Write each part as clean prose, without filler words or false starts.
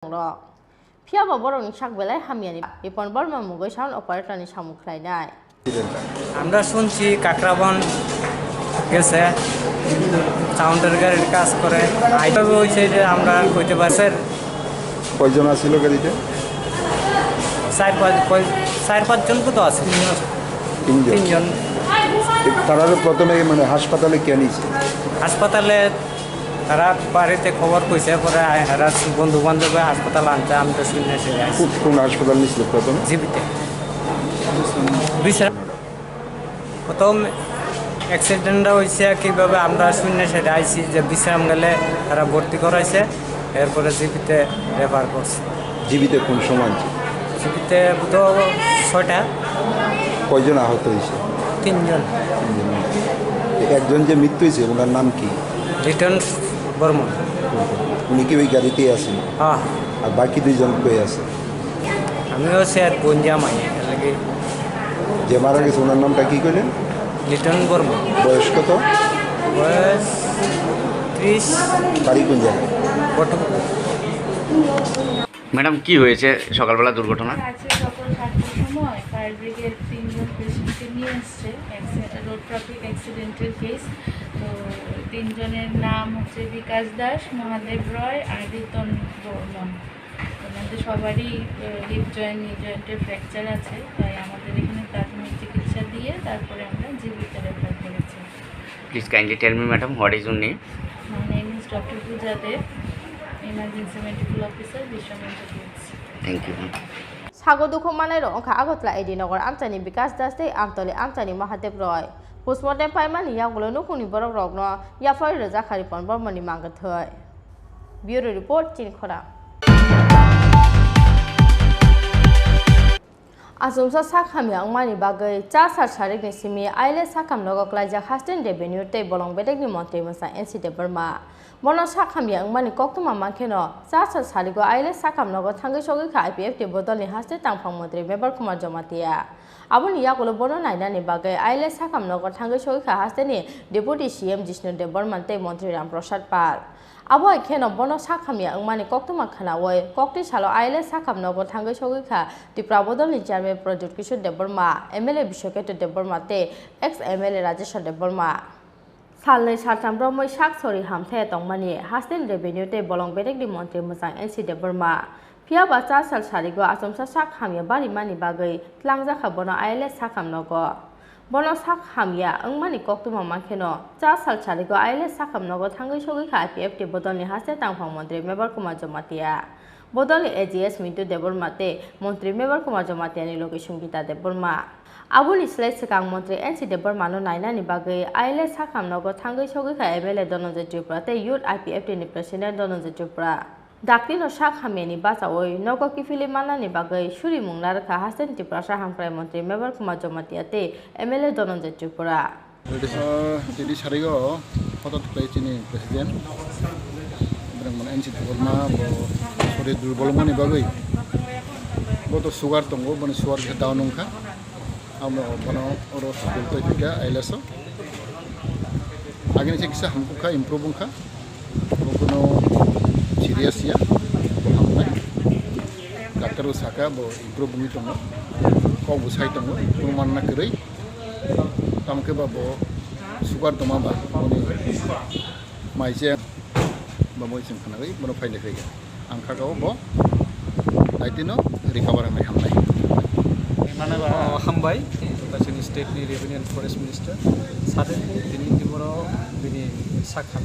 Fiaba borong sak belai hamiani ipon bor mamugoi sound operator ni samuklainai আমরা শুনছি কাকরাবন গেছে সাউন্ডের গাড়ির কাজ করে আইভাবে হয়েছে যে আমরা কইতে পারছি কয়জন আছিল গাড়িতে চার পাঁচজন তো আছে তিনজন তারা প্রথমে মানে হাসপাতালে কে নিয়েছে হাসপাতালে তারা বাড়িতে খবর কইছে পরে এরা বন্ধু বান্ধব হাসপাতাল আনতে আমি তো শুনে কোন হাসপাতাল নিয়েছিল প্রথমে জীবিতে বিশ্রাম প্রথম অ্যাক্সিডেন্টটা হয়েছে কীভাবে আমরা শূন্য সেটা আইসি যে বিশ্রাম গেলে তারা ভর্তি করাইছে এরপরে জীবিতে রেফার করছে জীবিতে কোন সময় জীবিতে তো 6টা কয়জন আহত হয়েছে তিনজন একজন যে মৃত্যু হয়েছে ওনার নাম কি রিটার্ন বর্মন উনি কি ওই গাড়িতেই আছেন হ্যাঁ আর বাকি দুইজন কই আছে আমিও সে গঞ্জামাই লাগে যে মারা গেছে ওনার নামটা কি করলেন রিটার্ন বর্মন বয়স কত বয়স 30 বাড়ি কোন জায়গায় ম্যাডাম কি হয়েছে সকালবেলা দুর্ঘটনা আজকে সকাল 7টার সময় ফায়ার ব্রিগেড 3 জন পেশেন্টকে নিয়ে এসছে রোড ট্রাফিক অ্যাক্সিডেন্টের কেস তো 3 জনের নাম হচ্ছে বিকাশ দাস মহাদেব রয় আর রিতন বর্মন ওনাদের সবারই হিপ জয়েন্ট নি জয়েন্টের ফ্র্যাকচার আছে তাই আমাদের এখানে প্রাথমিক চিকিৎসা দিয়ে তারপরে আমরা জীবিত রেফার করেছি please kindly tell me madam what is your name My name is Dr. Pooja Dev, Emergency Medical Officer, Vishwamitra Kids. Thank you সাগো দুঃখ মানাই রংখা আগতলা এডিনগর আমচানি বিকাশ দাস দে আমতলে আমচানি মহাদেব রয় পোস্টমর্টেম পাইমানি ইয়াগুলো নুকুনি বরক রগ্ন ইয়াফাই রোজা খারিপন বর্মনি মাঙ্গত হয় ব্যুরো রিপোর্ট চিনি খোরাং Asumsa sakhami angmani bagai cha sar sarik ni simi aile sakham logo klaja hasten revenue te bolong bedek ni monte masa NC de Burma mono sakhami angmani koktuma mankeno cha sar sarigo aile sakham logo thangai sogi kha IPF te bodol ni haste tangphang mantri member kumar jamatia aboni yakulo bono naina ni bagai aile sakham logo thangai sogi kha haste ni deputy CM Jishnu de Burma te mantri Ram Prasad Pal abo kheno bono sakhami angmani koktuma khana woi kokti salo aile sakham nogo thangai sogi kha Tripura bodol ni chairman Project Kishore de Burma MLA Bishokete de Burma te ex MLA Rajesh de Burma salnai sartam bromoi sak sori hamthe tongmani hasten revenue te bolong bedek di montre musang NC de Burma pia bacha sal sarigo asomsa sak hamya bari mani bagai tlangja kha bono aile sakham nogo bono sak hamya angmani koktuma makheno cha sal sarigo aile sakham nogo thangai sogi kha IPF te bodol ni haste tangphang montre member kumar jamatia bodol AGS Mintu de Burma te মন্ত্রী member Kumar জমাতিয়ানি লগে Sangeeta de Burma abuni slai sekang মন্ত্রী NC de Burma no naina ni bagai aile sakham nogo thangai sogi kha MLA Dononje Tripura te youth IPF te ni president Dononje Tripura dakti no sak hameni bacha oi nogo kifili mana ni bagai shuri mungnar kha hasen Tripura sahamkrai মন্ত্রী member Kumar Jamatia te MLA Dononje Tripura jadi sarigo hotot play chini presiden berang NC de Burma bo sore durbolmani bagai bo to sugar tongo bon sugar ke down ongkha amo bono oro hospital to tika aileso agini chikisa hamko kha improve ongkha bono serious ya hamnai doctor saka bo improve mi tongo ko busai tongo manna kerei tamke ba bo sugar toma ba boni maije ba moi sim khana gai bono faile khaiga angkha go bo aitino recover mai hamnai মানে হামবাই বাসিনি state নি revenue and forest minister সাথে তিনি তিমরো বিনি সাখাম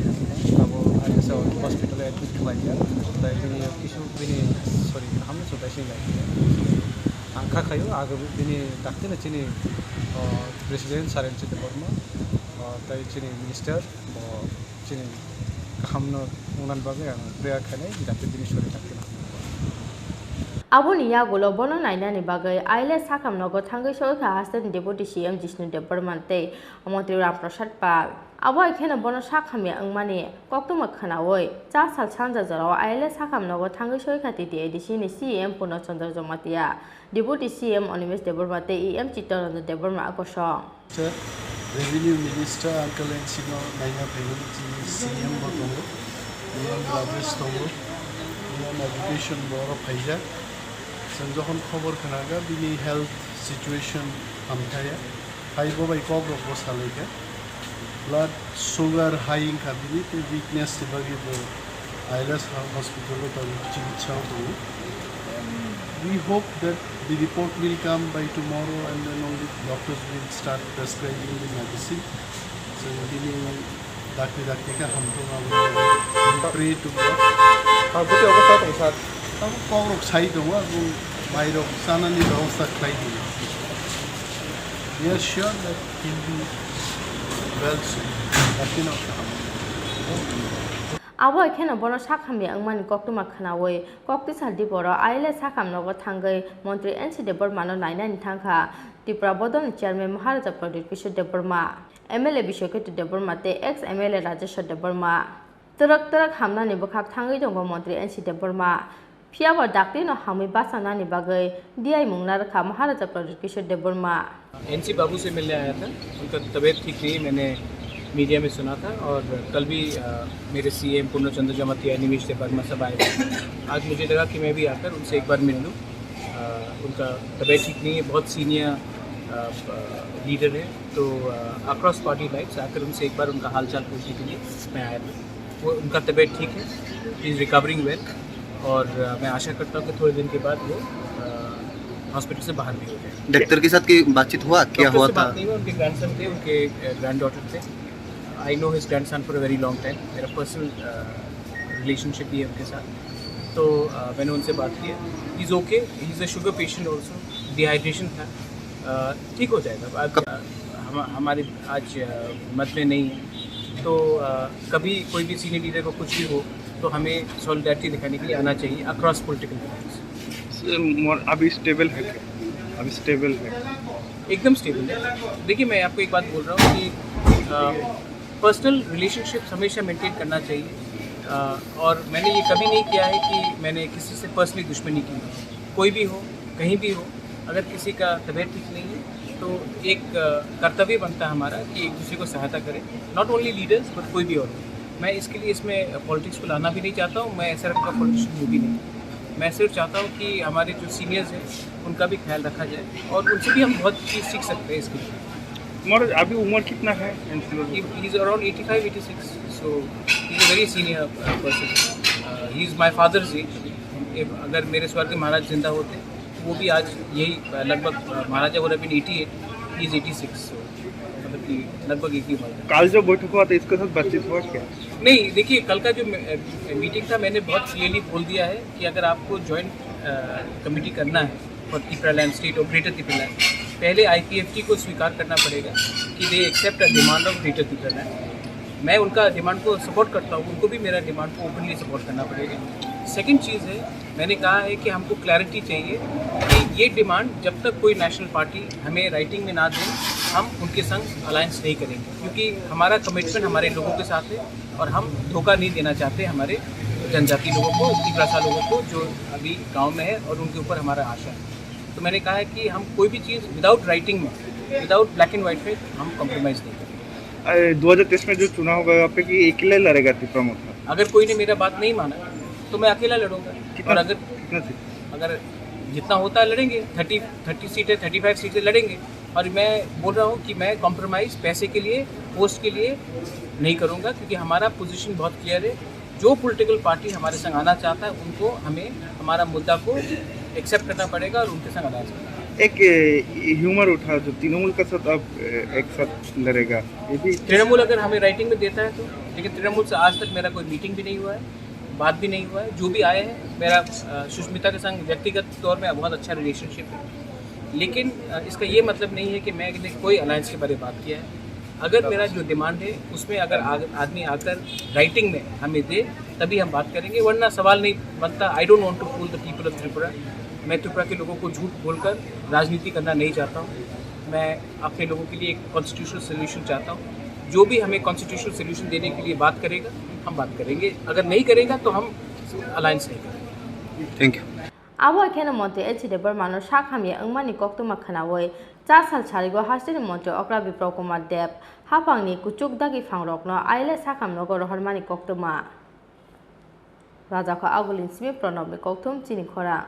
আবো ISA হসপিটালে admit খাইয়া তাই বিনি কিছু বিনি সরি হামনে সদাইছে গাই আংখা খাইও আগে বিনি ডাক্তার চিনি প্রেসিডেন্ট সারেনচি de Burma তাই চিনি মিনিস্টার চিনি হামনো উনান বাগে প্রেয়ার খানে ডাক্তার দিনি sorry doctor aboni yagulo bono naina ni bagai aile sakham nogo thangai sogi kha hasten deputy CM Jishnu de Burma te mantri Ram Prasad Pal abo ekhene bono sakhami angmani koktuma khana oi cha sal sanja jaro aile sakham nogo thangai sogi kha titi ADC ni CM Puno Chandra Jomatia deputy CM Onimesh de Burma te EM Chittaranjan de Burma akosong revenue minister uncle and sino naina payment CM botongo EM Rajesh tongo education बर' फाइजा जों जखन खबर खोनागा बिनि health situation हामथाया फाइबो बाय कग्रब बसालायगा ब्लाड सुगार हाई इंखा बिनि वीकनेस बागिबो आइलेस हॉस्पिटल तो चिकित्सा दो. We hope that the report will come by tomorrow and then only doctors will start prescribing the medicine. So we pray to God. We are sure that he will be well soon. Abo ekhena bono sakhamni angmani koktuma khanawoi kokti saldi boro aile sakhamnogo thangai Montri NC Department nainani thangkha Tripura bodoni chairman Maharaja Pradeep Kishore Deparma MLA Bishoketi Deparma te ex MLA Rajeshwar Deparma Tarak hamnani bokhak thangai jongo Montri NC Deparma Phiaba dakti no hami basanani bagai DI mungnar kha Maharaja Pradeep Kishore Deparma NC बाबू से मिलने आया था. उनका तबीयत ठीक नहीं, मैंने media में सुना था. और कल भी मेरे CM पूर्णचंद्र जमातिया निमिष वर्मा सब आए थे. आज मुझे लगा कि मैं भी आकर उनसे एक बार मिल लूँ. उनका तबीयत ठीक नहीं है, बहुत सीनियर लीडर है, तो अक्रॉस पार्टी लाइन्स आकर उनसे एक बार उनका हालचाल पूछने के लिए मैं आया था. वो उनका तबीयत ठीक है, ही इज़ रिकवरिंग वेल, और मैं आशा करता हूँ कि थोड़े दिन के बाद वो हॉस्पिटल से बाहर भी हो गए. डॉक्टर के साथ की बातचीत हुआ, क्या हुआ था? बात नहीं हुआ. उनके ग्रैंडसन थे, उनके ग्रैंड डॉटर थे. I know his grandson for a very long time. मेरा पर्सनल रिलेशनशिप भी है उनके साथ, तो मैंने उनसे बात की है. He is okay, he is a sugar patient also. Dehydration था, ठीक हो जाएगा. हमारे आज मत में नहीं है, तो कभी कोई भी सीनियर लीडर को कुछ भी हो तो हमें सॉलिडारिटी दिखाने के लिए आना चाहिए अक्रॉस पॉलिटिकल लाइन्स. अभी स्टेबल है क्या? अभी स्टेबल है? एकदम स्टेबल है. देखिए, मैं आपको एक बात बोल रहा हूँ कि पर्सनल रिलेशनशिप हमेशा मेंटेन करना चाहिए. और मैंने ये कभी नहीं किया है कि मैंने किसी से पर्सनली दुश्मनी की. कोई भी हो, कहीं भी हो, अगर किसी का तबीयत ठीक नहीं है तो एक कर्तव्य बनता है हमारा कि एक दूसरे को सहायता करें. नॉट ओनली लीडर्स बट कोई भी और. मैं इसके लिए इसमें पॉलिटिक्स को लाना भी नहीं चाहता हूँ. मैं ऐसा रखा पॉलिटिशियन हूँ भी नहीं. मैं सिर्फ चाहता हूँ कि हमारे जो सीनियर्स हैं उनका भी ख्याल रखा जाए, और उनसे भी हम बहुत चीज़ सीख सकते हैं इसके लिए. अभी उम्र कितना है? He is around 85-86, so he is a very senior person. He is my father's age. अगर मेरे स्वर्गीय महाराज जिंदा होते वो भी आज यही लगभग Maharaja would have been 88, he is 86, so मतलब कि लगभग एक ही उम्र. कल जो बैठक हुआ था इसके साथ बातचीत हुआ क्या? नहीं, देखिए, कल का जो मीटिंग था मैंने बहुत क्लियरली बोल दिया है कि अगर आपको जॉइंट कमेटी करना है फॉर त्रिपुरा लैंड स्टेट और ग्रेटर त्रिपुरा लैंड, पहले IPFT को स्वीकार करना पड़ेगा कि they accept a demand of greater Tripura land. मैं उनका डिमांड को सपोर्ट करता हूँ, उनको भी मेरा डिमांड को ओपनली सपोर्ट करना पड़ेगा. सेकंड चीज़ है, मैंने कहा है कि हमको क्लैरिटी चाहिए कि ये डिमांड जब तक कोई नेशनल पार्टी हमें राइटिंग में ना दे, हम उनके संग अलायंस नहीं करेंगे, क्योंकि हमारा कमिटमेंट हमारे लोगों के साथ है और हम धोखा नहीं देना चाहते हमारे जनजाति लोगों को, त्रिपुरा लोगों को जो अभी गांव में है और उनके ऊपर हमारा आशा है. तो मैंने कहा है कि हम कोई भी चीज़ विदाउट राइटिंग में, विदाउट ब्लैक एंड वाइट में हम कॉम्प्रोमाइज़ नहीं करेंगे. 2023 में जो चुनाव होगा आप कि अकेले लड़ेगा त्रिपुरा में? अगर कोई ने मेरा बात नहीं माना तो मैं अकेला लड़ूंगा. और अगर जितना होता है लड़ेंगे, 30 सीटें 35 सीटें लड़ेंगे. और मैं बोल रहा हूँ कि मैं कॉम्प्रोमाइज़ पैसे के लिए, पोस्ट के लिए नहीं करूँगा, क्योंकि हमारा पोजीशन बहुत क्लियर है. जो पॉलिटिकल पार्टी हमारे संग आना चाहता है उनको हमें हमारा मुद्दा को एक्सेप्ट करना पड़ेगा और उनके संग आना चाहिए. एक ह्यूमर उठा जो तृणमूल का साथ अब एक साथ लड़ेगा, ये भी तृणमूल अगर हमें राइटिंग में देता है तो. लेकिन तृणमूल से आज तक मेरा कोई मीटिंग भी नहीं हुआ है, बात भी नहीं हुआ है. जो भी आए हैं, मेरा सुष्मिता के संग व्यक्तिगत तौर में बहुत अच्छा रिलेशनशिप है. लेकिन इसका ये मतलब नहीं है कि मैंने कोई अलायंस के बारे में बात किया है. अगर मेरा जो डिमांड है उसमें अगर आदमी आकर राइटिंग में हमें दे तभी हम बात करेंगे, वरना सवाल नहीं बनता. I don't want to fool the people of Tripura. मैं त्रिपुरा के लोगों को झूठ बोलकर राजनीति करना नहीं चाहता हूँ. मैं अपने लोगों के लिए एक कॉन्स्टिट्यूशनल सोल्यूशन चाहता हूँ. जो भी हमें कॉन्स्टिट्यूशनल सोल्यूशन देने के लिए बात करेगा हम बात करेंगे, अगर नहीं करेगा तो हम अलायंस नहीं करेंगे. Thank you. Abo ekhena Montri NC Department sakhamni angmani koktuma khanawoi chasal sarigo hastini Montri Okra Biprop Kumar Deb hapangni kuchuk dagi phangrokno aile sakhamnogo rohormani koktuma. Rajaka Agulin Simi Pranab ni Koktum Chini Khorang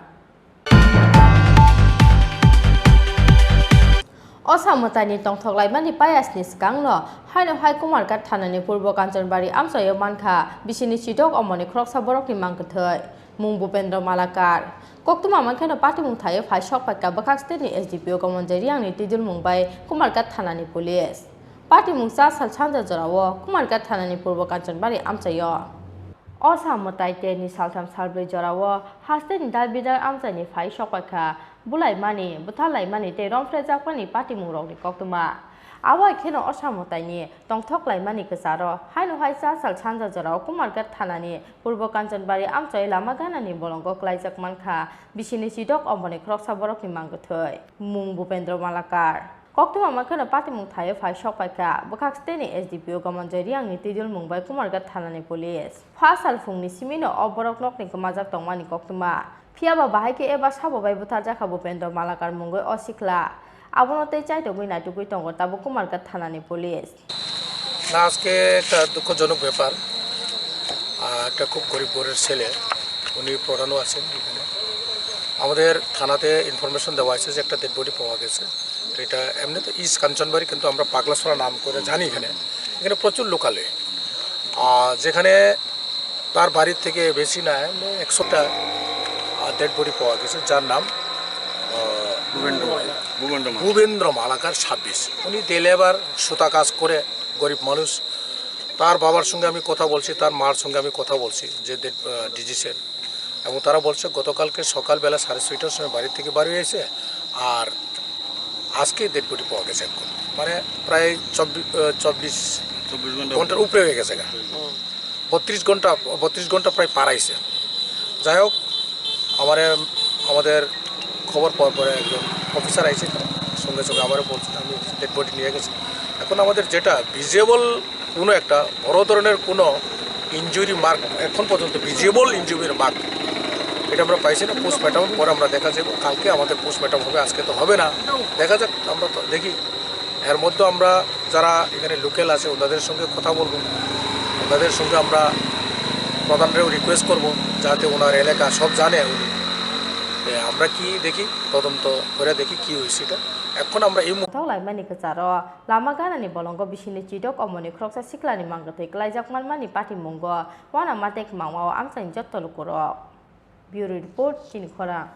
Osamotani Tongthoklai Mani Payas ni Skangno Haino Hai Kumar Kat Thanani Purbo Kanchanbari Amsoyo Manka Bisini Chidok Omoni Krok Saborok ni Mangkathoi Mung Bupendra Malakar Koktuma Mankano Party Mung Thayo Phai Shok Patka Bakak State ni SDPO Kamonjari Ang ni Tidul Mumbai Kumar Kat Thanani Police Party Mung Sa Sal Chanja Jorawo Kumar Kat Thanani Purbo Kanchanbari Amsoyo Osamotai Te ni Saltham Salbre Jorawo Haste ni Dalbidar Amsani Phai Shok Patka Bulai Mani, Butalai Mani, Te Rom Freza Pani Party Murong ni Koktuma. Awai Keno Osamotai ni, Tongthoklai Mani Kesaro, Haino Haisa Sal Chanja Jorao, Kumar Kat Thanani, Purbo Kanchanbari Amsoy Lamagana ni Bolongo Klaijak Manka, Bisini Sidok Omoni Krok Saborok ni Mangkathoi, Mung Bupendra Malakar. Koktuma Mankano Party Mung Thayo Phai Shok Paika, Bakak State ni SDPO Kamonjari Ang ni Tidul Mumbai Kumar Kat Thanani Police. Phasal Fung ni Simino Oborok Nok ni Kamajak Tongmani Koktuma. Fiaba bahai ke eba sabo bai butar jaka Bupendra Malakar mungoi osikla abonote chai to gui naitugui tongo tabu Kumar Kat Thanani Police না আজকে একটা দুঃখজনক ব্যাপার একটা খুব গরিব ঘরের ছেলে উনি পড়ানো আছেন এখানে আমাদের থানাতে ইনফরমেশন দেওয়া হয়েছে যে একটা ডেড বডি পাওয়া গেছে এটা এমনি তো ইস্ট কাঞ্চনবাড়ি কিন্তু আমরা পাগলাসরা নাম করে জানি এখানে এখানে প্রচুর লোকালে যেখানে তার বাড়ির থেকে বেশি না 100টা ডেড বডি পাওয়া গেছে যার নাম ভূপেন্দ্র মালাকার 26 উনি দেলেবার সুতা কাজ করে গরিব মানুষ তার বাবার সঙ্গে আমি কথা বলছি তার মার সঙ্গে আমি কথা বলছি যে ডিজিসের এবং তারা বলছে গতকালকে সকালবেলা 6:30টার সময় বাড়ি থেকে বাড়ি হয়েছে আর আজকে ডেড বডি পাওয়া গেছে এখন মানে প্রায় 24 ঘন্টার উপরে হয়ে গেছে 32 ঘন্টা প্রায় পারাইছে যাই হোক আমাদের খবর পাওয়ার পরে একজন অফিসার আইছে সঙ্গে সঙ্গে আমারও বলছে আমি ডেড বডি নিয়ে গেছি এখন আমাদের যেটা ভিজিবল কোনো একটা বড় ধরনের কোনো ইনজুরি মার্ক এখন পর্যন্ত ভিজিবল ইনজুরির মার্ক এটা আমরা পাইছি না পোস্টমর্টম পরে আমরা দেখা যাবে কালকে আমাদের পোস্টমর্টম হবে আজকে তো হবে না দেখা যাক আমরা তো দেখি এর মধ্যে আমরা যারা এখানে লোকাল আছে ওদের সঙ্গে কথা বলবো ওদের সঙ্গে আমরা প্রধানরেও রিকোয়েস্ট করব যাতে ওনার এলাকা সব জানে উনি আমরা কি দেখি তদন্ত করে দেখি কি হয়েছে এটা এখন আমরা এই Tholai Mani Kesaro Lamagana ni Bolongo Bisini Chidok Omoni Kroksa Sikla ni Mangkathoi Klaijak Mani Party Munggo Wana Matek Mangwao Amsain Jotto Lukurok Bureau Report Chini Khorang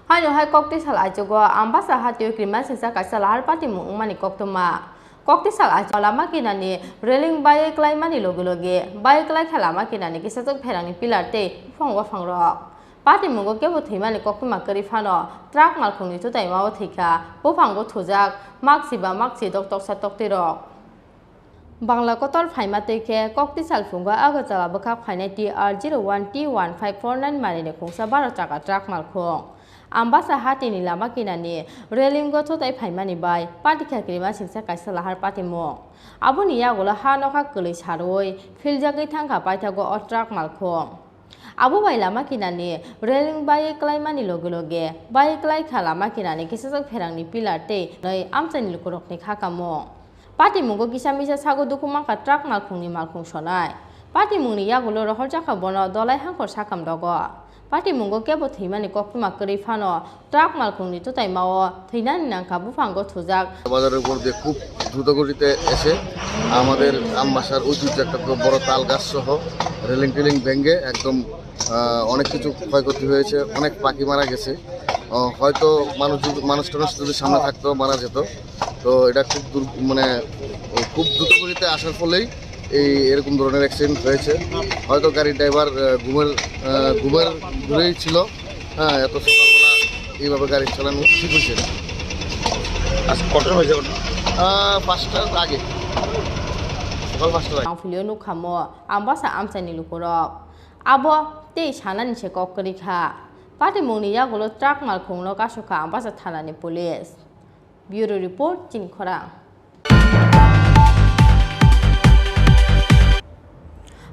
Haino Hai Kokti Sal Ajogo Ambasa Hatio Kriman Sisa Kaisala Party Mung Mani Koktuma Kokti Sal Ajo Lama Kinani Railing Baye Klai Mani Loguloge Baye Klai Khalama Kinani Kisajok Pherangni Pilar Te Phongwa Phangrok Party Mungo Kebo Thimani Koktuma Karifano Trak Malkhungni Tutai Mawo Thika Bophango Thujak Maksiba Maksi Doktok Satok Tirok Bangla Kotor Phaima Teke Kokti Sal Fungo Agatala Bakak Phainai TR01T1549 Mani ne Khungsa 12 Taka Trak Malkhung Ambasa Hati ni Lama Kinani Railing Go Tutai Phaimani Bai Party Kakrima Singsa Kaisala Har Party Mo Abuni Yagola Hanoka Kulis Haroi Philjagi Thangka Paithago Otrak Malkhung Abu bai lama kinani railing bai klai mani loge bai klai khala ma kinani kisajak pherangni pilar te noi amchani lukurok ni khakamo Party mungo kisamisa sago dukuma ka truck malkhungni malkhung sonai Party mungni yagulo rohor jaka bono dolai hangkor sakam dogo Party mungo kebo thimani koktuma kari phano truck malkhungni tutai mawo theinani nangka buphango thujak বাজারের উপর দিয়ে খুব দ্রুত গতিতে এসে আমাদের আমবাসার ঐতিহ্য একটা বড় তাল গাছ সহ রেলিং টেলিং ভেঙে একদম অনেক কিছু ক্ষয়ক্ষতি হয়েছে অনেক পাখি মারা গেছে হয়তো মানুষটা যদি সামনে থাকতো মারা যেত তো এটা খুব দ্রুত গতিতে আসার ফলেই এরকম ধরনের অ্যাক্সিডেন্ট হয়েছে হয়তো গাড়ির ড্রাইভার ঘুরেই ছিল হ্যাঁ এত সকালবেলা এইভাবে গাড়ি চালানো ঠিক হয়েছে আজ কটা হয়েছে 5টার আগে সকাল 5টার আগে Filio Nukamo Ambasa Amsani Lukurok Abo Te Shanani Chekok Karikha Party Muni Yagulo Trak Malkhung no Kashoka Ambasa Thanani Police Bureau Report Chini Khorang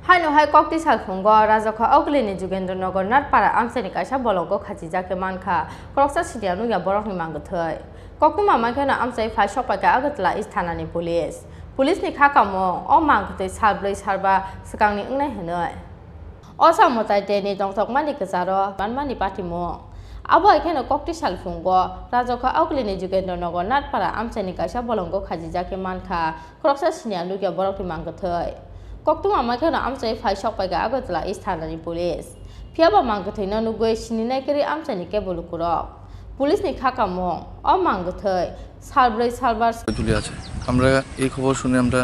Haino Hai Kokti Salkhungo Rajaka Oglini Jugendranagar Natpara Amsani Kaisa Bolongo Khachijake Manka Kroksa Sidianu Ya Borok ni Mangkathoi Koktuma Mankana Amsai Phai Shok Paika Agatla East Thanani Police police नि खाकामो अ मांगते साब्रै सारबा सकांनि अंनाय हनय असामताय तेनि दंथक मानि कजारो मानमानि पाटिमो abo ekheno kokti salfungo rajokha auklini jugendra nogor natpara amchani kaisa bolongo khajijake mankha khoroksa sinia lugya borokni mangthai koktuma makheno amchai phai sokpaiga agotla isthanani police phiaba mangthai na nugoi sininai keri amchani ke bolukurok police ni khakamo o mangthai সারব্রাই সারবার তুলে আছে আমরা এই খবর শুনে আমরা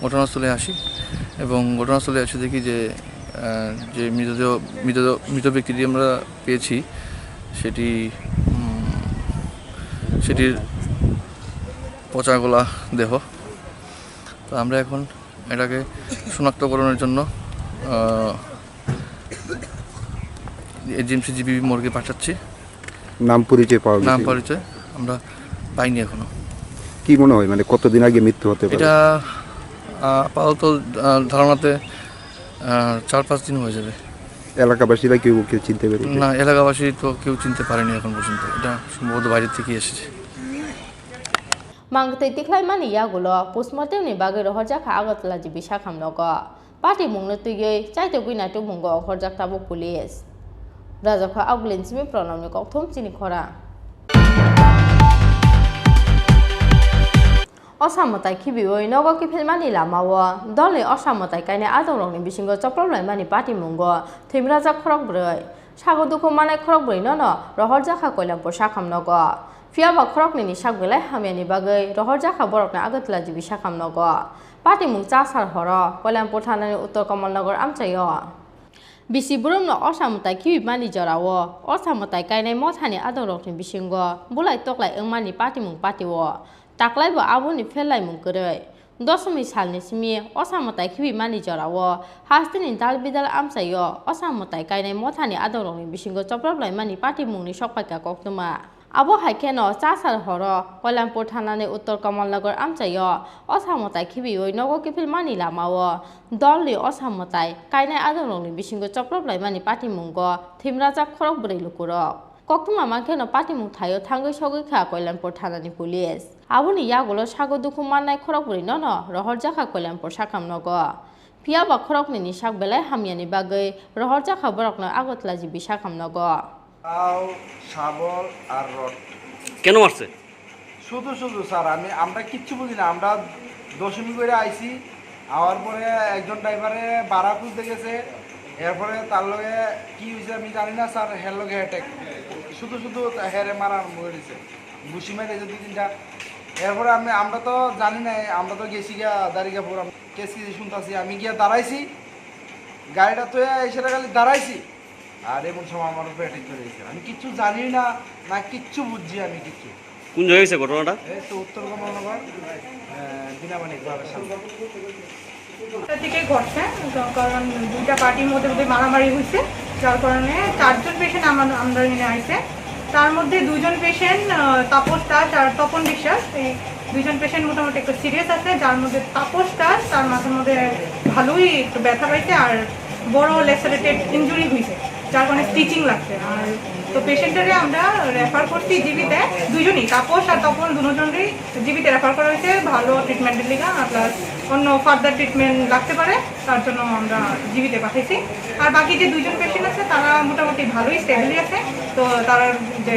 ঘটনাস্থলে আসি এবং ঘটনাস্থলে এসে দেখি যে যে মৃত ব্যক্তিটি আমরা পেয়েছি সেটির পচা গলা দেহ তো আমরা এখন এটাকে শনাক্তকরণের জন্য এজিএমসি জিবি মর্গে পাঠাচ্ছি নাম পরিচয় পাওয়া গেছে নাম পরিচয় আমরা পাইনি এখনো কি মনে হয় মানে কতদিন আগে মৃত্যু হতে পারে এটা আপাতত ধারণাতে 4-5 দিন হয়ে যাবে এলাকাবাসীরা কেউ চিনতে পারে না এলাকাবাসী তো কেউ চিনতে পারেনি এখন পর্যন্ত এটা সম্ভবত বাইরে থেকে এসেছে মাংতে তিখলাই মানি ইয়াগুলো পোস্টমর্টেমনি বাগে রহরজাখা আগতলা জিবি সাখামনগ পার্টি মুংনো তুইগৈ চাইতে গুইনা টুমুঙ্গ হরজাকতাবো পুলিশ রাজখা আউগলিনসিমি প্রণবনি ককথম চিনি খরা অসামতাই খিবিওই নগ কিফিলমানি লামাও দলনি অসামতাই কাইনে আদংরংনি বিসিঙ্গ চপ্রবলাইমানি পার্টি মুঙ্গ থৈমরাজা খরক ব্रै সাগো দুখো মানাই খরক ব্रै নন রহরজাখা কইলামপুর সাখামনগ फियाबा खरकनि सागबेलाय हामियानि बागै रहरजाखा बरकना आगतला जिबि साखामनग पार्टी मुं चासार हर कल्याणपुर थानानि उत्तर कमलनगर आमचायो बिसि बुरुमनो असामताय किबि मानि जरावो असामताय गायनाय मथानि आदरकनि बिसिंग बुलाय तकलाय ओंमानि पार्टी मुं पार्टीओ ताकलायबो आबुनि फेललाय मुं गरै दशमी सालनि सिमि असामताय किबि मानि जरावो हास्तिनि दाल बिदाल आमचायो असामताय गायनाय मथानि आदरकनि बिसिंग चप्रबलाय मानि पार्टी मुंनि सकपायका कक्तमा আবো হাইকেনো চাচার হর কল্যাণপুর থানানি উত্তর কমলনগর আমচাইয় অসামতায় খিবিওই নগ কিফিল মানি লামাও দলনি অসামতায় কাইনাই আদরংনি বিসিঙ্গ চপ্রবলাই মানি পাটি মুঙ্গ থিমরাজা খরক ব্रै লুকুরক কক্তমা মাখেনো পাটি মুং থাইও থাঙ্গৈ সগৈখা কল্যাণপুর থানানি পুলিশ আবুনি ইয়াগুলো সাগো দুখু মাননাই খরক ব্रै নন রহরজাখা কল্যাণপুর সাখামনগ ফিয়াবা খরকনি সাক বেলায় হামিয়ানি বাগৈ রহরজাখা বরকনো আগতলা জিবি সাখামনগ শাবল আর রড কেন মারছে শুধু শুধু স্যার আমরা কিচ্ছু বুঝি না আমরা দশমী করে আইছি আওয়ার পরে একজন ড্রাইভারে ভাড়া খুঁজতে গেছে এরপরে তার লগে কি হয়েছে আমি জানি না স্যার হের লগে অ্যাটাক শুধু শুধু হেরে মারার মরে দিছে ঘুষি মেরেছে 2-3টা এরপরে আমরা তো জানি না আমরা তো গেছি গিয়া দাঁড়িয়ে পুরো কেস শুনতেছি আমি গিয়া দাঁড়াইছি গাড়িটা তো এসে খালি দাঁড়াইছি আর এমন সময় আমার উপরে অ্যাটাক করে দিয়েছে আমি কিচ্ছু জানি না না কিচ্ছু বুঝছি আমি কিচ্ছু কোন জায়গায় হয়েছে ঘটনাটা এই তো উত্তর কমলনগর বিনামানিক ভাবে সামনে থেকে ঘটছে কারণ দুইটা পার্টির মধ্যে মারামারি হয়েছে যার কারণে 4 জন পেশেন্ট আমরা এখানে আইছে তার মধ্যে 2 জন পেশেন্ট তাপস দাস আর তপন বিশ্বাস এই 2 জন পেশেন্ট মোটামুটি একটু সিরিয়াস আছে যার মধ্যে তাপস দাস তার মাথার মধ্যে ভালোই একটু ব্যথা পাইছে আর বড় লেসারেটেড ইনজুরি হয়েছে যার কারণে স্টিচিং লাগছে আর তো পেশেন্টরে আমরা রেফার করছি জিবিতে দুজনই তাপস আর তপন দুজনেরই জিবিতে রেফার করা হয়েছে ভালো ট্রিটমেন্টের লিগা প্লাস অন্য ফার্দার ট্রিটমেন্ট লাগতে পারে তার জন্য আমরা জিবিতে পাঠাইছি আর বাকি যে 2 জন পেশেন্ট আছে তারা মোটামুটি ভালোই স্টেবলি আছে তো তারা যে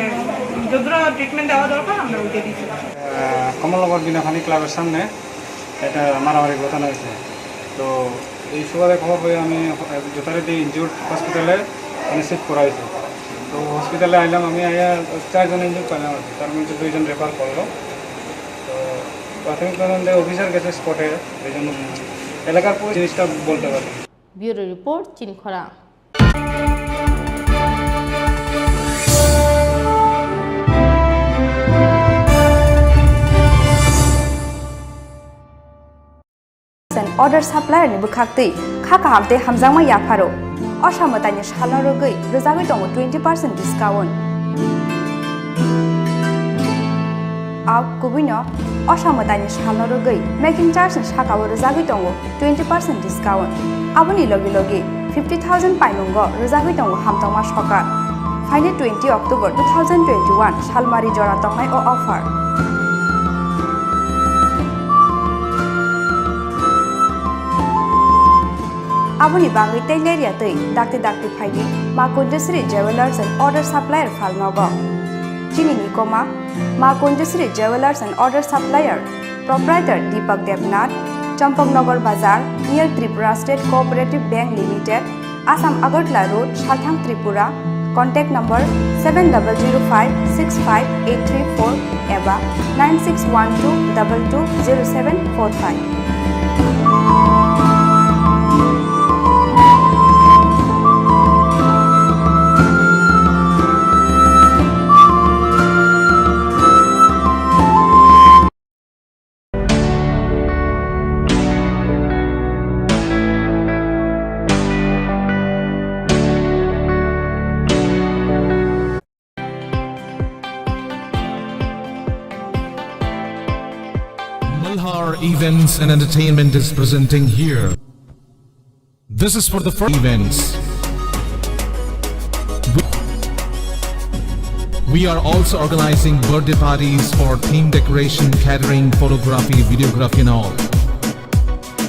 যতটা ট্রিটমেন্ট দেওয়া দরকার আমরা ওইটা দিচ্ছি কমলনগর বিনাখানি ক্লাবের সামনে এটা মারামারি ঘটনা হয়েছে তো এই সুবাদে খবর পেয়ে আমি যথারীতি ইনজিউর্ড হসপিটালে শিফট করা হয়েছে তো হসপিটালে আইলাম আমি আয়া 4 জন ইনজিউর্ড পেলাম তার মধ্যে 2 জন রেফার করলো তো প্রাথমিক তদন্তে অফিসার গেছে স্পটে এই জন্য এলাকার পুরো জিনিসটা বলতে পারি ব্যুরো রিপোর্ট চিনি খরাং order supplier ni bukhakti khaka hamte hamjangma yafaro asamataini salarogoi rojagoi tongo 20% discount ak kubino asamataini salarogoi making charge sakao rojagoi tongo 20% discount aboni logi logi 50000 painungo rojagoi tongo hamtangma sokar fine 20 October 2021 salmari jora tongnai o offer aboni bangi teileria tei dakti phaidi ma Kunjasri Jewelers and Order Supplier Falnogo. Chini Khorang, Jewelers and Order Supplier, Proprietor Deepak Devnath, Champaknagar Bazar, near Tripura State Cooperative Bank Limited, Assam Agartala Road, Shalthang, Tripura. Contact number 7005658834 eva 9612220745. Malhar Events and Entertainment is presenting here. This is for the first events. We are also organizing birthday parties for theme decoration, catering, photography, videography and all.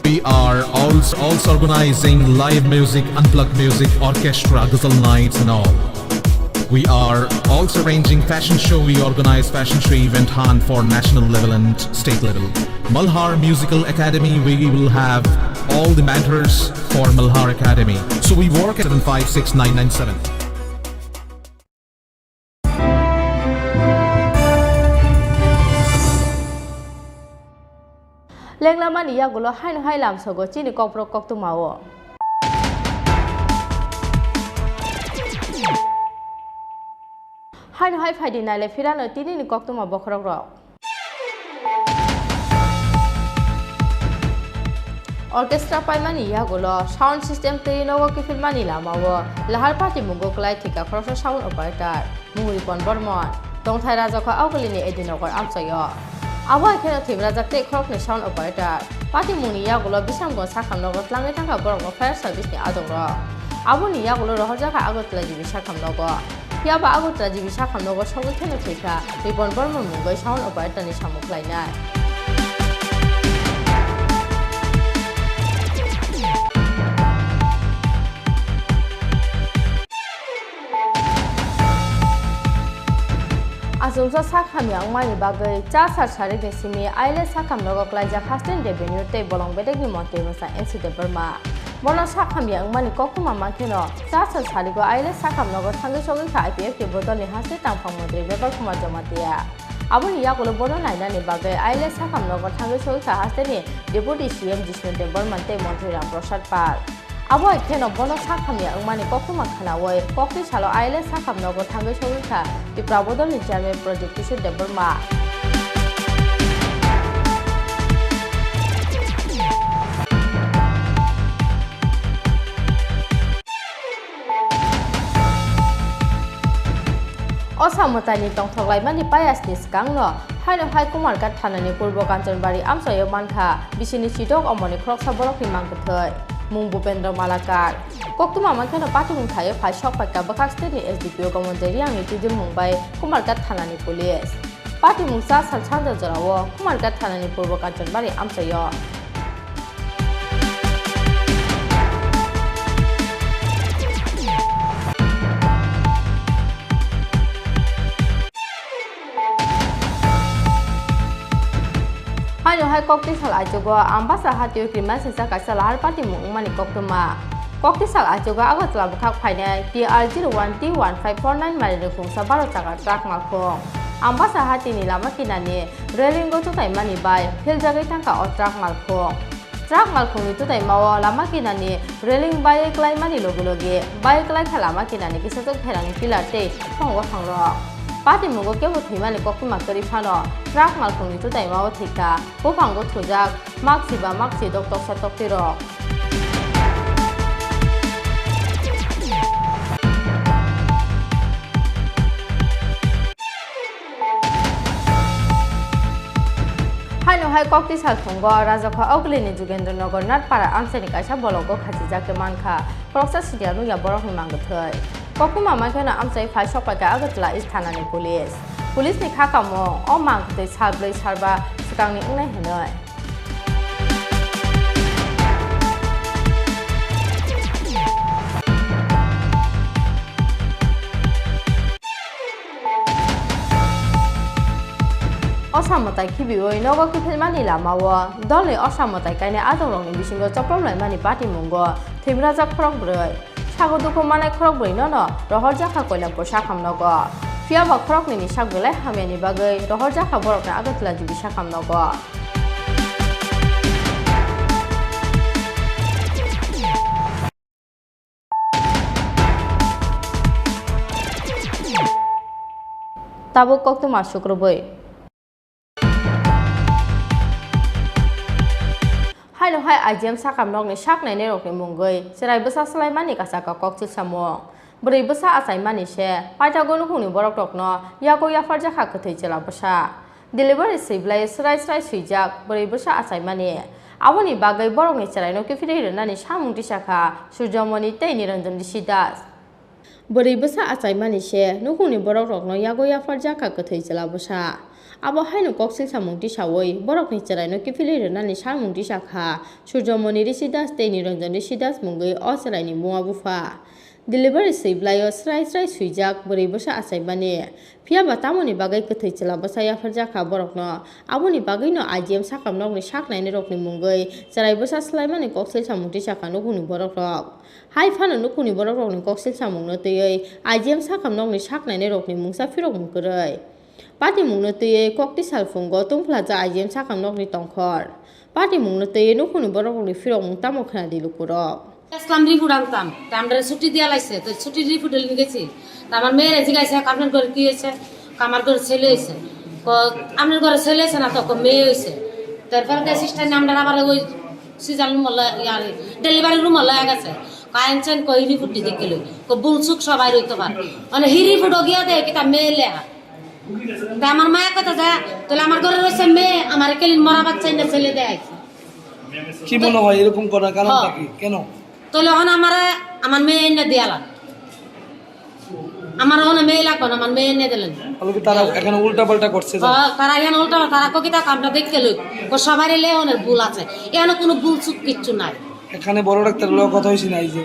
We are also organizing live music, unplugged music, orchestra, ghazal nights and all. We are also arranging fashion show. We organize fashion show event hunt for national level and state level. Malhar Musical Academy, we will have all the mentors for Malhar Academy. So we work at 756997. Lenglaman iya gulo hai lam sogo Chini Khorang kok tu mau. Hai faidi na le firan tini ni kok tu ma bokrok ro. Orchestra paimani iya gulo sound system teri nogo ki filmani lamawo lahar party mungo klai thika khorso sound operator munguri pon bormon tongthai raja kho awgolini edinogor amsayo abo kheno thibra jakte khorok ni sound operator party muni iya gulo bisamgo sakhamnogo tlangai tangka borok fire service ni adongro abo ni iya gulo rohja kha agotla jibi sakhamnogo Yaba Agotra Jibi Sakhamnogo Sogo Kheno Thika Ripon Bormon Mungoi sound operator ni samuklainai Asumsa Sakham yang mani bagai casar sarik ni simi aile Sakhamnogo klaija Hasten Revenue te bolong bedek ni monte masa NC Burma Mono Sakham yang mani kokuma mankeno casar sarigo aile Sakhamnogo thangai sogi kha IPF ke botol ni haste tangphang modri bebal kuma jamatia Abuni yakulo bono naina ni bagai aile Sakhamnogo thangai sogi kha haste ni Deputy CM Jiswante Burman te Montri Ram Prasad Pal Abo kheno bono Sakham yang mani kokuma khanawoi kokti salo aile Sakhamnogo thangai sogi kha Tripura bodol ni chairman project kisu de Burma Osamotani tongthoglai mani payas ni skangno hai kumar kat thanani purbo kanchanbari amsayo mankha bisini sidok omoni kroksa borok ni mangthai mung Bupendra Malakar koktuma mankhano patung thaye phai sok pakka bakak state ni SDPO komandari ang itidil mumbai kumar kat thanani police pati mungsa salchanda jarawo kumar kat thanani purbo kanchanbari amsayo Hai kokti sal ajogo ambasa hatiu kriman sisa kaisa lahar party mung mani koktuma kokti sal ajogo agatla bukhak phaine TR01T1549 mari khungsa 12 chaka truck malkhong ambasa hati ni lama kinani railing go tutai mani bai phil jagai tangka o truck malkhong ni tutai mawo lama kinani railing bai klai mani loguloge bai klai khala kinani kisatok pherang pillar te phongwa phangro Pati mungo kebo thimani kokuma kari phano truck malkhong ni tutai mawo thika bophango thujak maksi dok toksa toktiro hai kokti sal thonggo rajakha auglini Jugendranagar Natpara amsani kaisa bologo khachijak mankha proksa sidianu ya borok ni mangthai kokuma mankana amsai phai sokpaka agatla isthanani police ni khakamo o mangthai sablai sarba sikangni ungnai henai Osamotai Kibioi Nogo Kipilmani Lamawa, Dolly Osamotai Kaine Adorong in Bishingo Problem Mani Party Mungo, Timraza Krogbroi, Shagoduko Mane Krogbroi no, Rohorjaka Kola Poshakam Nogo, Fiaba Krogni Shagule Hamani Bagay, Rohorjaka Borok Agatla Bishakam Nogo. Tabuk Koktu Masuk Ruboi. Hai no hai IGM sakam nok ni sak nai ne rok ni mungoi serai besa selai mani kasaka kok chil samong beri besa asai mani she paita gonu huni borok tok no yago yafar jakha kathai chela besa delivery siblai serai suijak beri besa asai mani aboni bagai borok ni serai no kifiri nani samung tisaka sujamoni tei niranjan disidas beri besa asai mani she nuhuni borok rok no yago yafar jakha kathai chela besa Abo hai no koksil samung tisawoi borok ni cherai no kifili nani samung tisakha Surjamoni risidas tei niranjan risidas mungoi o cherai ni muwa bufa delivery siblai srai suijak beri besa asai bani pia batamoni bagai kathai chela basa yafar jakha borok no aboni bagai no IGM sakam nok ni sak nai ni rok ni mungoi cherai besa slaimani koksil samung tisakha no huni borok rok hai phano no huni borok rok ni koksil samung no tei IGM sakam nok ni sak nai ni rok ni mungsa firok mungkoroi Party mungno tuye kokti salfungo tungplaja IGM sakam nok ni tongkhor Party mungno tuye nukhuni borok ni firok mungta mokhna dilu kurok Islam Tripura tam tamre ছুটি দিয়া লাইছে তো ছুটি রিফুডল গেছি আমার মেয়ের জিগাইছে আপনার ঘরে কি হয়েছে আমার ঘরে ছেলে হয়েছে আপনার ঘরে ছেলে হয়েছে না তো মেয়ে হয়েছে তারপর সিস্টার আমরা আবার ওই সিজাল রুম ইয়ারে ডেলিভারি রুম হলো গেছে কায়েনচেন কই রিফুড দিতে গেল বুলসুক সবাই রইতে পারে মানে হিরি ফুটো গিয়া দেয় কি তা মেয়ে লেহা তা আমার মায়ের কথা যা তাহলে আমার ঘরে রয়েছে মেয়ে আমার কেলিন মরা বাচ্চা না ছেলে দেয় কি মনে হয় এরকম করার কারণটা কি কেন তাহলে এখন আমার মেয়ে এনে দেয়ালা আমার ওখানে মেয়ে লাগবে না আমার মেয়ে এনে দিলেন তারা এখানে উল্টা পাল্টা করছে তারা এখানে উল্টা তারা কবিতা কামটা দেখতে লই সবাই এলে অনেক ভুল আছে এখানে কোনো ভুল চুক কিচ্ছু নাই এখানে বড় ডাক্তার লোক কথা হয়েছে না এই যে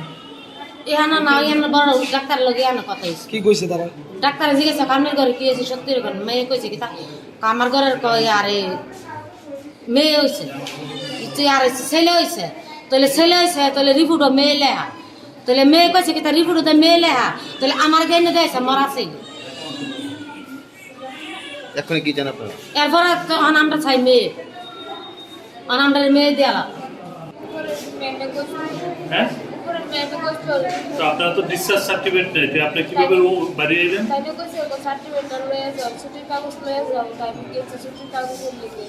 এখানে না এখানে বড় ডাক্তার লোক এখানে কথা হয়েছে কি কইছে তারা ডাক্তার জিজ্ঞাসা কামের ঘরে কি হয়েছে সত্যি রকম মেয়ে কইছে কি আমার ঘরের কয় আরে মেয়ে হয়েছে আরে ছেলে হয়েছে তাহলে ছেলে হয়েছে তাহলে রিপোর্টও মেয়ে লেহা তাহলে মেয়ে কইছে কি তার রিপোর্টও মেয়ে লেহা তাহলে আমার গেনে দেয়ছে মরা ছেলে এখন কি জানা আপনারা এরপরে তখন আমরা চাই মেয়ে আমরা মেয়ে দেয়ালা হ্যাঁ তো আপনারা তো ডিসচার্জ সার্টিফিকেট নেই তো আপনি কিভাবে বাড়ি এলেন তাই তো কইছে ও সার্টিফিকেট লয়ে যাও ছুটির কাগজ লয়ে যাও তাই গেছে ছুটির কাগজ লিখে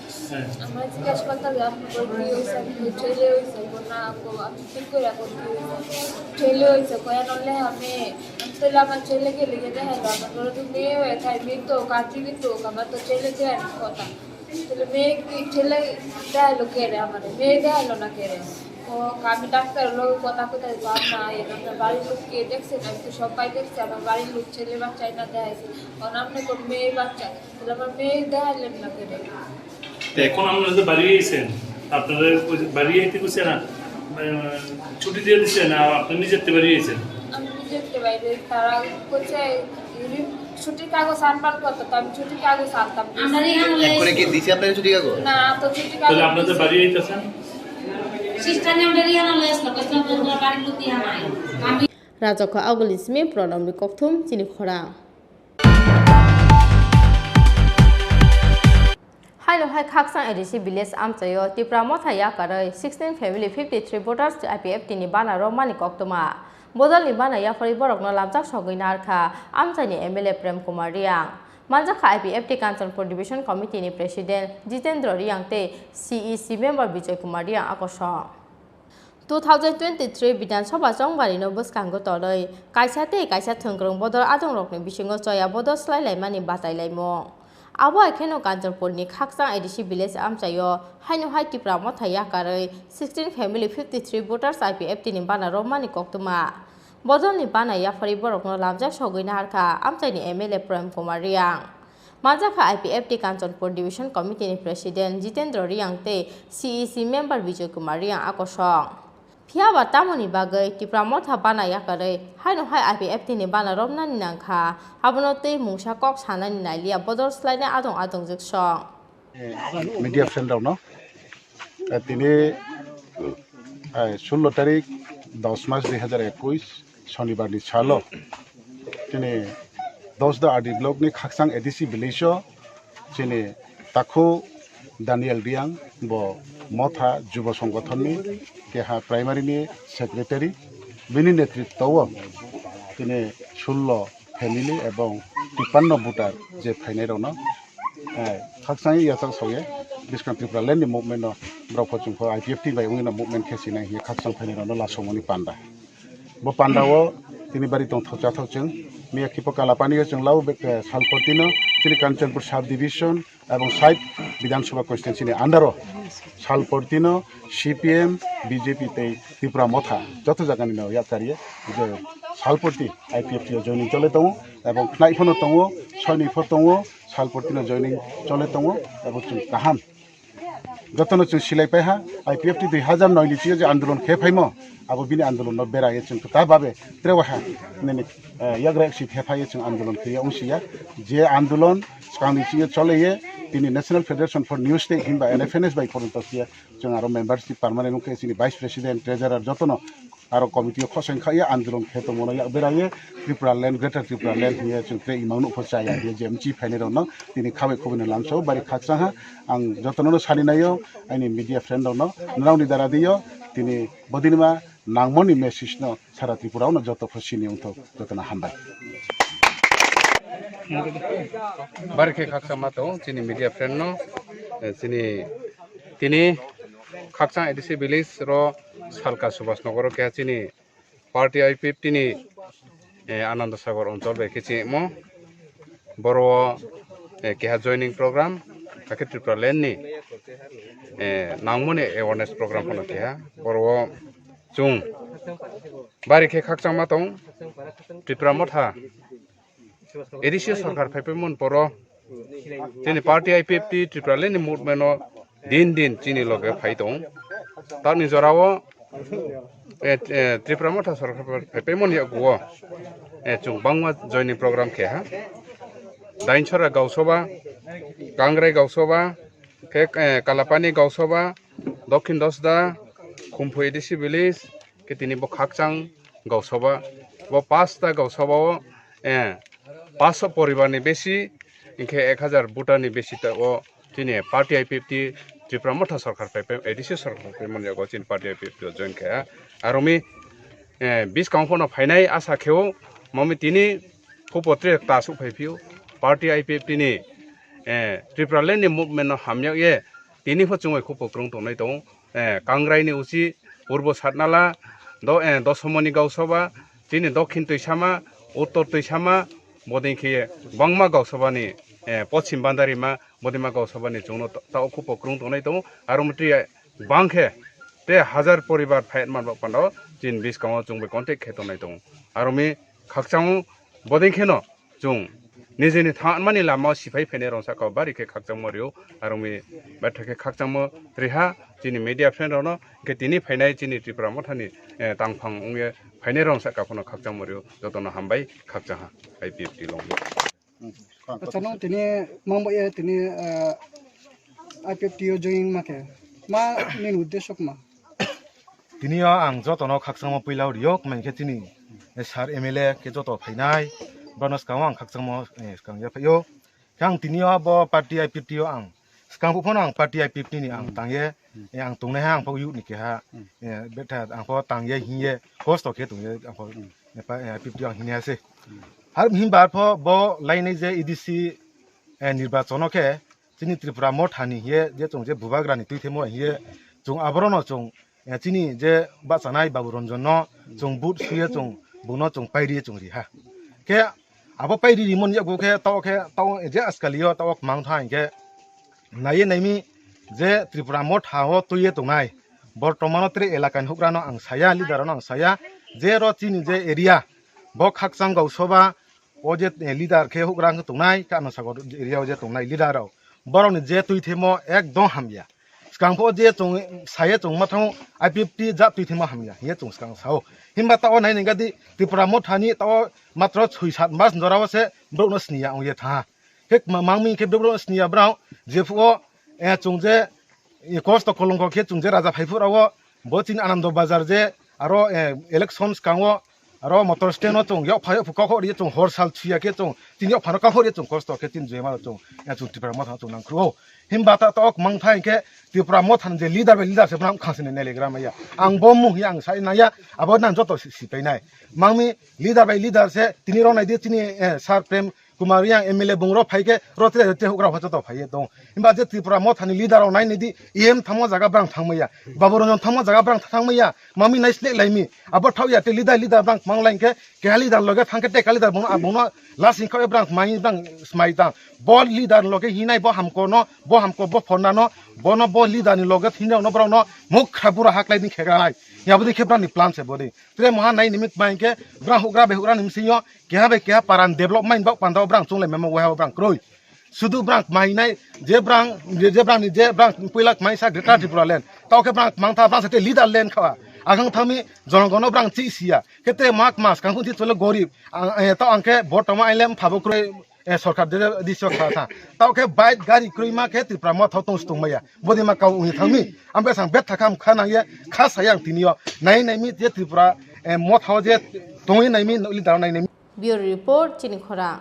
আমরা জিজ্ঞাসা করতে যে আপনি কি হইছে ছেলে হইছে না আপনি ঠিক করে রাখুন ছেলে হইছে কয়া নলে আমি তাহলে আমার ছেলেকে লিখে দেয় আমার ধরো তো মেয়ে হয়ে তাই মেয়ে তো কাটি দিত আমার তো ছেলে দেয় কথা তাহলে মেয়ে কি ছেলে দেয় লোকে আমার মেয়ে দেয় না কে ও আমি ডাক্তার লোক কথা কোথায় যাব না আপনার বাড়ির লোককে দেখছেন আমি তো সবাই দেখছি আমার বাড়ির লোক ছেলে বাচ্চাই না দেখাইছে কারণ আপনি কোন মেয়ে বাচ্চা তাহলে আমার মেয়ে দেখাইলেন না কেন এখন আপনারা যে বাড়ি এসেছেন আপনারা বাড়ি আইতে কইছে না ছুটি দিয়ে দিছে না আপনি নিজেতে বাড়ি এসেছেন আমি নিজেতে বাইরে তারা কইছে ছুটির কাগজ আনবার কথা তো আমি ছুটির কাগজ আনতাম এখন কি দিছে আপনাদের ছুটি কাগজ না তো ছুটির কাগজ তাহলে আপনাদের বাড়ি আইতেছেন Rajoko Agulismi Pronomi Koktum Chini Khorang Hai no hai khaksang edisi village amchayo Tripura mothaya karai 16 family 53 voters IPF tini bana romani koktuma bodol ni bana ya fari borok no lamjak sogina arkha amchani MLA Prem Kumar Riang Manjaka IPF Kanchanpur Division Committee ni President Jitendra Riang te CEC member Vijay Kumar Riang akosong 2023 Bidhan Sabha Jongbari no Buskango Toloi Kaisa te Kaisa Thungrung Bodor Adong Rokni Bishingo Joya Bodor Slai Laimani Batai Laimo Abo Ekeno Kanchanpur ni Khaksang Edisi Village Amchayo Haino Hai Tripura mothaya karai 16 family 53 voters IPF tini bana romani koktuma Bodol ni bana ya fari borok no lamjak sogina harkha amchai ni MLA Prem Kumar Riang Manjaka IPF Kanchanpur Division Committee ni President Jitendra Riang te CEC member Vijay Kumar Riang akosong Phiaba tamoni bagai Tripura motha bana ya karai haino hai IPF tini bana romnani nangkha abono te mungsa kok sanani nailia bodor slaina adong jiksong media ফ্রেন্ডাও ন তিনি 16 তারিখ 10 মাস 2021 শনিবারনি সালো তিনি 10 আদি ব্লকনি খাকসাং ADC village তিনি তাকু Danijel Reang ব মথা যুব সংগঠননি কেহা প্রাইমারিনি সেক্রেটারি বিনি নেতৃত্বও তিনি 16 ফ্যামিলি এবং 53 ভোটার যে ফাইনাল রন খাকসাং ইয়াসাং সগে ডিসকাউন্ট ত্রিপুরা ল্যান্ড মুভमेंट ब्रफचुंख आईपीएफटी बाय उंगिना मुभमेंट खेसिना हि खाकसां फाइनाल लासमनि पांडा बो पांडाओ तिनि बारि दं थचा थचों मिया खिपो कालापानी जों लाव सालपतिनो तिनि कांचनपुर सब डिविजन एवं साइड विधानसभा कन्स्टिट्युएंसी आन्डारो सालपतिनो सीपीएम बीजेपी ते त्रिपुरा मथा जत जागानि न याकारिये जे सालपति आईपीएफटी जॉइनिंग चले दं एवं नाइफनो दं सयनिफो दं सालपतिनो जॉइनिंग चले दं एवं गाहाम जतनो जों सिलायपायहा आईपीएफटी 2009 नि जे आन्दोलन खेफायमो आबो बिनि आन्दोलन बेराये जों ता बाबे त्रेवाहा नेनि याग्रा एक्सि खेफाये जों आन्दोलन खेया उसिया जे आन्दोलन स्कांनि सिगे चलेये तिनि नेशनल फेडरेशन फर न्यूज स्टेट हिमबा एनएफएनएस बाय फरनतसिया जों आरो मेम्बारशिप पार्मानेंट के सिनि वाइस प्रेसिडेंट ट्रेजरार जतनो आरो कमिटी खसंखाये आन्दोलन खेतो मोना बेराये Tripura land greater Tripura land हिया जों त्रे इमाउन उपचाया हिया जेएमजी फाइनेल न तिनि खावे खबनो लामसो बारि खाकसाहा आं जतनो सालिनायो आइनि मीडिया फ्रेंड न नरावनि दारा दियो तिनि बदिनमा नांमनि मेसेज न सारा त्रिपुरा न जत फसिनि उन्थ जतना हामबाय बारखे खाकसा मातो चिनि मीडिया फ्रेंड न चिनि तिनि खाकसा एडिसि विलेज रो सालका सुभाष नगर के चिनि पार्टी आईपीएफटी नि आनंद सागर अंचल बेखिछि मो बरो केहा जॉइनिंग प्रोग्राम काके त्रिपुरा लैंड नि नांगमनि अवेयरनेस प्रोग्राम फनो केहा बरो जों बारिखे खाकसा मातो त्रिपुरा मथा एडिसि सरकार फाइपेमन बरो चिनि पार्टी आईपीएफटी त्रिपुरा लैंड नि मुभमेंट दिन दिन चिनि लगे फाइ दं तानि जरावो त्रिपुरा मथा सरकार फाइपेमन यागुओ जों बांवा जॉइनिंग प्रोग्राम खेहा दाइनसरा गावसभा कांग्राई गावसभा कालापानी गावसभा दक्षिण दसदा खुम्फु एडिसि विलेज के तिनि बो खाकसां गावसभा बो 5टा गावसभाओ 500 परिवारनि बेसि इनके 1000 भुटाननि बेसिता ओ तिनि पार्टी आईपीएफटी त्रिपुरा मथा सरकार फाइपे एडिसि सरकार फाइपे मन यागो चिन पार्टी आईपीएफटी जॉइन खेया आरो मी 20 काउंफोनो फाइनाय आशा खेव ममी तिनि फुपत्रे तासु फाइफिउ पार्टी आईपीएफटी नि त्रिपुरा लैंड मुभमेंट हामयाव ये तिनि फचुङै खुपक्रं तनाय दं कांग्राइनि उचि पूर्व सातनाला दशमनि गावसभा तिनि दक्षिण तैसामा उत्तर तैसामा बदिंखि बांमा गावसभानि पश्चिम बान्दारिमा बदिमा गावसभानि जोंनो ताव खुपक्रं तनाय दं आरो मति बांखे ते 1000 परिवार फाइट मानबा पानो जिन 20 गाव जोंबे कन्टेक्ट खेतनाय दं आरो मे खाकसां बदिंखेनो जों निजेनि थामानि लामा सिफाय फैनाय रंसाखौ बारिखे खाकसां मरियो आरो मे बाथाखे खाकसां म रिहा जिनि मीडिया फ्रेंड रनो के तिनि फैनाय जिनि त्रिपुरा मथानि तांफां उंगे फैनाय रंसाखौ फनो खाकसां मरियो जतनो हामबाय खाकसां आईपीएफटी लंगो अच्छा तिनि मंबये तिनि आईपीएफटी जॉइन माके मा मेन उद्देश्य मा तिनिया आं जतनो खाकसां पहिलाव रियक मानखे तिनि सार एमएलए के जत फैनाय बनस गाव आं खाकसां स्कां या फैयो खां तिनिया ब पार्टी आईपीएफटी आं स्कां फनो आं पार्टी आईपीएफटी नि आं तांगे आं तंनाय आं फौ युनि के हा बेटा आं फौ तांगे हिये होस्ट के तंगे आं फौ आईपीएफटी आं हिनेयासे har himba pho bo lainai je idc निर्वाचन के चिनी त्रिपुरा मथानि हे जे जों जे बुबाग्रानि तुइथेमो हे जों आबरनो जों चिनी जे बाचानाय बाबु रंजन जों बुट सुये जों बुनो जों पाइरि जों रिहा के आबो पाइरि रिमन यागु के ताव जे आजकालियो ताव मांथा के नाये नाइमी जे त्रिपुरा मथाओ तुये तंनाय बर्तमान त्रे एलाकानि हुग्रानो आं साया लिडारनो आं साया जे र चिनी जे एरिया बो खाकसां गावसभा ओ जे लीडर के हुग्रां तंनाय कानो सागर एरिया जे तंनाय लीडराव बरनि जे तुइथेमो एकदम हामया स्कांफो जे जों साये जों माथाव आईपीएफटी जा तुइथेमो हामया हे जों स्कां साव हिमबा ताव नाय निगादि त्रिपुरा मथानि ताव मात्र 6-7 मास जरावसे ब्रनो स्निया ओये था हे मांगमि के ब्रनो स्निया ब्राव जेफो চুংজে কষ্ট কলঙ্ক খে চুংজে রাজা ফাইফুরাও বচিন আনন্দ বাজার যে আরো ইলেকশন কাঙো আরো মোটর স্ট্যান্ড চুং ইয়া ফাই ফুকাখো রি চুং হর সাল থুয়া কে চুং তিন ইয়া ফানো কাখো রি চুং কষ্ট কে তিন জেমা চুং চুং ত্রিপুরা মথা চুং নাংख्रु हिमबाता तक मंगथाय के त्रिपुरा मथान जे लीडर से ब्राम खासिने नेलेग्रा मैया आं बमु हि आं साइ नाया अब नां जतो सिपाइनाय मांगमी लीडर से तिनि रनाय दि तिनि सार प्रेम कुमारिया एमएलए बुंग्रो फाइके रोते रोते हुग्रा भजतो फाइए दं हिमबा जे त्रिपुरा मथानि लीडर नाय निदि एम थामो जागा ब्रां थांमैया बाबुरन थामो जागा ब्रां थांमैया मामी नाइसले लाइमी अब थावया ते लीडर ब्रां मांगलाइके के लीडर लगे थांके ते लीडर बुन आबुनो लासिं खय ब्रां माइ ब्रां स्माइता बल लीडर लगे हिनाय बो हमको न बो हमको बो फन्ना न बो न बो लीडर नि लगे हिनाय न ब्रां न मुख खाबुरा हाकलाइनि खेगानाय याबदि खेब्रानि प्लान से बदि त्रे महा नाय निमित माइके ब्रां हुग्रा बेहुग्रा निमसियो केहा पारान डेभलपमेन्ट बा पान्दाव ब्रां चंले मेमो वेहाव ब्रां क्रय सुदु ब्रां माइनाय जे ब्रां पुइलाक माइसा ग्रेटर त्रिपुरा लेन तावके ब्रां मांगथा ब्रां सते लीडर लेन खावा आगं थामी जनगण ब्रां चिसिया केते माक मास कांगु थि चले गरीब ता अंके बर्तमा आइलेम फाबुक्रय सरकार दे दिसो खाथा तावके बाइक गाड़ी क्रयमा के त्रिपुरा मथाव तंस्तुं मैया बदिमा काउ उनि थामी आमबे सां बेट थाखाम खानाये खासायां तिनियो नाय नायमि जे त्रिपुरा मथाव जे तंगि नायमि लीडर नायमि ब्यूरो रिपोर्ट चिनी खोरां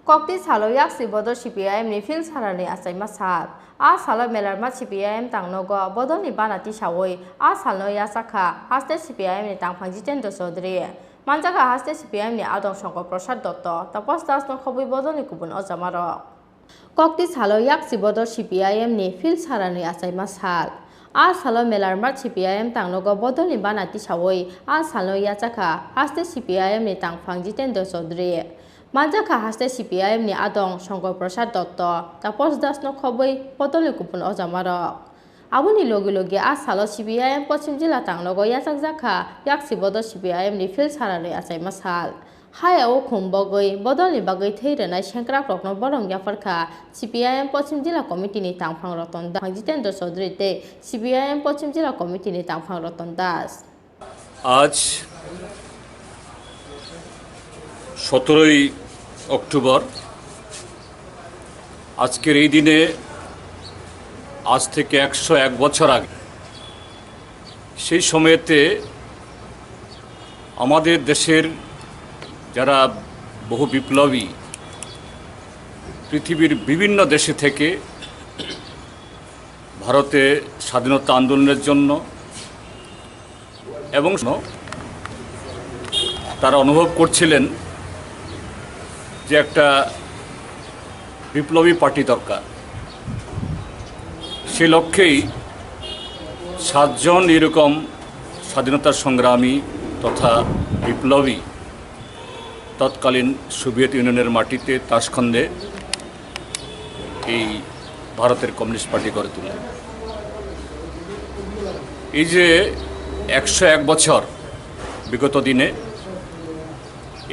कक्ति सालो याक्सि बदर सीपीआईएम नि फिल सारानि आसाइमा साल आ सालो मेलारमा सीपीआईएम तांगनगो बदरनि बानाति सावै आ सालनो यासाखा हास्ते सीपीआईएम नि तांफां जितेन्द्र चौधरी मानजाखा हास्ते सीपीआईएम नि आदं शंकर प्रसाद दत्त तपस दास नखबै बदरनि गुबुन अजामार कक्ति सालो याक्सि बदर सीपीआईएम नि फिल सारानि आसाइमा साल आ सालो मेलारमा सीपीआईएम तांगनगो बदरनि बानाति सावै आ सालनो यासाखा हास्ते सीपीआईएम नि तांफां जितेन्द्र चौधरी मानजाखा हास्ते सीपीआईएम नि आदं शंकर प्रसाद दत्त तपस दास नखबै बदलनि गुबुन अजामार आबुनि लगे लगे आ सालो सीपीआईएम पश्चिम जिल्ला तांगनगो यासाक जाखा याक्सि बदर सीपीआईएम नि फिल सारानि आसाइमा साल हायाव खुंबगै बदलनि बागै थैरनाय सेंग्रा प्रकन बरंगियाफोरखा सीपीआईएम पश्चिम जिल्ला कमिटिनि तांफां रतन दास जितेन्द्र चौधरी ते सीपीआईएम पश्चिम जिल्ला कमिटिनि तांफां रतन दास आज 17 অক্টোবর আজকের এই দিনে আজ থেকে 101 বছর আগে সেই সময়তে আমাদের দেশের যারা বহু বিপ্লবী পৃথিবীর বিভিন্ন দেশে থেকে ভারতে স্বাধীনতা আন্দোলনের জন্য এবং তারা অনুভব করছিলেন যে একটা বিপ্লবী পার্টি দরকার সেই লক্ষ্যেই 7 জন এরকম স্বাধীনতা সংগ্রামী তথা বিপ্লবী তৎকালীন সোভিয়েত ইউনিয়নের মাটিতে তাশখন্দে এই ভারতের কমিউনিস্ট পার্টি গড়ে তোলে এই যে 101 বছর বিগত দিনে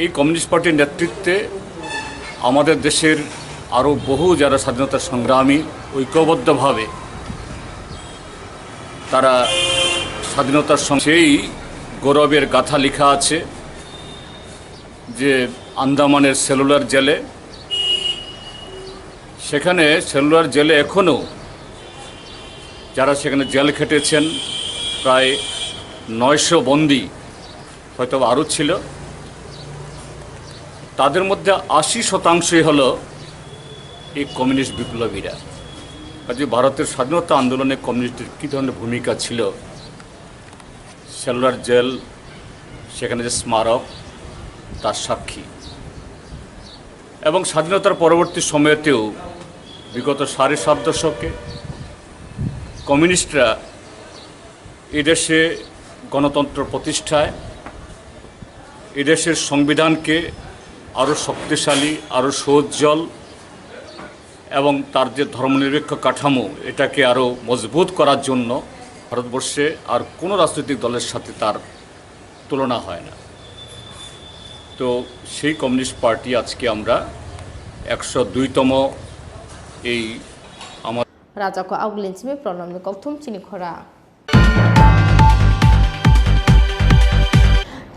এই কমিউনিস্ট পার্টির নেতৃত্বে আমাদের দেশের আরও বহু যারা স্বাধীনতা সংগ্রামী ঐক্যবদ্ধভাবে তারা স্বাধীনতার সেই গৌরবের গাথা লেখা আছে যে আন্দামানের সেলুলার জেলে সেখানে সেলুলার জেলে এখনও যারা সেখানে জেল খেটেছেন প্রায় 900 বন্দী হয়তো আরও ছিল তাদের মধ্যে 80% হলো এই কমিউনিস্ট বিপ্লবীরা কাজে ভারতের স্বাধীনতা আন্দোলনে কমিউনিস্টের কী ধরনের ভূমিকা ছিল সেলুলার জেল সেখানে যে স্মারক তার সাক্ষী এবং স্বাধীনতার পরবর্তী সময়তেও বিগত 7.5 দশকে কমিউনিস্টরা এদেশে গণতন্ত্র প্রতিষ্ঠায় এদেশের সংবিধানকে আরও শক্তিশালী আরও সজ্জল এবং তার যে ধর্মনিরপেক্ষ কাঠামো এটাকে আরও মজবুত করার জন্য ভারতবর্ষে আর কোনো রাজনৈতিক দলের সাথে তার তুলনা হয় না তো সেই কমিউনিস্ট পার্টি আজকে আমরা 102তম এই আমার রাজাকো আউগলিনসিমে প্রণামনি কক্থুম চিনি খরা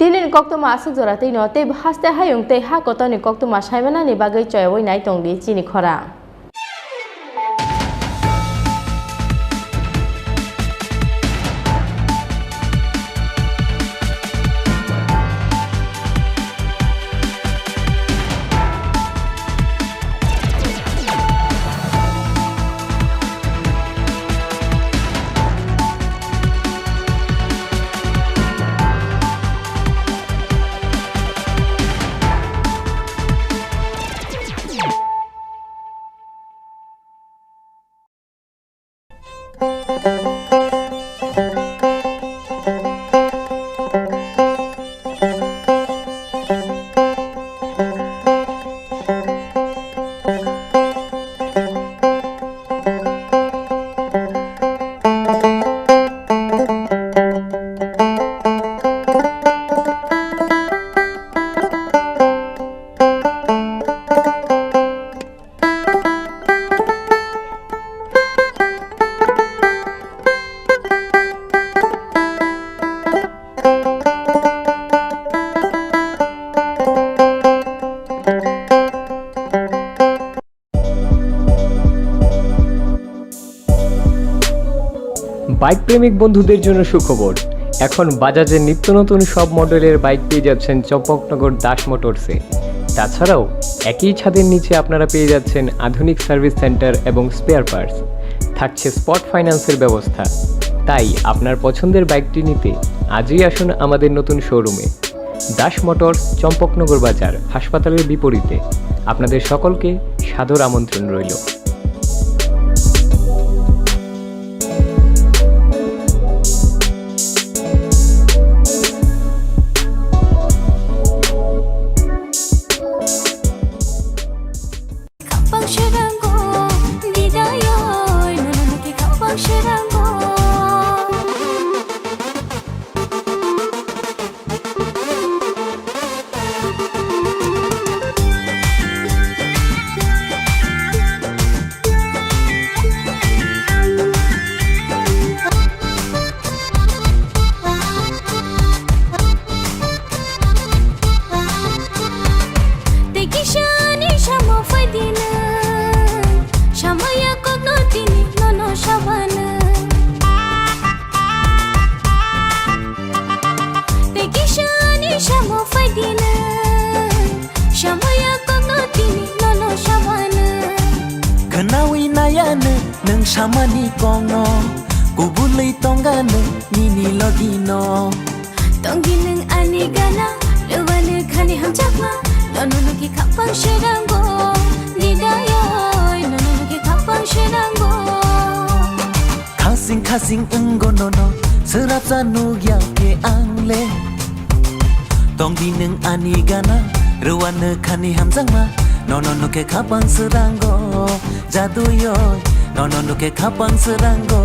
দিনের koktoma asuk jora tei no tei haste hayung tei ha kotoni koktoma saimana ni bagai choyoi nai tongdi Chini Khorang. Bike প্রেমিক বন্ধুদের জন্য সুখবর, এখন বাজাজের নিত্য নতুন সব মডেলের বাইক পেয়ে যাচ্ছেন চম্পকনগর দাস মোটরসে। তাছাড়াও একই ছাদের নিচে আপনারা পেয়ে যাচ্ছেন আধুনিক সার্ভিস সেন্টার এবং স্পেয়ার পার্টস, থাকছে স্পট ফাইন্যান্সের ব্যবস্থা। তাই আপনার পছন্দের বাইকটি নিতে আজই আসুন আমাদের নতুন শোরুমে। দাস মোটরস, চম্পকনগর বাজার, হাসপাতালের বিপরীতে। আপনাদের সকলকে সাদর আমন্ত্রণ রইল। Nang samani kono kubulay tonggana nini logino Tongginang ani gana lewane khani hamjakma nono ki khapang sherango nidayoy nono ki khapang sherango Khasing khasing enggo nono serap sanu ke angle Tongginang ani gana lewane khani hamjakma nono ke khapang serango jaduyoy nono ke khapang serango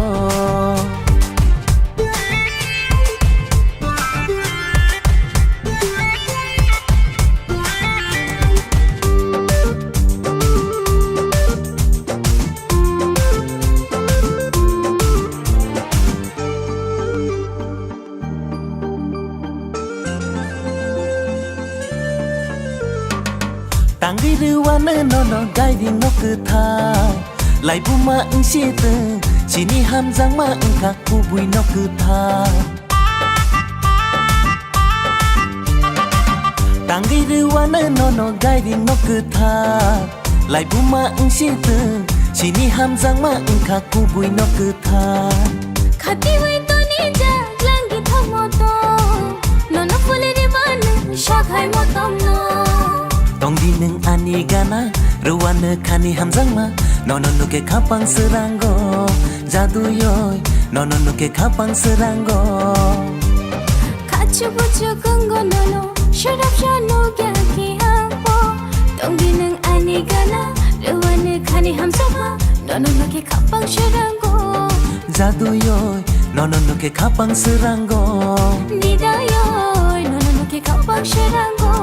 Tangi ruwana nono guiding no kuthai Lai buma ung siete Chini hamjang ma ung kak kubui no kuthai Tangi ruwana nono guiding no kuthai Lai buma ung siete Chini hamjang ma ung kak kubui no kuthai Khati wai to ni ja langi thamoto nono fule ribana shakhai motom no Tongginang ani gana ruwana khani hamjang ma nono ke khapang serango jaduyoy nono ke khapang serango Kachu buchu gongo nono sharap shano kya ki hampo Tongginang ani gana lewane khani hamjama nono ke khapang sherango jaduyoy nono ke khapang serango nidayoy nono ke khapang sherango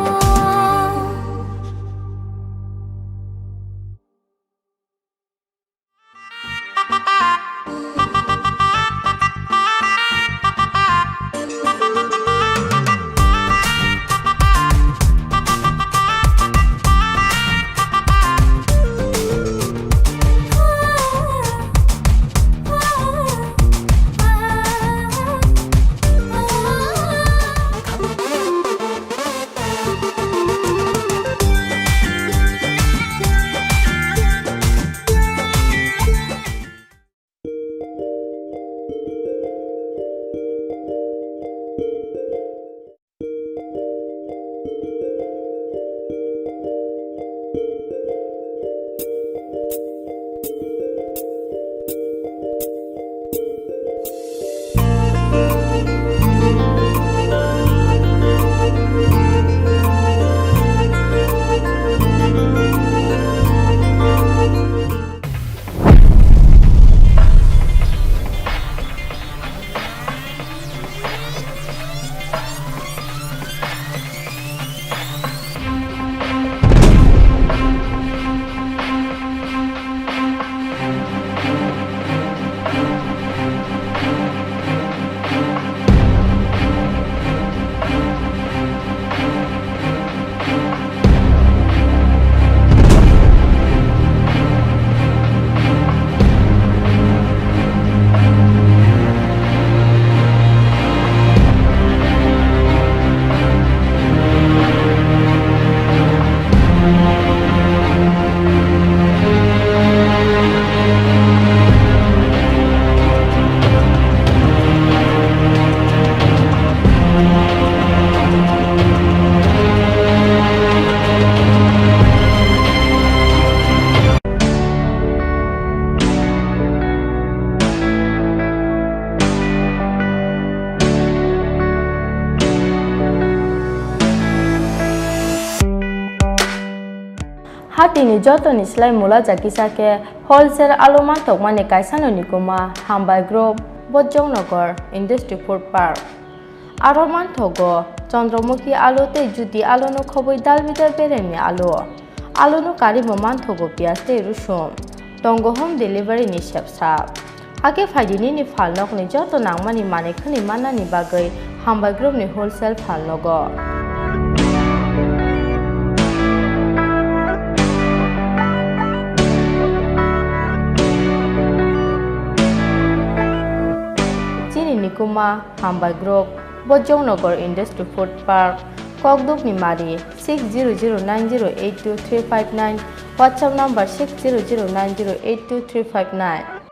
Hatini jotoni slai mula jakisake wholesale alu mantok mani kaisano nikuma Hambai Group Bojongnagar Industry Food Park. Aro manthogo Chandramukhi alu te judi alu no khoboi dalbidar beremi alu no karibo manthogo pias te rusum tongo home delivery ni shepsap hake faidini ni falnok ni joto nangmani mane khani manani bagai Hambai Group ni wholesale falnogo. Chini Khorang Hambai Group Bojongnagar Industry Food Park Kokduk ni Mari 6009082359 WhatsApp number 6009082359.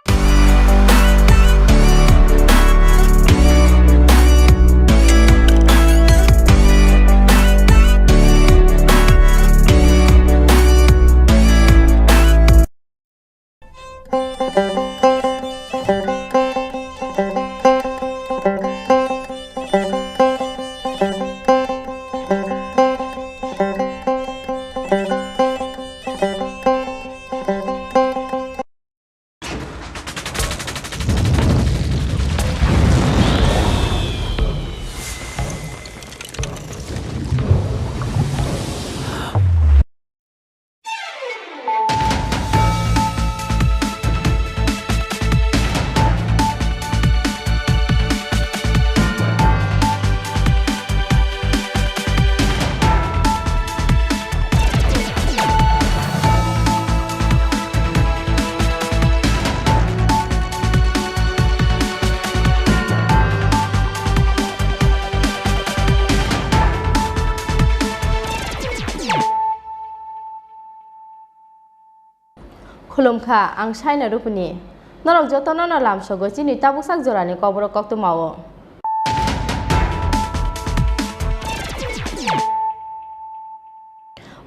Khulumkha ang China rupuni norok joto no lam sogo chini tabuksak jorani kobro kokto mawo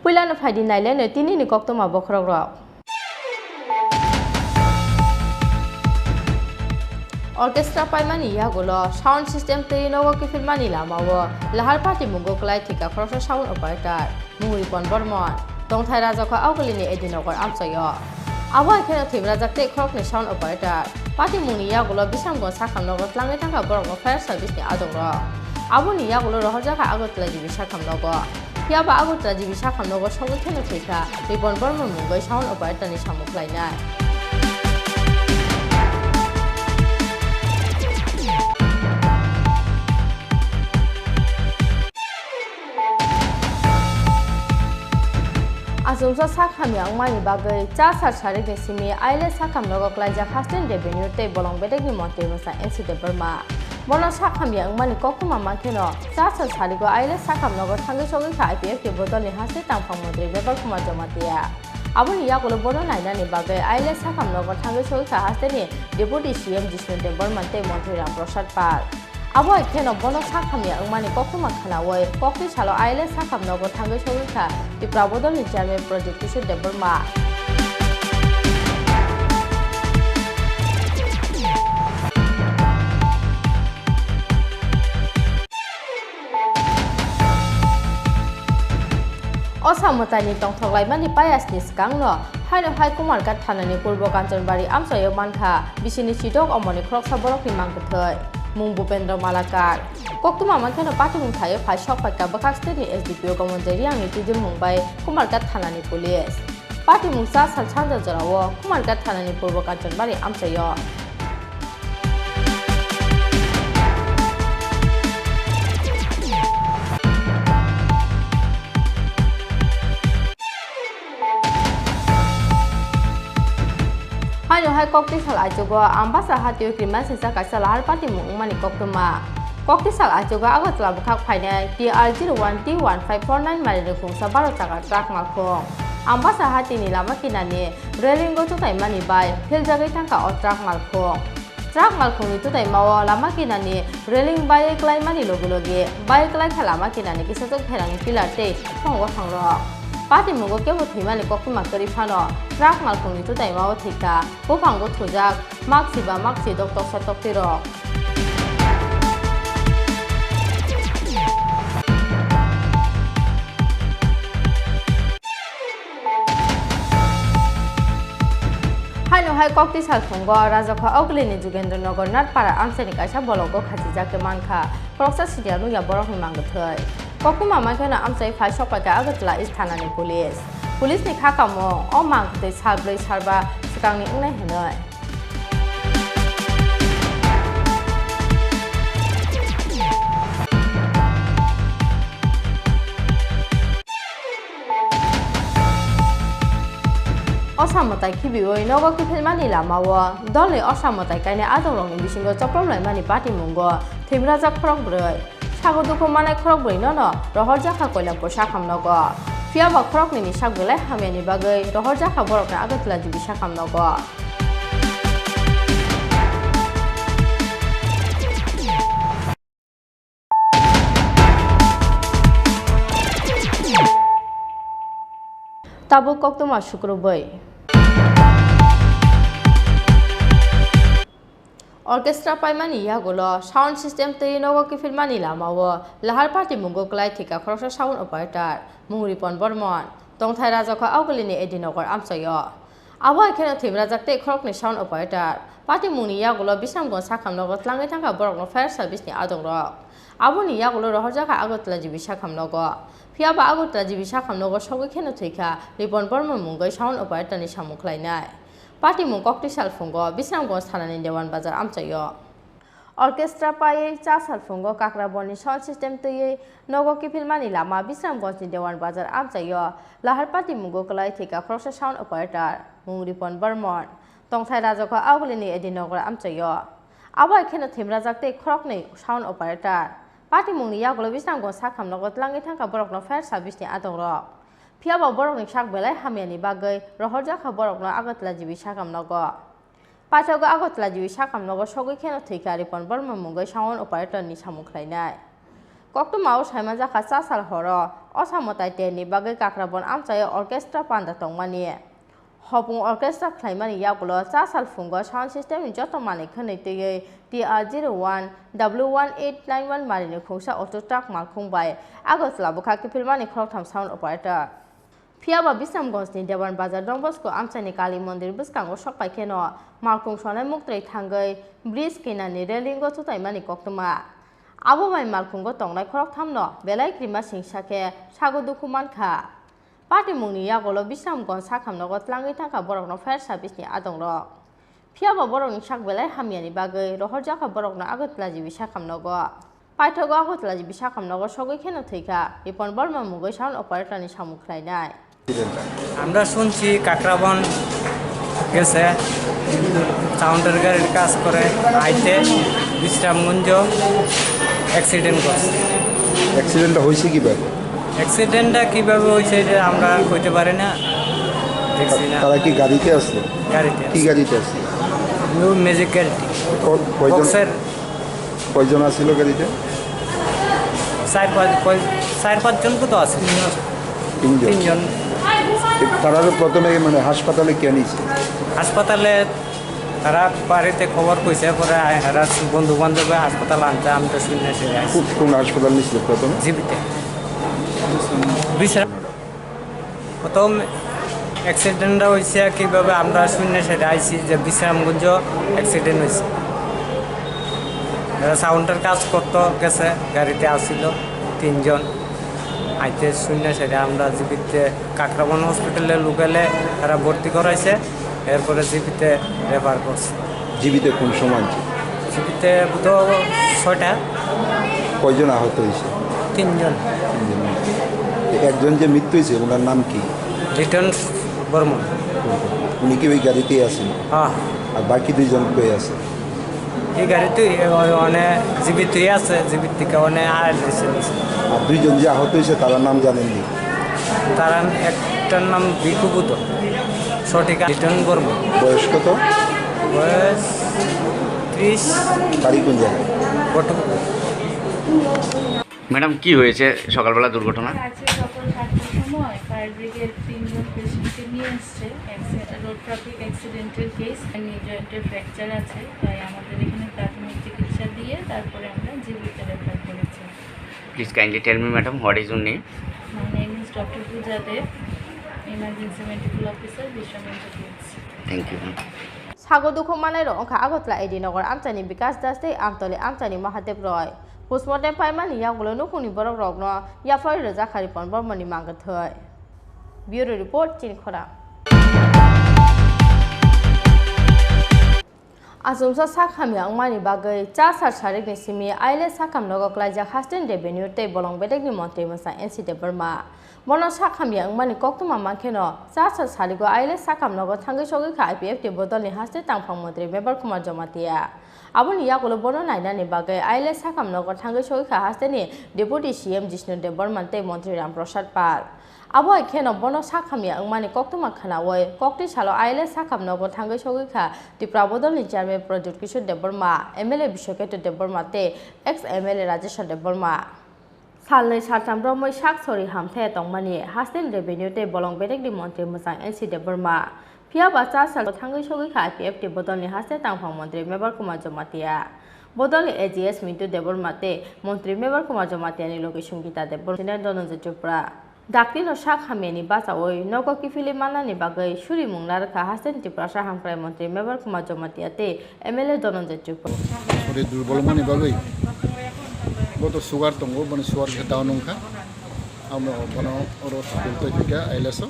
puilano phaidi naile ne tini ni kokto ma bokrok rok orchestra paimani yagulo sound system te nogo ki filmani lamawo lahar party mugo klai thika khorso sound operator mungri pon bormon tongthai raja kho awgolini edinogor amsayo Awal kena thibra jakte khok ni sound operator party muni yagulo bisamgo sakhamnogo tlangai tangka borok fire service ni adongro aboni yagulo rohjaka agotla jibi sakhamnogo yaba agotla jibi sakhamnogo sogo kena thika ribon bormon mungoi sound operator ni samuklainai Asumsa sakham yang mani bagai casar sarik ni simi aile sakham logo klaja hasten revenue te bolong bedek ni monte masa NCT Burma mono sakham yang mani kokuma makeno casar sarigo aile sakham logo thangai sogi ka IPF ke bodol ni haste tangphang modre bebar kuma jamatia aboni yakulo bono naina ni bagai aile sakham logo thangai sogi ka haste ni deputy CM Jiswante Burma te monte Ram Prasad Pal Abo keno bono sakham yang mani kokuma khanawai kokti salo aile sakham nogo thangai sogi ka Tripura bodol ni chairman project isu de Burma Osamotani tongthoklai mani payas ni skangno haino hai kumar kat thanani purbo kanchanbari amsayo mankha bisini sidok omoni kroksa borok ni mangkuthai Mung Bupendra Malakar Koktuma mankeno pati mung thayo phai sok pai ka bakak state ni SDPO ka monjari ang itijul mumbai kumarkat thanani police pati mung sa sal chanda jarawo kumarkat thanani purbo kanchanbari amsayo Haino hai kokti sal ajogo ambasa hatio kriman sisa kaisa lahar pati mung mani koktuma kokti sal ajogo agatla bukhak phaine TR01 T1549 mari rukhung sa 12 taka truck malkhong ambasa hati ni lama kinani relingo chutai mani bai phil jagai tangka o truck malkhong ni chutai mawo lama kinani reling bai klai mani logiloge bai klai khalama kinani kisajok pherang pilar te thonggo thangro Pati mugo kebo thimani kokuma kari phano truck malkhong ni chutai mawo thika bopanggo thujak maksiba maksi dok tok satok tiro kokti salfungo rajokha oglini jugendrnagar natpara amsani kaisa bolongo khajijake manka kroksa sidianu ya borok ni mangthai kokuma makhena amsai phai sokpaika agatla isthanani pulis ni khakamo o mangthai sarblai sarba sikangni ungnai henai Osamotai kibioi nogo kifilmani lamawo dole osamotai kaine adorongni bisingo choplomlaimani party mungo thimraja khorok broi sagoduko manai khorok broi no rohorjaka koila posa khamnogo fiaba khorokni ni sagbelai hamiani bagai rohorjaka borokna agatla jibisa khamnogo Tabu koktuma shukrubai Orchestra paimani yagulo sound system te nogo ki filmani lamawo lahar party mungo klai thika khorsa sound operator mungri pon bormon tongthai rajaka augulini edinogor amsayo abai khena thimra jakte khorokni sound operator party mungni yagulo bisamgon sakhamnogo tlangai thanga borokno fire service ni adongro aboni yagulo rohorjaka agotla jibi sakhamnogo fiaba agotla jibi sakhamnogo sogi khena thika ripon bormon mungai sound operator ni samuklainai Party mung kokti salfungo bisramgon thanani dewan bazar amchayo Orchestra paye cha salfungo kakraboni sound system teye nogo ki filmani lama bisramgon ni dewan bazar amchayo lahar party mungo klai thika khrosa sound operator mungripon barmon tongthai rajaka augulini edinogor amchayo abai khena thimra jakte khrokni sound operator party mungni yagulo bisramgon sakhamnogo tlangi thangka borokno fire service ni adongro Fiaba borokni sakbelai hamiani bagai rohorjaka borokno agatla jibi sakamnogo Pachago agatla jibi sakamnogo sogi kheno thikari pon borma mungai sound operator ni samuklainai Koktuma saimajaka chasal horo osamotai teni bagai kakrabon amchayo orchestra panda tongmani Hopung orchestra khlaimani yagulo chasal fungo sound system ni joto mani khani teye TR01 W1891 marini khungsa auto truck malkhungbai agatla bukha ki filmani khrotham sound operator Fiaba Bisamgonsni Dewan Bazar Dongbosco Amchani Kali Mandir Biskango Shokpai Keno Malkung Sonai Muktrai Thangai Bridge Kinani Relingo Tutaimani Koktuma Abo Mai Malkungo Tongnai Khorok Thamno Belai Krima Singsake Sago Dukuman Kha Party Mungni Yagolo Bisamgons Sakhamnogo Tlangi Thangka Borokno Fire Service ni Adongro Fiaba Borokni Sak Belai Hamiani Bagai Rohorjaka Borokno Agotla Jibi Sakhamnogo Paithogo Agotla Jibi Sakhamnogo Sogi Kheno Thika Ipon Borma Mugai Sound Operator ni Samuklainai আমরা শুনছি কাকরাবন গেছে সাউন্ডের গাড়ির কাজ করে আইতে Bishramganj accident করছে অ্যাক্সিডেন্টটা হয়েছে কিভাবে হয়েছে যে আমরা কইতে পারি না দেখছি না তারা কি গাড়িতে আসলো গাড়িতে কি গাড়িতে আসলো নিউ ম্যাজিক গাড়িতে কয়জন আসছিল গাড়িতে চার পাঁচজন তো আছে তিনজন তারা প্রথমে মানে হাসপাতালে কে নিয়েছে হাসপাতালে তারা বাড়িতে খবর কইছে পরে এরা বন্ধু বান্ধব হাসপাতালে আনতে আমি তো শুনে কোন হাসপাতাল নিয়েছিল প্রথমে জীবিতে প্রথম অ্যাক্সিডেন্টটা হয়েছে কীভাবে আমরা শুনে সেটা আইছি যে বিশ্রামগঞ্জ অ্যাক্সিডেন্ট হয়েছে এরা সাউন্ডের কাজ করতে গেছে গাড়িতে আসছিল তিনজন আইতে শূন্য সেটা আমরা জীবিতে কাকরাবন হসপিটালে লোকালে তারা ভর্তি করাইছে এরপরে জীবিতে রেফার করছে জীবিতে কোন সময় জীবিতে তো 6টা কয়জন আহত হয়েছে তিনজন একজন যে মৃত্যু হয়েছে ওনার নাম কি রিটার্ন বর্মন উনি কি ওই গাড়িতেই আছেন হ্যাঁ আর বাকি দুইজন কই আছে এই গাড়িতে অনেক জীবিতই আছে জীবিত থেকে অনেক আর দুইজন যে আহত হয়েছে তার নাম জানেননি তার একটার নাম বিকুবুত সঠিক রিটার্ন বর্মন বয়স কত বয়স 30 বাড়ি কোন জায়গায় ম্যাডাম কি হয়েছে সকালবেলা দুর্ঘটনা আজকে সকাল 7টার সময় ফায়ার ব্রিগেড 3 জন পেশেন্টকে নিয়ে আসছে রোড ট্রাফিক অ্যাক্সিডেন্টের কেস জয়েন্টের ফ্র্যাকচার আছে তাই আমাদের এখানে প্রাথমিক চিকিৎসা দিয়ে তারপরে আমরা জীবিত রেফার করেছি please kindly tell me madam what is your name my name is doctor Puja Deb emergency medical officer Vishwamitra. Thank you সাগো দুঃখ মানাই রংখা আগতলা এডিনগর আমচানি বিকাশ দাস দে আমতলে আমচানি মহাদেব রয় পোস্টমর্টেম পাইমানি ইয়াগুলো নুকুনি বরক রগ্ন ইয়াফারি রজাখারি পন বর্মনি মাঙ্গত হয় ব্যুরো রিপোর্ট চিনি খোরাং Asumsa sakam yang mani bagai casar sarik ni simi aile sakam logo klaja hasten revenue te bolong bedek ni montri masa NC de Burma. Mono sakam yang mani koktu mama keno casar sarigo aile sakam logo thangi sogi ka IPF te bodol ni haste tangpang montri member kumar jomatia. Abon iya kulo bono naina ni bagai aile sakam logo thangi sogi ka haste ni deputy CM Jishnu de Burma te montri Ram Prasad Pal. Abo keno bono sakam yang mani koktu makhana woi kokti salo aile sakam nogo thangai sogi kha Tripura bodol ni chairman project Kishore de Burma MLA Bishoketo de Burma te ex MLA Rajesh de Burma salnai sartam bromoi sak sori hamthe tongmani hasten revenue te bolong bedek di montri musang NC de Burma pia bacha salo thangai sogi kha IPF te bodol ni haste tangphang montri member kumar jomatia bodol AGS Mintu de Burma te montri member kumar jomatia ni logi sungita de Burma dononje Tripura Dakti no sak hameni baca oi nogo kifili mana ni bagai suri munglar ka hasen Tripura saham prime menteri member kumar jomatiate MLA dononje Tripura. Suri durbol mani bagai. Boto sugar tongo bono sugar ke down nungka. Amo bono oro kulto juga aileso.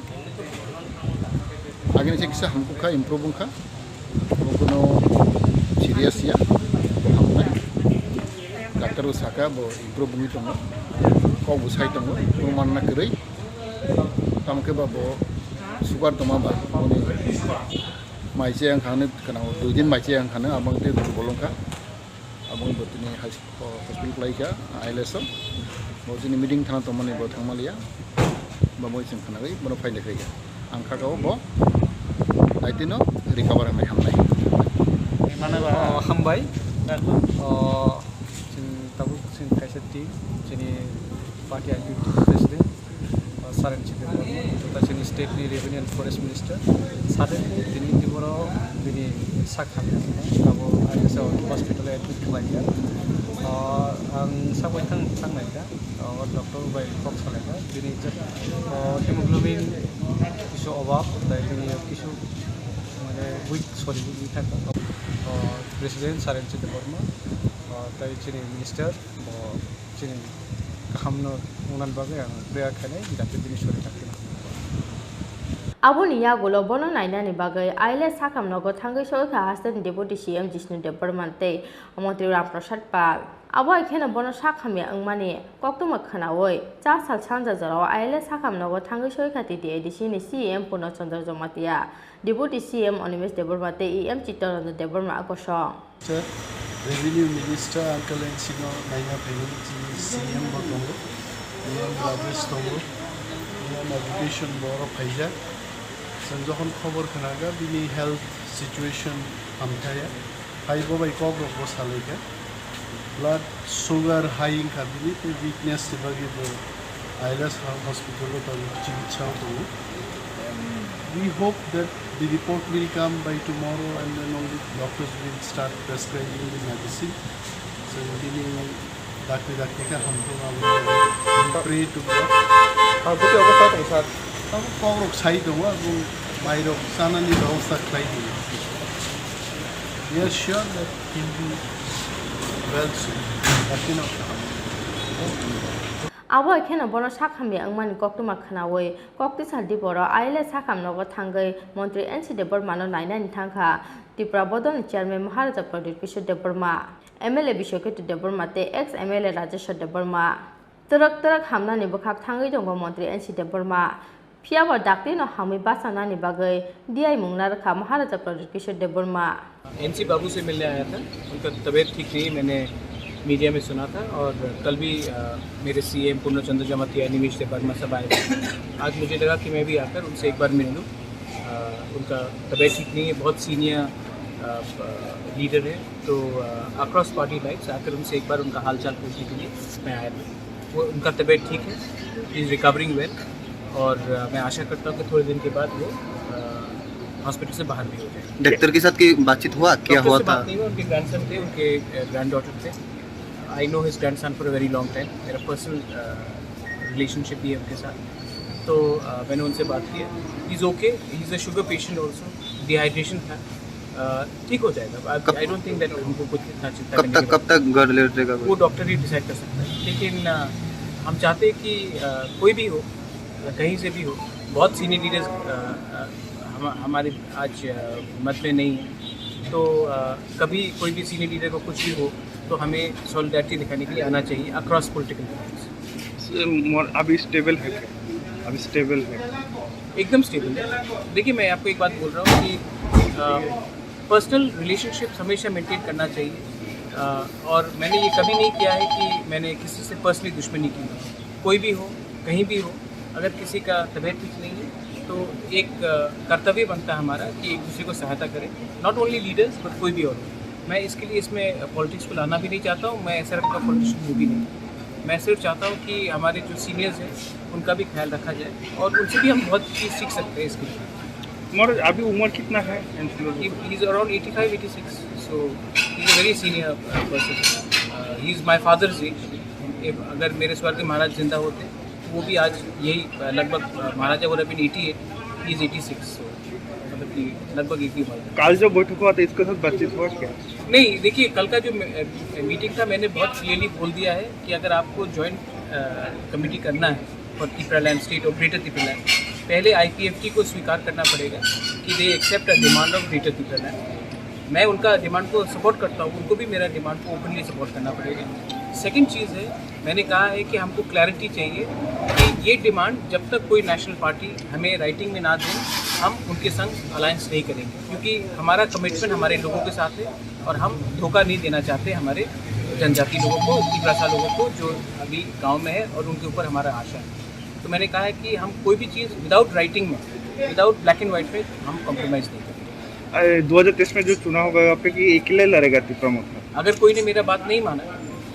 Agni se kisa hamku ka improve ka. Bono serious ya. Hamna. Doctor usaka bo improve ngi tongo. Kau busai tongo, rumah nak kerai, kamu ke babo, sugar toma ba, ini, macam yang kanu, kenapa, dujin macam yang kanu, abang tu bolong ka, abang buat ini hospital lagi ka, aileso, bawa ini meeting thana toma ni bawa thang malia, bawa ini kanu lagi, bawa file lagi ka, angka kau bawa, nanti no recover yang mereka mulai. Mana ba hambai, tabu sin kaisa team, Chini Party Activity President, Saran Chief Chini State Revenue and Forest Minister, suddenly Dini Timoro, Dini Sakam, Kabo, I guess hospital admit Kalaja, Sabay Tang Naga, or Doctor by Fox Alaga, Dini hemoglobin issue of up, the issue weak, sorry, we have President Saran Chief Burma, the Chini Minister, Chini Hamno unan bagai yang pria kene jatuh di Missouri takina. Abon iya gulo bono naina ni bagai aile sakam nogo thangai sogi kha hasten deputy CM Jishnu de Burma te Montri Ram Prasad Pal. Abo ikhena bono sakam ya angmani koktu makhana oi cha sal chanja jaro aile sakam nogo thangai sogi kha ti edisi ni CM Puno Chandra Jomatia deputy CM Onimesh de Burma te EM Chittaranjan de Burma akosong. Revenue Minister Uncle and Sino Naina Penalty CM Botongo, EM Rajesh Tongo, EM Education Board of Haija, Sanjohon Khobor Kanaga, Bini Health Situation Amtaya, Haibo by Kobro Bosaleka, Blood Sugar High in Kabini, weakness to Bagibo, Islas Hospital of Chichao. We hope that the report will come by tomorrow and then all the doctors will start prescribing the medicine. So we pray to God. How put your thought on that? Some power of side of work, my of son and the house are crying. We are sure that he will be well soon. That's enough. Abo ikhena bono sakam ya angmani koktu makhana woi kokti saldi boro aile sakam nogo thangai montri NC de Burma no naina ni thangkha Tripura bodol ni chairman Maharaja Project Kishore de Burma MLA Bishoketo de Burma te ex MLA Rajesh de Burma tarak hamna ni bukhak thangai dongo montri NC de Burma phiaba dakti no hami basana ni bagai DI mungnar kha Maharaja Project Kishore de Burma NC बाबू से मिलने आया था उनका तबीयत ठीक नहीं मैंने media में सुना था और कल भी मेरे CM पूर्ण चंद्र जमातिया निमिष से बर्मा सब आए थे आज मुझे लगा कि मैं भी आकर उनसे एक बार मिल लूँ उनका तबीयत ठीक नहीं है बहुत सीनियर लीडर है तो अक्रॉस पार्टी लाइन्स आकर उनसे एक बार उनका हालचाल पूछने के लिए मैं आया था वो उनका तबीयत ठीक है ही इज़ रिकवरिंग वेल और मैं आशा करता हूँ कि थोड़े दिन के बाद वो हॉस्पिटल से बाहर भी हो जाए डॉक्टर के साथ की बातचीत हुआ क्या हुआ था बात नहीं हुआ उनके ग्रैंडसन थे उनके ग्रैंड डॉटर थे I know his grandson for a very long time. मेरा personal relationship भी है उनके साथ. तो मैंने उनसे बात की. He's okay. He's a sugar patient also. Dehydration था. ठीक हो जाएगा। आई डोंट थिंक दैट हमको कुछ इतना चिंता करने की कब तक घर ले जाएगा वो डॉक्टर ही डिसाइड कर सकता है। लेकिन हम चाहते हैं कि कोई भी हो, कहीं से भी हो, बहुत सीनियर लीडर्स हमारे आज मत में नहीं है, तो कभी कोई भी सीनियर लीडर को कुछ भी हो तो हमें सॉलिडारिटी दिखाने के लिए आना चाहिए अक्रॉस पॉलिटिकल पार्टीज। अभी स्टेबल है, अभी स्टेबल है, एकदम स्टेबल है। देखिए मैं आपको एक बात बोल रहा हूँ कि पर्सनल रिलेशनशिप हमेशा मेंटेन करना चाहिए, और मैंने ये कभी नहीं किया है कि मैंने किसी से पर्सनली दुश्मनी की। कोई भी हो, कहीं भी हो, अगर किसी का तबीयत ठीक नहीं है तो एक कर्तव्य बनता है हमारा कि एक दूसरे को सहायता करें, नॉट ओनली लीडर्स बट कोई भी और। मैं इसके लिए इसमें पॉलिटिक्स को लाना भी नहीं चाहता हूँ, मैं ऐसा रखा पॉलिटिशियन हूँ भी नहीं। मैं सिर्फ चाहता हूँ कि हमारे जो सीनियर्स हैं उनका भी ख्याल रखा जाए और उनसे भी हम बहुत चीज़ सीख सकते हैं इसके लिए। और अभी उम्र कितना है? He is around 85-86, so he is a very senior person. He is my father's age. अगर मेरे स्वर्गीय महाराज जिंदा होते वो भी आज यही लगभग महाराजा वोड have been 88, he is 86, so मतलब कि लगभग एक ही बात। कल जो बैठक हुआ था इसके साथ बातचीत हुआ क्या? नहीं, देखिए कल का जो मीटिंग था मैंने बहुत क्लियरली बोल दिया है कि अगर आपको जॉइंट कमेटी करना है फॉर त्रिपुरा लैंड स्टेट और ग्रेटर त्रिपुरा लैंड, पहले IPFT को स्वीकार करना पड़ेगा कि they accept a demand of greater Tripura land. मैं उनका डिमांड को सपोर्ट करता हूँ, उनको भी मेरा डिमांड को ओपनली सपोर्ट करना पड़ेगा। सेकंड चीज़ है, मैंने कहा है कि हमको क्लैरिटी चाहिए कि ये डिमांड जब तक कोई नेशनल पार्टी हमें राइटिंग में ना दें हम उनके संग अलायंस नहीं करेंगे, क्योंकि हमारा कमिटमेंट हमारे लोगों के साथ है और हम धोखा नहीं देना चाहते हमारे जनजाति लोगों को, त्रिपुरा लोगों को जो अभी गांव में है और उनके ऊपर हमारा आशा है। तो मैंने कहा है कि हम कोई भी चीज़ विदाउट राइटिंग में, विदाउट ब्लैक एंड वाइट में हम कॉम्प्रोमाइज़ नहीं करेंगे। 2023 में जो चुनाव होगा आप कि अकेले लड़ेगा त्रिपुरा में? अगर कोई ने मेरा बात नहीं माना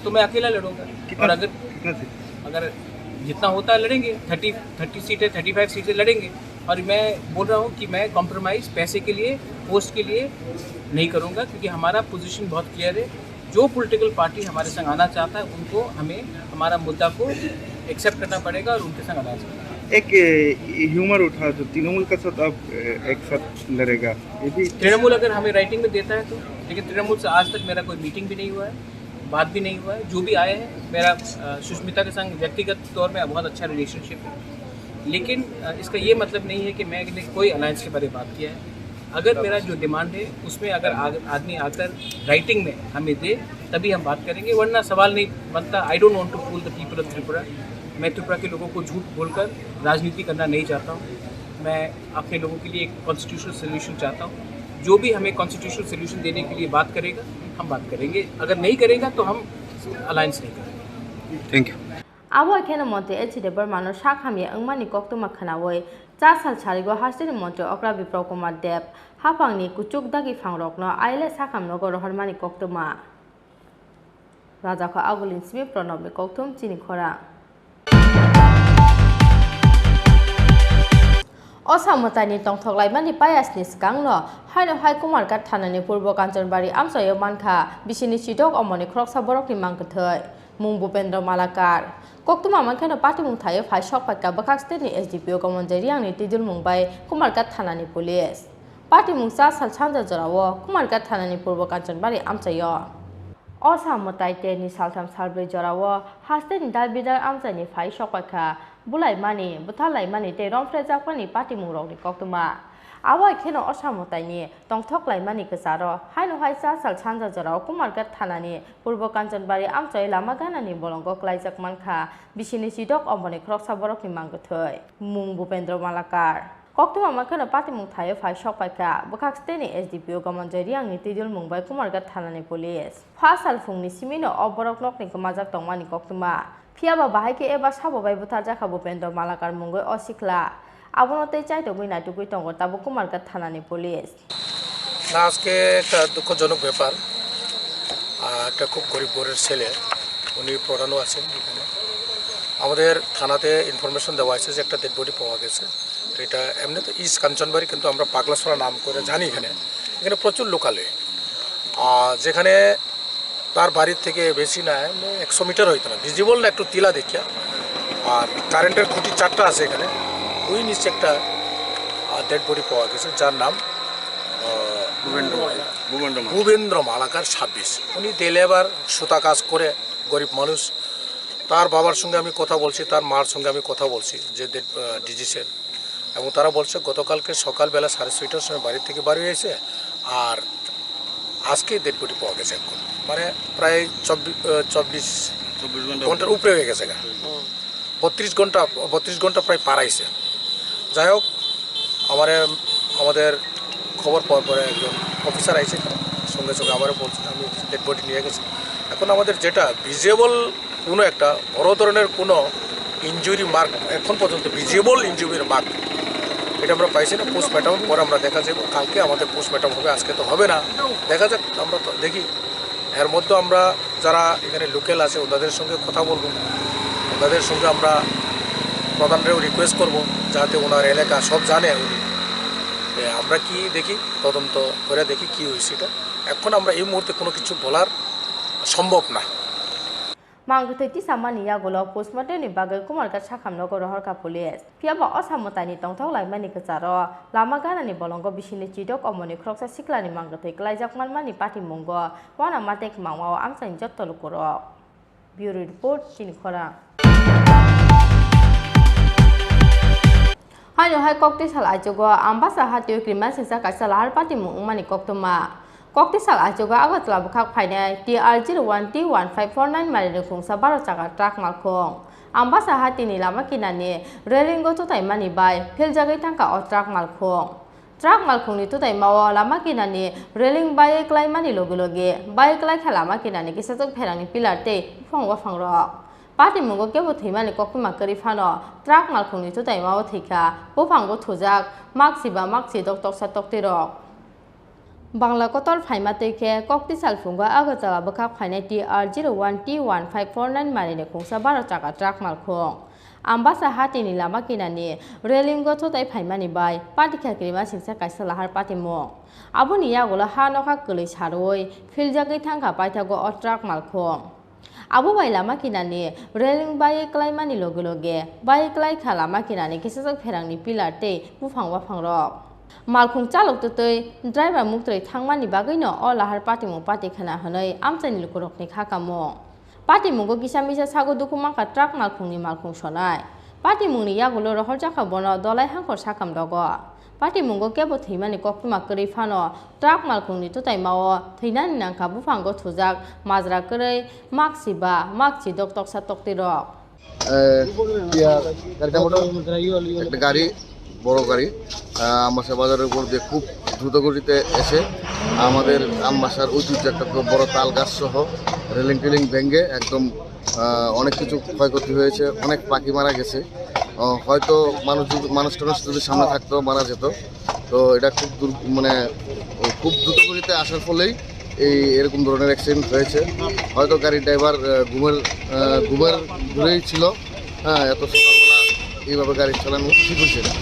तो मैं अकेला लड़ूंगा। और अगर जितना होता है लड़ेंगे, 30 सीटें 35 सीटें लड़ेंगे। और मैं बोल रहा हूँ कि मैं कॉम्प्रोमाइज़ पैसे के लिए, पोस्ट के लिए नहीं करूँगा, क्योंकि हमारा पोजीशन बहुत क्लियर है। जो पॉलिटिकल पार्टी हमारे संग आना चाहता है उनको हमें हमारा मुद्दा को एक्सेप्ट करना पड़ेगा और उनके संग आना चाहिए। एक ह्यूमर उठा जो तृणमूल का साथ आप एक साथ लड़ेगा, ये भी तृणमूल अगर हमें राइटिंग में देता है तो, लेकिन तृणमूल से आज तक मेरा कोई मीटिंग भी नहीं हुआ है, बात भी नहीं हुआ है। जो भी आए हैं, मेरा सुष्मिता के संग व्यक्तिगत तौर में बहुत अच्छा रिलेशनशिप है, लेकिन इसका ये मतलब नहीं है कि मैंने कोई अलायंस के बारे में बात किया है। अगर मेरा जो डिमांड है उसमें अगर आदमी आकर राइटिंग में हमें दे तभी हम बात करेंगे, वरना सवाल नहीं बनता। I don't want to fool the people of Tripura. मैं त्रिपुरा के लोगों को झूठ बोलकर राजनीति करना नहीं चाहता हूँ। मैं अपने लोगों के लिए एक कॉन्स्टिट्यूशनल सोल्यूशन चाहता हूँ। जो भी हमें कॉन्स्टिट्यूशनल सोल्यूशन देने के लिए बात करेगा हम बात करेंगे, अगर नहीं करेगा तो हम अलायंस नहीं करेंगे। Thank you. Abo kena monte echide bermano shakhami angmani koktuma khanawoi chasal charigo hastini monte okra biprok kumar deb hapangni kuchuk dagi phangrokno aile sakham nogo rohormani koktuma raja kho agulin simi pranobni koktum Chini Khorang Osamotani tongthoklai mani payasni skangno haino hai kumar kat thanani purbo kanchanbari amsayo mankha bisini chidok omoni kroksa borokni mangkathai mung Bupendra Malakar Koktuma mankano party mung thayo phai shok patka bakak state ni SDPO kamonjari ang ni tidul mumbai kumarkat thanani police party mung sa sal chanja jorawo kumarkat thanani purbo kanchanbari amchayo Osamotai te ni saltham salbre jorawo haste ni dalbidar amchani phai shok pakha bulai mani buthalai mani te romfre jakpani party mung rok ni koktuma Awai keno Osamotai ni tongthoklai mani kesaro haino hai sa sal chanja jorao kumarkat thanani purbo kanchanbari amchai lama gana ni bolongo klaijak mankha bisini sidok omoni kroksa borok ni mangthoi mung Bupendra Malakar koktuma mankano party mung thayo phai shok paika bakak state ni SDPO kamonjari ang ni tidul mumbai kumarkat thanani police phasal fungni simino oborok nok ni kamajak tongmani koktuma phiaba bahai ke eba sabo bai butar jakha Bupendra Malakar mungoi osikla আবনতে চাইতো বই নাটুকুই টঙ্গ তাবো কুমারকার থানানি police না আজকে একটা দুঃখজনক ব্যাপার একটা খুব গরিব ঘরের ছেলে উনি পড়ানো আছেন এখানে আমাদের থানাতে ইনফরমেশন দেওয়া হয়েছে যে একটা ডেড বডি পাওয়া গেছে এটা এমনি তো ইস্ট কাঞ্চনবাড়ি কিন্তু আমরা পাগলাসরা নাম করে জানি এখানে এখানে প্রচুর লোকালে যেখানে তার বাড়ির থেকে বেশি না 100 মিটার হইতো না ভিজিবল না একটু টিলা দেখিয়া আর কারেন্টের খুঁটি 4টা আছে এখানে ওই নিচে একটা ডেড বডি পাওয়া গেছে যার নাম ভূপেন্দ্র মালাকার 26। উনি লেবার সুতা কাজ করে, গরিব মানুষ। তার বাবার সঙ্গে আমি কথা বলছি, তার মার সঙ্গে আমি কথা বলছি যে ডিজিসের, এবং তারা বলছে গতকালকে সকালবেলা 6:30টার সময় বাড়ি থেকে বাড়ি হয়েছে, আর আজকে ডেড বডি পাওয়া গেছে। এখন মানে প্রায় 24 ঘন্টার উপরে হয়ে গেছে, 32 ঘন্টা প্রায় পারাইছে। যাই হোক, আমাদের খবর পাওয়ার পরে একজন অফিসার আইছে, সঙ্গে সঙ্গে আমার বলছে, আমি ডেড বডি নিয়ে গেছি। এখন আমাদের যেটা ভিজিবল কোনো একটা বড় ধরনের কোনো ইনজুরি মার্ক, এখন পর্যন্ত ভিজিবল ইনজুরির মার্ক এটা আমরা পাইছি না। পোস্টমর্টম পরে আমরা দেখা যাবে, কালকে আমাদের পোস্টমর্টম হবে, আজকে তো হবে না, দেখা যাক, আমরা তো দেখি। এর মধ্যে আমরা যারা এখানে লোকাল আছে ওনাদের সঙ্গে কথা বলবো, ওনাদের সঙ্গে আমরা প্রধানরেও রিকোয়েস্ট করব যাতে ওনার এলাকা সব জানে উনি। আমরা কি দেখি, তদন্ত করে দেখি কি হয়েছে এটা। এখন আমরা এই মুহূর্তে কোনো কিছু বলার সম্ভব না। Mangkuti samani ya golo postmortem ni bagai kumar ka chakam no goro har ka police piaba osamota ni tongthok lai mani ka charo lama gana ni bolongo bisini chidok omoni kroksa sikla ni mangkuti klaijak manmani pati mungo wana matek mangwa amsang jotto lukuro bureau report Chini Khorang Hayo hai kokti sal ajogo ambasa hatio kriman sisa ka sal har pati mung mani koktoma Kokti sal ajoga agatla bukhak phainai TR01 T1549 mari khungsa 12 chaka truck malkhong ambasa hatini lama kinani relingo to tai mani bai phil jagai tangka o truck malkhong ni to tai mawa lama kinani reling bai klai mani loguloge bai klai khala ma kinani kisajok pherani pillar te phongwa phangrok Pati mungo kebo thimani kokuma kari phano truck malkhong ni to tai mawa thika bo phangbo thujak maksiba maksi dok tok sa tok tirok Bangla kotor phaima teke kokti salfunga agatala bukhak phainai TR01 T1549 marine khungsa 12 chaka truck malkhong ambasa hatini lama kinani reling go thotai phaimani bai pati khakrima singsa kaisa lahar patimo abuni yagola hanoka kului saroi filjagai thangka paithago o truck malkhong Abu bai lama kinani reling bai klaimani loge bai klai khalama kinani kisajak pherangni pillar te bufangwa phangrok Malkhung chalok tutui driver muktoi thangmani bagino o lahar patimu pati khana hanai amchani lukurokni khakamo pati mungo kisamisa sago dukumaka truck malkhungni malkhung sonai pati mungni yagulo rohor jaka bono dolai hangkor sakam dogo pati mungo kebo thimani koktuma kri phano truck malkhungni tutai mao theinani nangka bufango thujak majra krai maksiba makchi dok tok sa tok tirok একটা গাড়ি বড় গাড়ি আমবাসা বাজারের উপর দিয়ে খুব দ্রুত গতিতে এসে আমাদের আমবাসার ঐতিহ্য একটা বড় তাল গাছ সহ রেলিং টেলিং ভেঙে একদম অনেক কিছু ক্ষয়ক্ষতি হয়েছে অনেক পাখি মারা গেছে হয়তো মানুষটা যদি সামনে থাকতো মারা যেত তো এটা খুব দ্রুত গতিতে আসার ফলেই এরকম ধরনের অ্যাক্সিডেন্ট হয়েছে হয়তো গাড়ির ড্রাইভার ঘুমের ঘুরেই ছিল হ্যাঁ এত সকালবেলা এইভাবে গাড়ি চালানো ঠিক হয়েছে না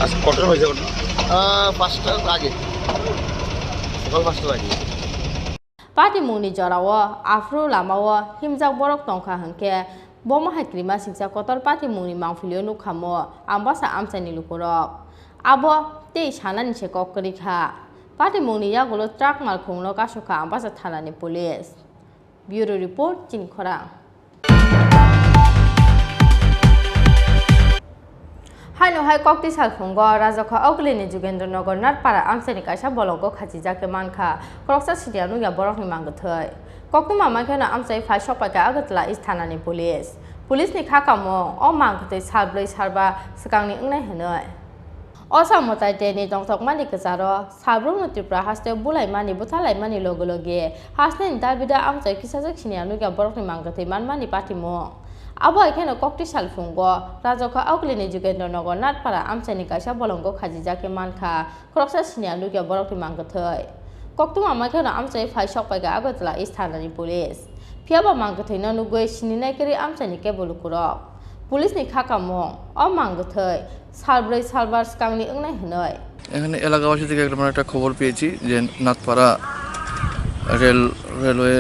আজকে কটা হয়েছে 5টার আগে সকাল 5টার আগে Pati muni jarawo afro lamawo himjak borok tongkha hangke boma hakrima singsa kotor pati muni mangfilio nukhamo ambasa amchani lukurok abo tei sanani se kokkori kha pati muni yagulo truck malkhungno kasukha ambasa thanani police bureau report Chini Khorang Haino hai kokti salfungo rajokha oglini Jugendranagar Natpara amsani kaisa bolongo khaji jake mankha kroksa sidianu ya borokni mangthai kokti mama khana amsai phai sokpaka agatla isthanani police ni khakamo o mangthai sarblai sarba sakangni ungnai hanai Osamotai teni tongtok mani kacharo sabrungno Tripura haste bulai mani buthalai mani loge hasne dabida amsai kisajak sinianu ya borokni mangthai manmani patimo Abo ekhane kokti salfungo rajokha oglini Jugendranagar Natpara amchani kaisa bolongo khaji jake mankha kroksa sinianu ya borokni mangthai kokti mama khana amchai phai sokpaiga agatla isthanani police phiaba mangthai na nugoi sininai kari amchani ke bolukurok police ni khakamo o mangthai সালব্রাই salwar স্কাংনি উংনাই হনয় এখানে এলাকাবাসী থেকে একটা খবর পেয়েছি যে Nathpara railway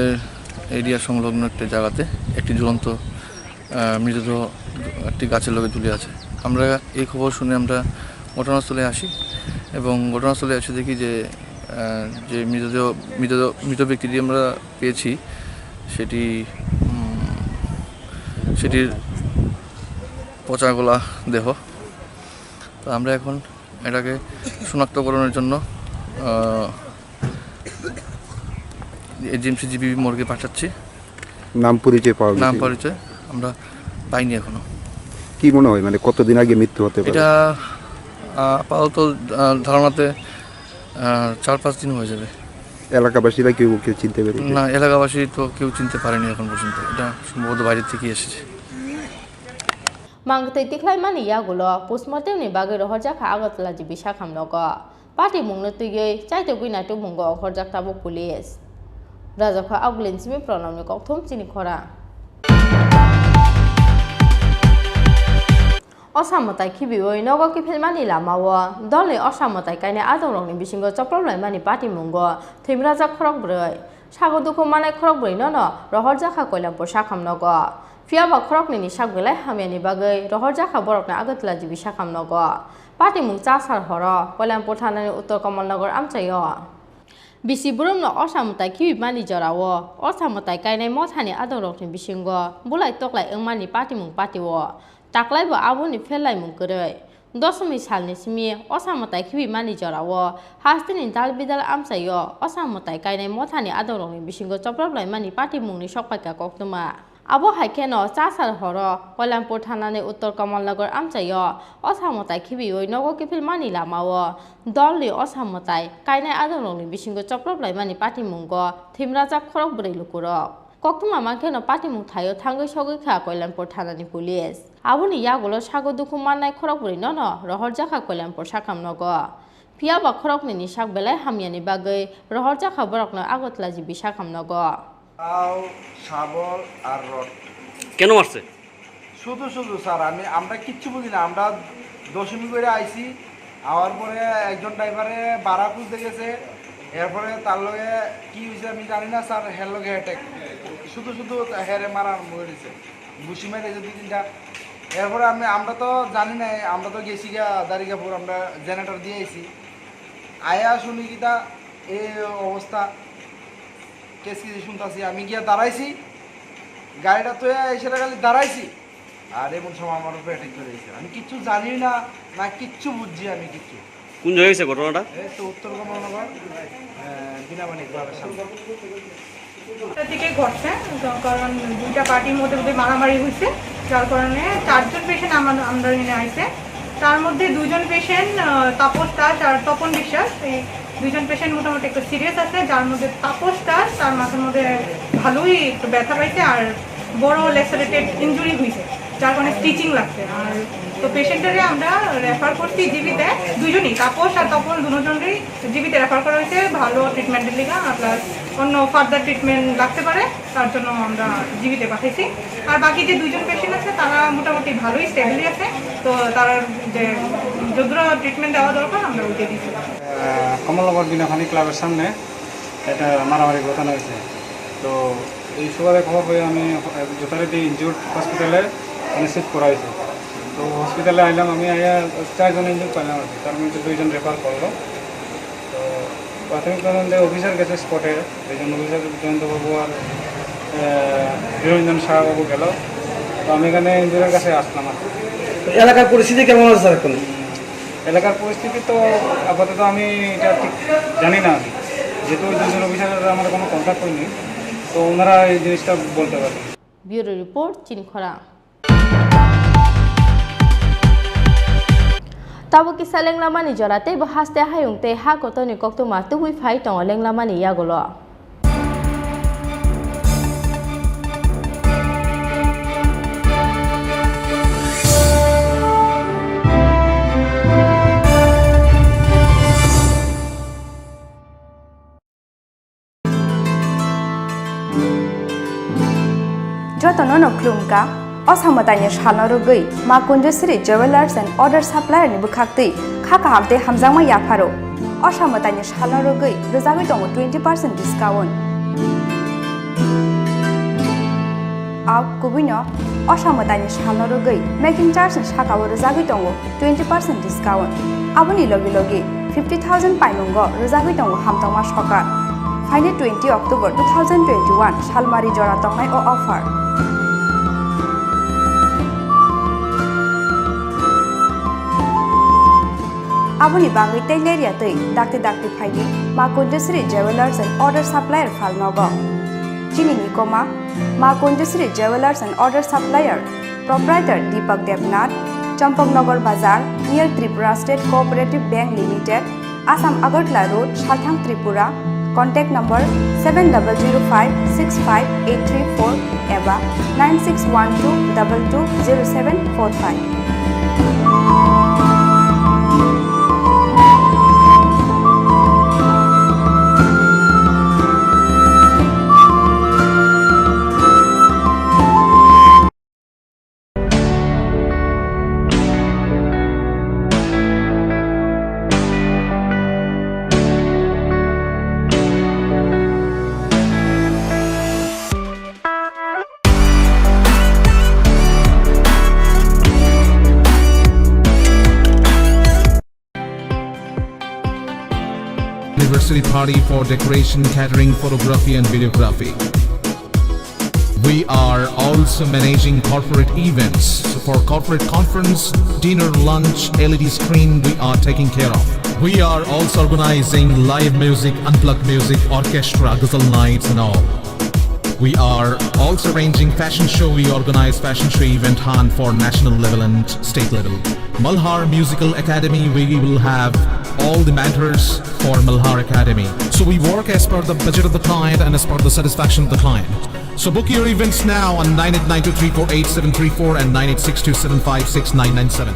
area সংলগ্ন একটা জায়গাতে একটি ঝুলন্ত মৃতদেহ একটি গাছের লগে ঝুলে আছে আমরা এই খবর শুনে আমরা ঘটনাস্থলে আসি এবং ঘটনাস্থলে এসে দেখি যে যে মৃত ব্যক্তিটি আমরা পেয়েছি সেটির পচাগলা দেহ। তো আমরা এখন এটাকে শনাক্তকরণের জন্য এজিএমসি জিবি মর্গে পাঠাচ্ছি। নাম পরিচয় আমরা পাইনি এখনো। কি মনে হয় মানে কতদিন আগে মৃত্যু হতে পারে? এটা আপাতত ধারণাতে 4-5 দিন হয়ে যাবে। এলাকাবাসীরা কেউ চিনতে পেরেছে? না, এলাকাবাসী তো কেউ চিনতে পারেনি এখন পর্যন্ত। এটা সম্ভবত বাইরে থেকে এসেছে। Mangtei tiklai mani yagulo postmortem ni bagoi rohorjaka Agartala jibi sakhamnogo party mungno tugei chaito buina tu mungo horjak tabo police Rajaka Aglin simi pronom ni kokthom Chini Khorang Osamotai khibioi nogo kiphelmani lamawo dole osamotai kaine adongrokni bisingo choplomlai mani party mungo thimraja khorok broi sagoduko manai khorok broi no rohorjaka koilampur sakhamnogo Fiaba khorokni ni sakbelai hamiani bagai rohorjaka borokna Agartala jibi sakhamnogo party mung chasar horo koilampur thanani uttor kamalnagar amchayo Bisi burumno osamotai khibi mani jorawo osamotai kainai mothani adongrokni bisingo bulai toklai engmani party mung patiwo taklai bo aboni phelai mung koroi 10 salni simi osamotai khibi mani jorawo hastini dal bidal amchayo osamotai kainai mothani adongrokni bisingo choproblai mani party mungni sokpaika koktuma Abo haikeno chasar horo Koilampur thanani uttor kamalnagar amchayo osamotai khibioi nogo kifil mani lamawo dolli osamotai kainai adongrokni bisingo choproblai mani party mungo thimraja khorok brei lukurok koktuma mankeno party mung thayo thangoi sogoi kha Koilampur thanani police aboni yagulo sagoduku mannai khorok brei no rohorjaka Koilampur sakhamnogo Piaba khorokni ni sakbelai hamiani bagai rohorjaka borokno Agartala jibi sakhamnogo শাবল আর rod কেন মারছে শুধু sir আমরা কিচ্ছু বুঝি না আমরা দশমী করে আইছি আওয়ার পরে একজন ড্রাইভারে বাড়া খুঁজতে গেছে এরপরে তার লগে কি হয়েছে আমি জানি না স্যার হের লগে অ্যাটাক শুধু হেরে মারা আরম্ভ করেছে ঘুষি মেরেছে 2-3টা এরপরে আমরা তো জানি না আমরা তো গেছি গিয়া দাঁড়িগাপুর আমরা জেনারেটর দিয়ে আইছি আয়া শুনি কি তা এই অবস্থা কেসি শুনতেছি আমি গিয়া দাঁড়াইছি গাড়িটা তো এসে খালি দাঁড়াইছি আর এমন সময় আমার উপরে অ্যাটাক করে দিয়েছে আমি কিচ্ছু জানি না কিচ্ছু বুঝছি আমি কিচ্ছু কোন জায়গায় হয়েছে ঘটনাটা এই তো উত্তর কমলনগর বিনামানিক ক্লাবের সামনে থেকে ঘটছে কারণ দুইটা পার্টির মধ্যে মারামারি হয়েছে যার কারণে 4 জন পেশেন্ট আমরা নিয়ে আইছে তার মধ্যে 2 জন পেশেন্ট তাপস দাস আর তপন বিশ্বাস এই 2 জন পেশেন্ট মোটামুটি একটু সিরিয়াস আছে যার মধ্যে তাপস দাস তার মাথার মধ্যে ভালোই একটু ব্যথা পাইছে আর বড় লেসারেটেড ইনজুরি হয়েছে যার কারণে স্টিচিং লাগছে আর তো পেশেন্টরে আমরা রেফার করছি জিবিতে দুজনই তাপস আর তপন দুজনেরই জিবিতে রেফার করা হয়েছে ভালো ট্রিটমেন্টের লিগা প্লাস অন্য ফার্দার ট্রিটমেন্ট লাগতে পারে তার জন্য আমরা জিবিতে পাঠাইছি আর বাকি যে 2 জন পেশেন্ট আছে তারা মোটামুটি ভালোই স্টেবলি আছে তো তারা যে যতটা ট্রিটমেন্ট দেওয়া দরকার আমরা ওইটা দিচ্ছি কমলনগর বিনামানিক ক্লাবের সামনে একটা মারামারি ঘটনা হয়েছে তো এই সুবাদে খবর পেয়ে আমি যথারীতি ইনজিউর্ড হসপিটালে শিফট করা হয়েছে তো হসপিটালে আইলাম আমি আয়া 4 জন ইনজিউর্ড পাইলাম আর তার মধ্যে 2 জন রেফার করলো তো প্রাথমিক তদন্তে অফিসার গেছে স্পটে 2 জন অফিসার জয়ন্তবাবু আর নিরঞ্জন শাহবাবু গেল তো আমি এখানে ইনজিউরের কাছে আসলাম আর এলাকার পরিস্থিতি কেমন আছে স্যার এখন এলাকার পরিস্থিতি তো আপাতত আমি এটা ঠিক জানি না যেহেতু 2 জন অফিসারের আমার কোনো কন্ট্যাক্ট হয়নি তো ওনারা এই জিনিসটা বলতে পারবেন ব্যুরো রিপোর্ট চিনি খোরাং Tabo kisa lenglamani jorate bo haste hayungte ha kotoni koktuma tubui phai tong lenglamani yagolo Jotono no klumka Osamatanya Shalorugui, Makundusri Jewelers and Other Supplier Nibukakti, Kaka Hamte Hamzama Yaparo, Osamatanya Shalorugui, Rezavitongo 20% discount. Out Kubino, Osamatanya Shalorugui, making charge and Shakawa Rezavitongo 20% discount. Aboni Logi Logi, 50,000 painungo rojahui tongo hamtongma sokar faine 20 October 2021 salmari jora tongnai o offer aboni bangi teileria tei dakti phaini ma Kunjasri Jewelers and Order Supplier Falnogo Chini Khorang ma Kunjasri Jewelers and Order Supplier Proprietor Deepak Devnath Champaknagar Bazar near Tripura State Cooperative Bank Limited Assam Agartala Road Shalthang Tripura Contact number 7005658334 eva 9612220745 Anniversary party for decoration, catering, photography and videography. We are also managing corporate events. So for corporate conference, dinner, lunch, LED screen, we are taking care of. We are also organizing live music, unplugged music, orchestra, ghazal nights and all. We are also arranging fashion show. We organize fashion show event for national level and state level. Malhar Musical Academy, we will have all the mentors for Malhar Academy. So we work as per the budget of the client and as per the satisfaction of the client. So book your events now on 9892348734 and 9862756997.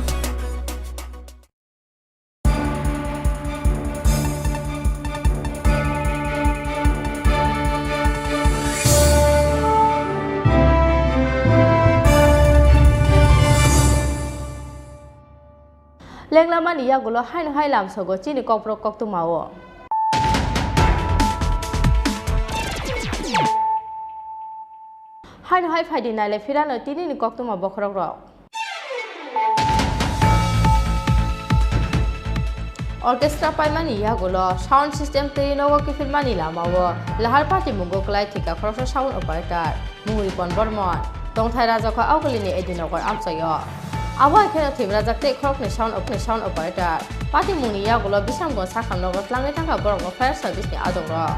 Lenglaman iya gulo hai lam sogo Chini Khorang kok tu mau. Hai phai dinai le firan le tini ni kok tu mau bokrok ro. Orchestra paimani iya gulo sound system tei nogo ki filmani lamawo lahar party mugo klai thika khorso sound operator mungri pon bormon tongthai raja kho augulini edinogor amsayo. Abo ekhane thibra jakte khorok ni sound operator party mungni ya gulo bisamgo sakhamnogo tlangai tangka borok fire service ni adongro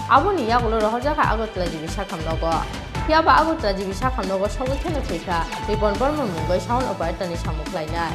abo ni ya gulo rohjaka agotla jibi sakhamnogo yaba agotla jibi sakhamnogo sogo khene thika ribon bormon mungoi sound operator ni samuklainai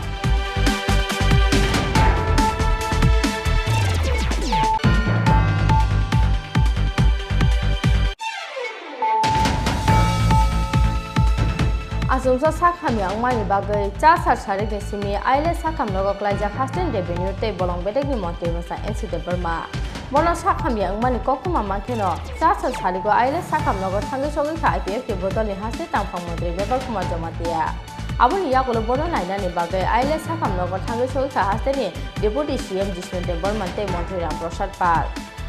Asumsa sakham yang mani bagai casar sarik ni simi aile sakham logo klaja hasten revenue te bolong bedek ni monte masa NC de Burma mono sakham yang mani kokuma mankeno casar sarigo aile sakham logo thangi sogi ka IPF ke botol ni haste tangphang mantri bebal kumar jamatia aboni ya gulo bono naina ni bagai aile sakham logo thangi sogi ka haste ni deputy CM Jisnu de Burma te montre Ram Prasad Pal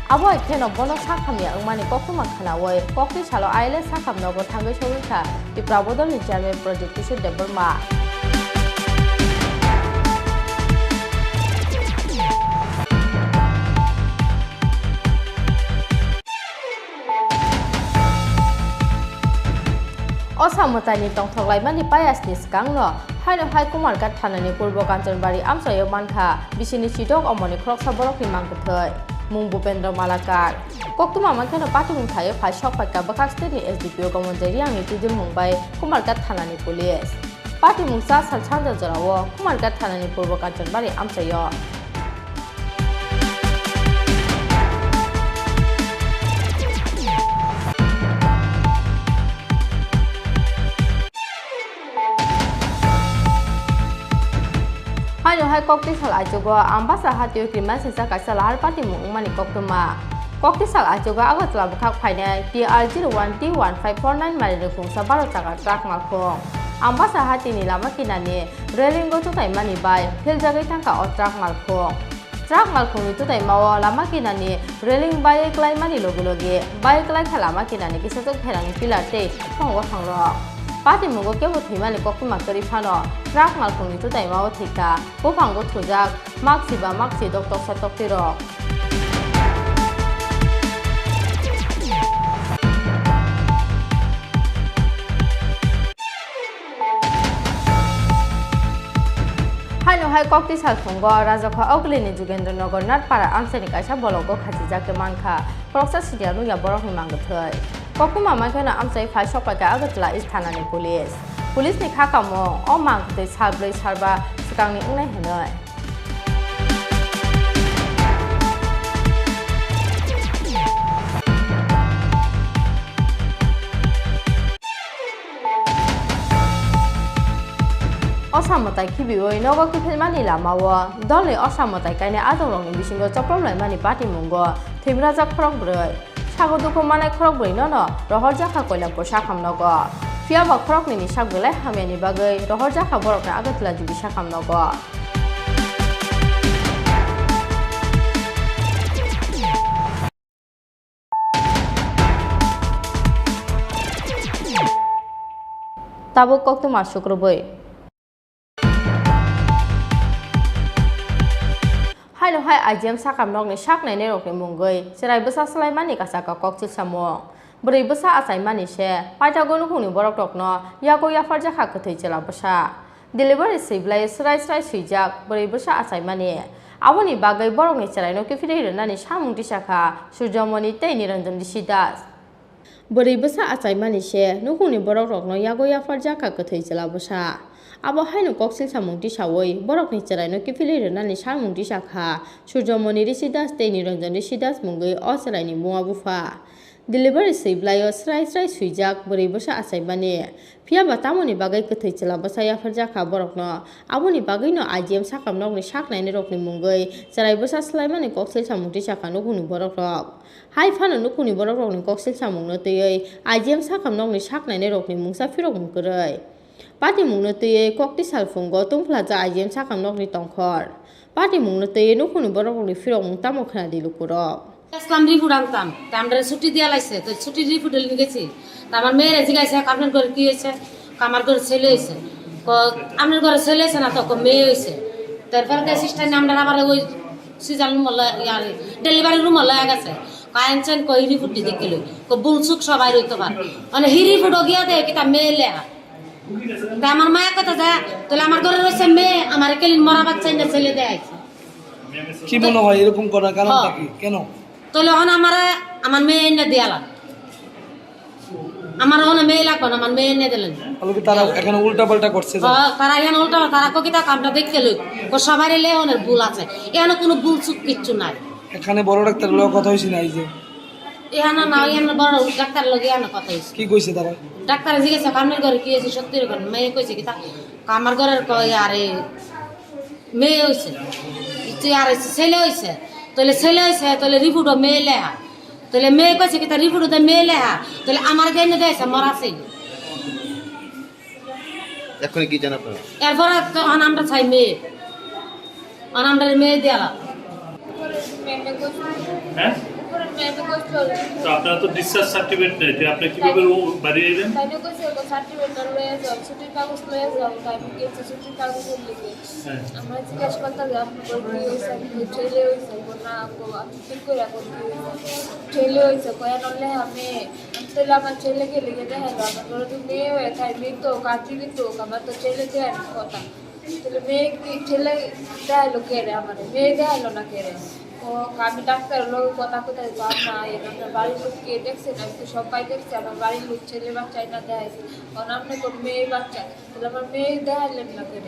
abo ekheno bono sakham yang mani kokuma khanawoi kokti salo aile sakham logo thangi sogi ka Tripura bodol ni chairman project Jisnu de Burma Osamotani tongthoklai mani payas ni skangno hai kumar kat thanani purbo kanchanbari amsayo mankha bisini sidok omoni kroksa borok ni mangkuthai mung Bupendra Malakar koktuma mankhano patumung thayo phai sokpai ka bakak state ni SDPO gamonjari angni tidil mumbai kumar kat thanani police patumung sa salchanda jarawo kumar kat thanani purbo kanchanbari amsayo hai kokti sal ajogo ambasa hatio kriman sisa kaisa lahar pati mung mani koktuma kokti sal ajogo agatla bukhak phaine TR01T1549 mari rukung sa 12 taka truck malkhong ambasa hati ni lama kinani railing go tutai mani bai phil jagai tangka o truck malkhong ni tutai mawo lama kinani railing bai klai mani logi bai klai khala lama kinani kisatok pherang pilar te thongwa thangro Party Mungo Kemo Timani Kokuma Karifano, Rak Malkuni to Taimao Tika, Popango Tujak, Maxiba Maxi Dr. Satokiro. Haino hai kokti salfungo Rajokha Oglini Jugendranagar Natpara Amsani Kaisa Bologo Khajijake Manka Proksa Sidianu ya Borok ni Mangathai Kokuma Mankana Amsai Phai Shopaka Agatla Isthana ni Police Police ni Khakamo O Mangte Salblai Sarba Sikangni Ungnai Henoi Osamotai Kibioi Nogo Kipilmani Lamawa, Dolly Osamotai Kaine Adorong in Bishingo Chopro Mani Party Mungo, Timraza Krogbroi, Chagoduko Mana Krogbroi no, Rohorjaka Kola Poshakam Nogo, Fiaba Krogni Shagule Hamani Bagay, Rohorjaka Borok Agatla Bishakam Nogo. Tabuk Koktu Mashukroboi. Haino hai IGM sakam nok ni sak nai ne rok ni mungoi serai besa slai mani kasaka kokchil samo brai besa asai mani she paita gonu khuni borok tok no yago ya farja kha kathai chela besa delivery siblai serai serai suijak brai besa asai mani aboni bagai borok ni serai no ke fidei nani samung tisaka surjamoni tei niranjan disidas brai besa asai mani she nukhuni borok rok no yago ya farja kha kathai chela besa Abo haino koksil samung tisawoi borok ni cherai no kifili nani samung tisakha surjamoni risidas tei niranjan risidas mungoi o cherai ni muwa bufa delivery siblai srai srai suijak bori bosa asai bani pia batamoni bagai kathai chela basa ya farja kha borok no aboni bagai no IGM sakam nok ni sak nai ni rok ni mungoi cherai bosa slai mani koksil samung tisakha no kuni borok rok hai phano no kuni borok rok ni koksil samung no tei IGM sakam nok ni sak nai ni rok ni mungsa firok mungkoroi Party mungno teye kokti salfungo tungplaja IGM sakam nok ni tongkhor Party mungno teye nukhuni borok ni firok mungtamo khana dilu kurok Islam report আনতাম আমরা ছুটি দিয়া লাইছে তো ছুটি report নিয়ে গেছি আমার মেয়ের জিজ্ঞাসা আপনার ঘরে কি হয়েছে আমার ঘরে ছেলে হয়েছে আপনার ঘরে ছেলে হয়েছে না তো মেয়ে হয়েছে তারপর সিস্টার আমরা আবার ওই সিজাল রুম ডেলিভারি রুম হলো গেছে কায়েনচেন কই রিপোর্ট দেখে লই বুলসুক সবাই রইতে পারে মানে হি রিপোর্ট গিয়া দেয় কি তা মেয়ে লেখা তা আমার মায়ের কথা যা তাহলে আমার ঘরে রয়েছে মেয়ে আমার কেলিন মরা বাচ্চা ছেলে দেয় কি মনে হয় এরকম করার কারণটা কি কেন তাহলে এখন আমার মেয়ে এনে দেয়ালা আমার ওখানে মেয়ে লাগবে না আমার মেয়ে এনে দিলেন তারা এখানে উল্টা পাল্টা করছে তারা এখানে উল্টা তারা কবিতা কামটা দেখতে লই সবাই লেহনের ভুল আছে এখানে কোনো ভুল চুক কিচ্ছু নাই এখানে বড় ডাক্তার লোক কথা হইছে না এই যে এখানে না এখানে বড় ডাক্তার লোক এখানে কথা হইছে কি কইছে তারা ডাক্তার জিজ্ঞাসা কামের ঘরে কি হয়েছে সত্যি রকম মেয়ে কইছে কি তা কামার ঘরের কয় আরে মেয়ে হয়েছে আর ছেলে হয়েছে তাহলে ছেলে হয়েছে তাহলে রিপোর্টও মেয়ে লেহা তাহলে মেয়ে কইছে কি তার রিপোর্টও মেয়ে লেহা তাহলে আমার জন্য দিয়েছে মরা ছিল এখন কি জানা আপনারা এরপরে তখন আমরা চাই মেয়ে আমরা মেয়ে দেওয়া হ্যাঁ তো আপনারা তো ডিসচার্জ সার্টিফিকেট নেই তো আপনি কিভাবে বাড়ি এলেন তাইলে কইছে সার্টিফিকেট লয়ে যাও ছুটির কাগজ লয়ে যাও তাই গেছে ছুটির কাগজের লিখে আমরা জিজ্ঞাসা করতে যে আপনি কি হইছে ছেলে হইছে না আপনি ঠিক করে রাখুন ছেলে হইছে কয়া নলে আমি তাহলে আমার ছেলেকে লিখে দেখালো আমার ধরো তো মেয়ে হয়ে তাই মেয়ে তো কাটি দিত আমার তো ছেলে দেয় কথা তাহলে মেয়ে কি ছেলে দেখালো কে রে আমার মেয়ে দেখালো না কে রে ও আমি ডাক্তার লোক কথা কোথায় পাব না আপনার বাড়ির লোককে দেখছেন আমি তো সবাই দেখছি আমার বাড়ির লোক ছেলে বাচ্চা এটা দেখাইছে কারণ আপনি কোন মেয়ে বাচ্চা তাহলে আমার মেয়ে দেখাইলেন না কেন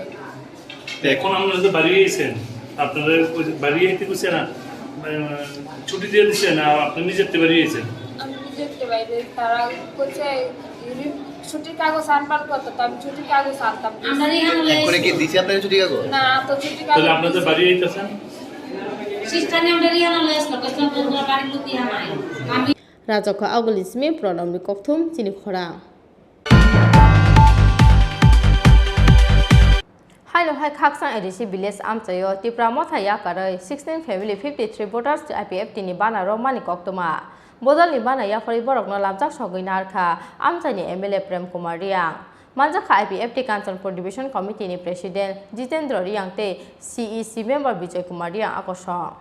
এখন আপনারা তো বাড়ি গিয়েছেন আপনারা বাড়ি যেতে গেছে না ছুটি দিয়ে দিচ্ছে না আপনি নিজের বাড়ি গিয়েছেন আমি নিজের বাইরে তারা করছে ছুটির কাগজ আনবার কথা তো আমি ছুটির কাগজ আনতাম এখন কি দিছে আপনাদের ছুটি কাগজ না তো ছুটির কাগজ তাহলে আপনাদের বাড়ি যেতেছেন Rajokha Agulismi Pronam Koktum Chini Khorang Haino hai Khaksang Edisi Village Amchayo Tripura Mothaya Karai 16 family 53 voters to IPF Tini Bana Romani Koktuma Bodal ni Bana Yafari Borok no Lamjak Sogoi Narkha Amchani MLA Prem Kumar Riang Manjaka IPFT Kanchanpur Division Committee ni President Jitendra Riyangte CEC member Vijay Kumar Riyang akosong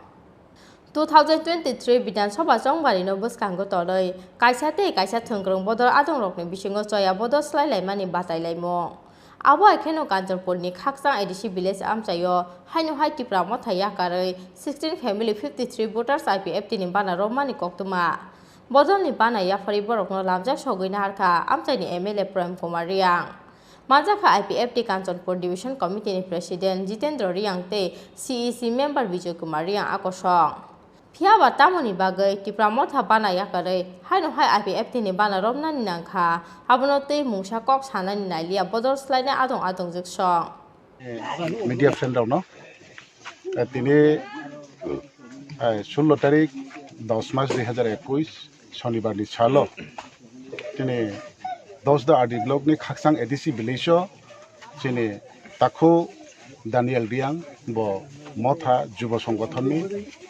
2023 Bidhan Sabha Jongbari no Buskango Toloi Kaisate Kaisa Thungrung Bodor Adong Rokni Bisingo Joya Bodor Slai Laimani Batai Laimo Abo Akeno Kanchanpur ni Khaksang Edisi Village Amchayo Hainu Hai Tripura Mothaya Karoi 16 family 53 voters IPFT ni Bana Romani Koktuma Bodor ni Bana Yafari Borokno Lamjak Sogoina Harka Amchai ni MLA Prem Kumar Riyang Manjaka IPFT Kanchanpur Division Committee ni President Jitendra Riyangte CEC member Vijay Kumar Riyang akosong Piawa tamoni bagai Tripura motha bana yakare haino hai IPFT ni bana romna ni nangkha abonote mungsa kok sana ni nailia bodor slide adong adong jiksong media friend no tini 16 তারিখ 10 মাস 2021 শনিবার ni chalo tini 10 da adi blog ni khaksang edisi bilisho tini takhu Daniel Riang bo motha যুব সংগঠননি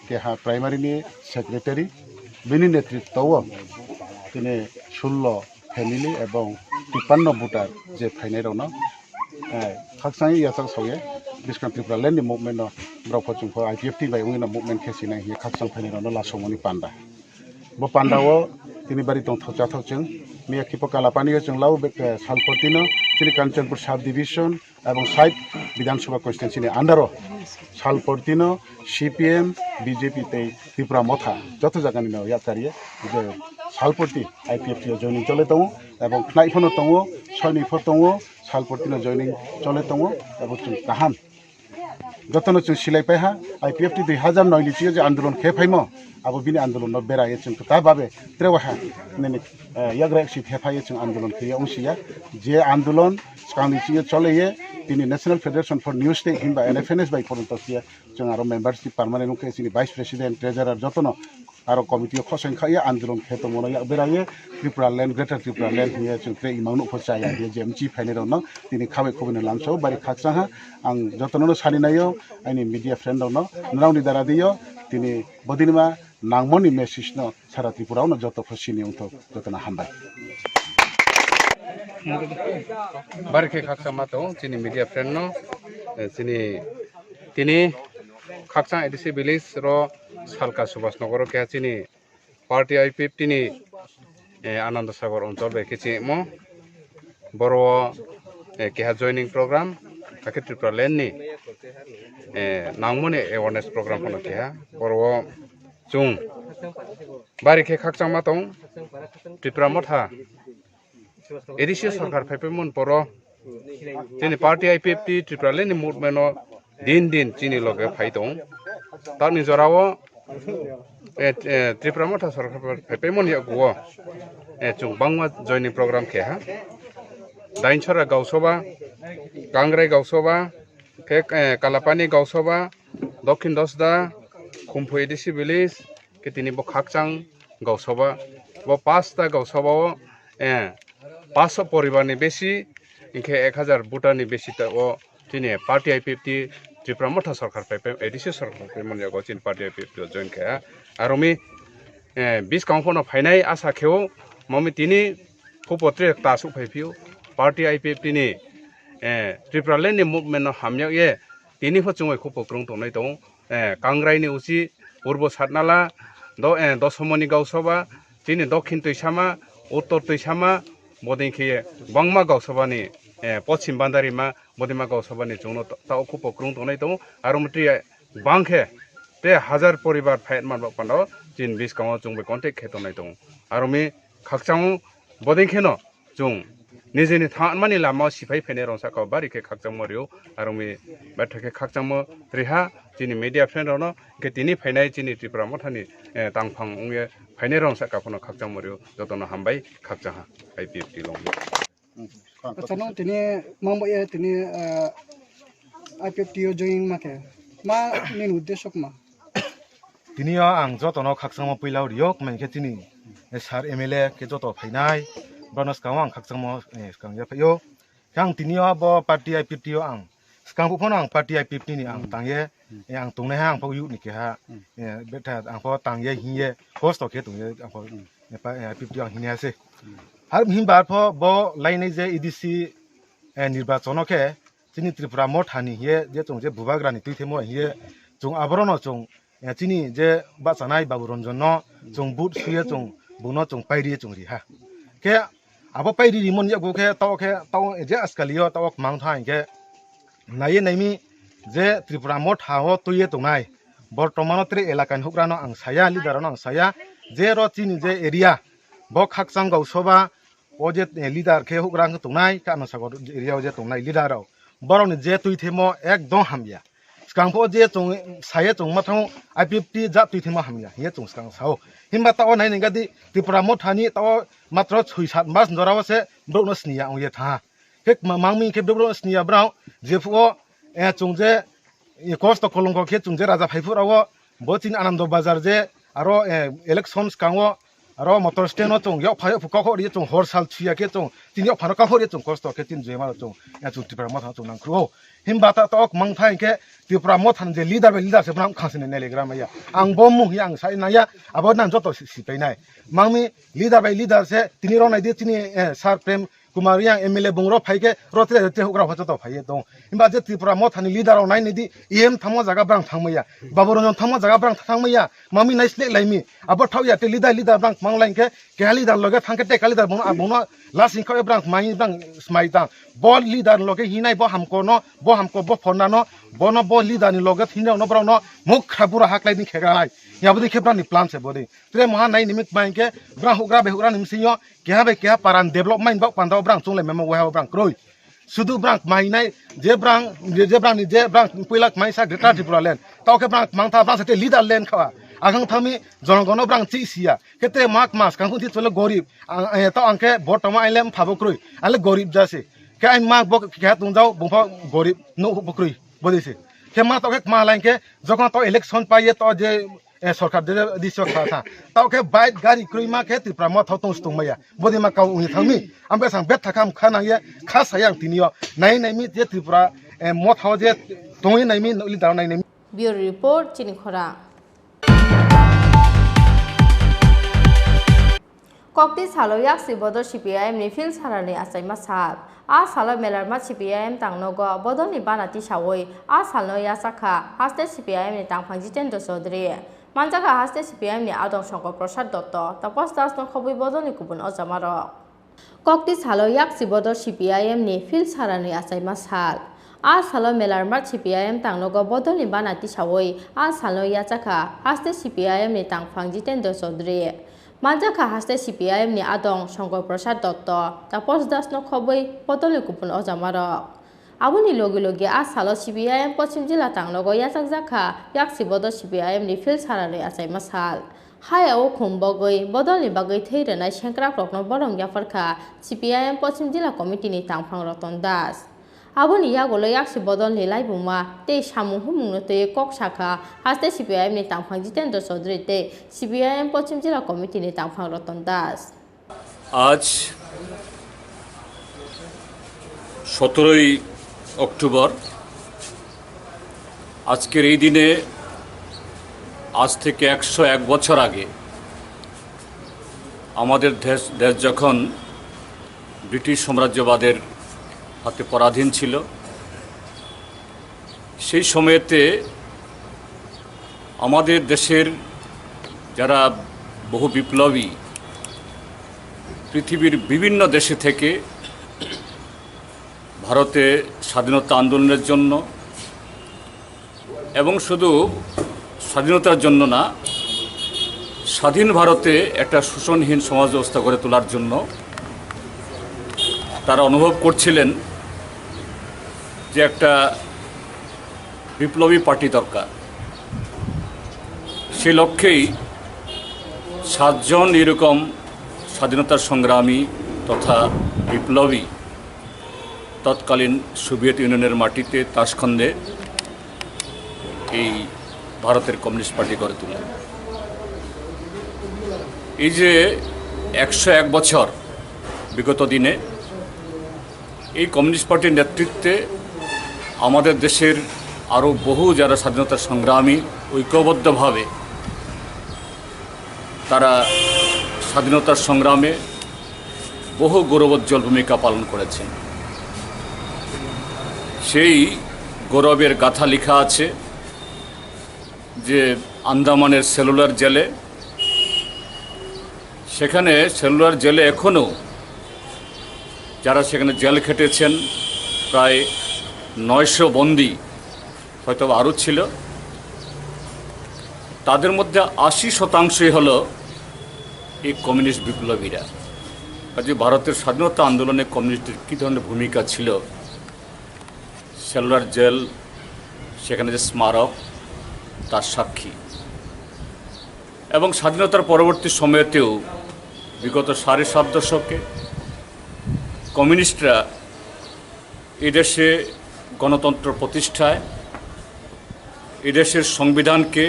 কেহা প্রাইমারিনি secretary বিনি নেতৃত্বও তিনি 16 family এবং 53 voter যে final রন খাকসাং ইয়াসাং সগে বিস্কান ত্রিপুরা ল্যান্ড মুভমেন্ট ব্রফচুং ফর আইপিএফটি বাই উইনা মুভমেন্ট খেসিনা হি খাকসাং ফাইনাল রন লাসমনি পান্ডা bo pandawo tini bari tong thocha thochung miya khipo kalapani chung lau salportino tini Kanchanpur sub division এবং 60 বিধানসভা কনস্টিটিউয়েন্সি আন্ডারও সালপর্তিনো সিপিএম বিজেপি তে ত্রিপুরা মথা যত জায়গানি নাও ইয়াকারিয়ে যে সালপর্তি আইপিএফটি জয়নিং চলে দङ এবং নাইফনো দङ সৈনিফ দङ সালপর্তিনো জয়নিং চলে দङ এবং কাহাম যতনো जों सिलायपायहा आईपीएफटी 2009 नि जे आन्दोलन खेफायमो आबो बिनि आन्दोलन बेराये जों ता बाबे त्रेवाहा ने याग्रा एक्सि खेफाये जों आन्दोलन खेया उसिया जे आन्दोलन स्कांनि सिया चलेये दिनै नेशनल फेडरेशन फर न्यूज स्टेट हिमबा एनएफएनएस बाय परन्तसिया जों आरो मेम्बारशिप पार्मानेन्ट के सिनि भाइस प्रेसिडेंट ट्रेजारार जतनो आरो कमिटी खसं खाया आन्दोलन खेतो मनो या बेराये Tripura land greater Tripura land हिया जों ट्रे इमाउन उपचाया हिया जेएमजी फाइनेल न दिनै खाबै खबनो लामसो बारि खाकसाहा आं जतनो सालिनायो आइनि मीडिया फ्रेंड न नराउनि दारा दियो दिनै बदिनमा नांमनि मेसेज न सारा त्रिपुराव न जत फसिनि उन्थ जतना हामबाय बारखे खाकसा मातो चिनि मीडिया फ्रेंड न चिनि तिनि खाकसा एडिसि विलेज रो सालका सुभाष नगर के चिनि पार्टी आईपीएफटी नि आनंद सागर अंचल बे केचि मो बरो केहा जॉइनिंग प्रोग्राम काके त्रिपुरा लैंड नि नांगमनि अवेयरनेस प्रोग्राम कोन केहा बरो जुं बारिखे खाकसा मातो त्रिपुरा मथा एडिसि सरकार फाइपेमन बरो चिनि पार्टी आईपीएफटी त्रिपुरा लैंड नि मुभमेन्ट दिन दिन चिनि लगे फाइ दं तारनि जरावो त्रिपुरा मथा सरकार फाइपेमन या गो जों बांवा जॉइनिंग प्रोग्राम खेहा दाइनसरा गावसभा कांग्राई गावसभा कालापानी गावसभा दक्षिण दसदा खुम्फु एडिसि विलेज के तिनि बो खाकसां गावसभा बो 5टा गावसभाओ 500 परिवारनि बेसि इनके 1000 भोटारनि बेसिता ओ तिनि पार्टी आईपीएफटी त्रिपुरा मथा सरकार फाइपे एडिसि सरकार फाइपे मन यागो चिन पार्टी आईपीएफटी जॉइन खेया आरो मी 20 काउंफोनो फाइनाय आशा खेव ममी तिनि फुपत्रे तासु फाइफिउ पार्टी आईपीएफटी नि त्रिपुरा लैंड मुभमेन्ट हामयाग ये तिनि फचुङै खुपक्रं तंनाय दं कांग्राइनि उचि पूर्व सातनाला दशमनि गावसभा तिनि दक्षिण तैसामा उत्तर तैसामा बदिंखे बांमा गावसभानि पश्चिम बान्दारिमा बदिमा गावसभानि जोंनो ताव खुपक्रं तंनाय दं आरो मट्रि बांखे ते 1000 परिवार फाइट मानबा पानो जिन 20 गाव जोंबे कन्टेक्ट खेतनाय दं आरो मे खाकसां बदिंखेनो जों निजेनि थामानि लामा सिफाय फैनाय रंसाखौ बारिखे खाकसां मरियो आरो मे बाथखे खाकसां म रिहा जिनि मीडिया फ्रेंड रनो के तिनि फैनाय जिनि त्रिपुरा मथानि तांफां उंगे फैनाय रंसाखौ फनो खाकसां मरियो जतनो हामबाय खाकसां आईपीएफटी लं अच्छा तिनि मांबये तिनि आईपीएफटी जॉइन माके मा मेन उद्देश्य मा तिनिया आं जतनो खाकसां पैलाव रियक मानके तिनि सार एमएलए के जत फैनाय बनस गाव आं खाकसां स्कां या फैयो आं तिनिया बो पार्टी आईपीएफटी आं स्कां फनो आं पार्टी आईपीएफटी नि आं तांगे आं तंनाय आं फौ यु निके हा बेटा आं फौ तांगे हिये पोस्ट के तंगे आं फौ आईपीएफटी आं हिनेयासे har him bar pho bo lainai je edc নির্বাচনকে চিনি ত্রিপুরা মঠানি হিয়ে যে চং যে বুবাগ্রানি তুই থেমো হিয়ে চং আবরণ চং চিনি যে বাচানাই বাবু রঞ্জন চং বুট সুয়ে চং বুনো চং পাইরি চং রিহা কে আবো পাইরি রিমন ইয়াগুকে তাও যে আজকালিও তাও মাংথাই কে নাইয়ে নাইমি যে ত্রিপুরা মঠাও তুইয়ে তংনাই বর্তমানত্রে এলাকায় হুকরানো আং সায়া লিডারানো আং সায়া যে র চিনি যে এরিয়া বক হাকসাং গাউসবা ও যে লিডার খে হুকরাং তংনাই কানো সাগর এরিয়াও যে তংনাই লিডারাও বরং যে তুই থেমো একদম হামিয়া স্কাংফো যে চং সায়ে চং মাথাও আইপিএফটি যা তুই থেমো হামিয়া হিয়ে চং স্কাং সাও হিমবা তাও নাই নিগাদি ত্রিপুরা মঠানি তাও মাত্র 6-7 মাস ধরাওছে ব্রনো স্নিয়া আং ye tha kek mangmi ke bro snia brau je fu চং যে কষ্ট কলঙ্ক খে চং যে রাজা ভাইফুরাও বচিন আনন্দ বাজার যে আরো ইলেকশন স্কাংও আরো মোটর স্ট্যান্ড চং ইয়া ফাই ফুকা খরি চং হরসাল থিয়া কে চং তিনিও ফানো কা খরি চং কষ্ট কে তিন জেমা চং চং ত্রিপুরা মথা চং নাংক্রো হিমবা তা তক মাংথাই কে ত্রিপুরা মথান যে লিডার সে ব্রাম খাসিনে নেলেগ্রাম ইয়া আং বমু হি আং সাই নায়া আবো নাম যত সিপাইনাই মাংমি লিডার সে তিনি রনাই দি তিনি সার প্রেম কুমারিয়া এমএলএ বুংরো ফাইকে রতে রতে হুগ্রা হচত ফাইয়ে দं হিমবা যে ত্রিপুরা মথানি লিডার নাই নিদি ইএম থামো জায়গা ব্রাং থাंमैया बाबू रंजन थामो जागा ब्रां थांमैया मामी नाइसले लाइमी अब ठाउया ते लिडा ब्रां मांगलाइनके केहाली दार लगे थांके ते काली दार बनो आबनो लासिं खय ब्रां माइ ब्रां स्माइता बल लिडर लगे हिनाय बो हमको न बो हमको बो फनानो बनो बो लिडर नि लगे थिने न ब्रां न मुख खबुरा हाकलाइनि खेगानाय याबदि खेब्रानि प्लान से बदि त्रे महा नाइ निमिक माइके ब्रां हुग्रा बेहुग्रा निमसियो केहा पारान डेभलपमेन्ट बा पान्दाव ब्रां चंले मेमो वेहा ब्रां क्रोय শুধু ব্রাং মাইনাই যে ব্রাং পয়লা মাইসা গ্রেটার ত্রিপুরা লেন তাওকে ব্রাং মাংথা ব্রাং সাথে লিডার লেন খাওয়া আগাং থামি জনগণ ব্রাং চিসিয়া কেতে মাক মাস কাংকু থি চলে গরিব তাও আংকে বর্তমান আইলেম ফাবক্রুই আলে গরিব যাসে কে আই মাক বক কে তুংজাও বফা গরিব নো বক্রুই বদিছে কে মা তাওকে মা লাইনকে যখন তো ইলেকশন পাইয়ে তো যে সরকার দে দিছো था तावके बाइक गाड़ी क्रुइमा के त्रिपुरा मथौ तंस्तुमैया बदिमा काउ उनि थांमि आमबे सां बेट थाखाम खानाये खासायां तिनियो नाइनाइमि जे त्रिपुरा मथौ जे तंगि नाइमि लिदार नाइनाइमि ब्यूरो रिपोर्ट चिनी खोरां कक्ति सालो याक्सि बदर सीपीआईएम नि फिल सारानि आसाइमा साल आ सालो मेलारमा सीपीआईएम तांगनगो बदरनि बानाति सावै आ सालनो यासाखा हास्ते सीपीआईएम नि तांफां जितेन्द्र चौधरी मानजाखा हास्ते सीपीआईएम नि आदं शंकर प्रसाद दत्त तपस दास नखबै बदरनि गुबुन अजामार कक्ति सालो याक्सि बदर सीपीआईएम नि फिल सारानि आसाइमा साल आ सालो मेलारमा सीपीआईएम तांगनगो बदरनि बानाति सावै आ सालनो यासाखा हास्ते सीपीआईएम नि तांफां जितेन्द्र चौधरी मानजाखा हास्ते सीपीआईएम नि आदं शंकर प्रसाद दत्त तपस दास नखबै बदलनि गुबुन अजामार आबुनि लगे आ सालो सीपीआईएम पश्चिम जिल्ला तांगनगो यासाखा याक्सि बदर सीपीआईएम नि फिल सारानि आसाइमा साल हायाव खुंबगै बदलनि बागै थैरनाय सेंग्रा प्रकन बरं याफोरखा सीपीआईएम पश्चिम जिल्ला कमिटिनि तांफां रतन दास आबुनि यागोलो याक्सि बदलनि लाइबुमा ते सामु हुमुंनो ते कक शाखा हास्ते सीपीआईएम नि तांफां जितेन्द्र चौधरी ते सीपीआईएम पश्चिम जिल्ला कमिटिनि तांफां रतन दास आज 17 অক্টোবর আজকের এই দিনে আজ থেকে 101 বছর আগে আমাদের দেশ যখন ব্রিটিশ সাম্রাজ্যবাদের হাতে পরাধীন ছিল সেই সময়তে আমাদের দেশের যারা বহু বিপ্লবী পৃথিবীর বিভিন্ন দেশে থেকে ভারতে স্বাধীনতা আন্দোলনের জন্য এবং শুধু স্বাধীনতার জন্য না স্বাধীন ভারতে একটা শোষণহীন সমাজ ব্যবস্থা গড়ে তোলার জন্য তারা অনুভব করছিলেন যে একটা বিপ্লবী পার্টি দরকার সেই লক্ষ্যেই 7 জন এরকম স্বাধীনতার সংগ্রামী তথা বিপ্লবী তৎকালীন সোভিয়েত ইউনিয়নের মাটিতে তাশখন্দে এই ভারতের কমিউনিস্ট পার্টি গড়ে তোলেন এই যে 101 বছর বিগত দিনে এই কমিউনিস্ট পার্টির নেতৃত্বে আমাদের দেশের আরও বহু যারা স্বাধীনতা সংগ্রামী ঐক্যবদ্ধভাবে তারা স্বাধীনতার সংগ্রামে বহু গৌরবোজ্জ্বল ভূমিকা পালন করেছেন সেই গৌরবের গাথা লেখা আছে যে আন্দামানের সেলুলার জেলে, সেখানে সেলুলার জেলে এখনও যারা সেখানে জেল খেটেছেন প্রায় 900 বন্দী, হয়তো আরও ছিল, তাদের মধ্যে 80% হলো এই কমিউনিস্ট বিপ্লবীরা। কাজে ভারতের স্বাধীনতা আন্দোলনে কমিউনিস্টের কী ধরনের ভূমিকা ছিল, সেলুলার জেল সেখানে যে স্মারক তার সাক্ষী। এবং স্বাধীনতার পরবর্তী সময়তেও বিগত 7.5 দশকে কমিউনিস্টরা এদেশে গণতন্ত্র প্রতিষ্ঠায়, এদেশের সংবিধানকে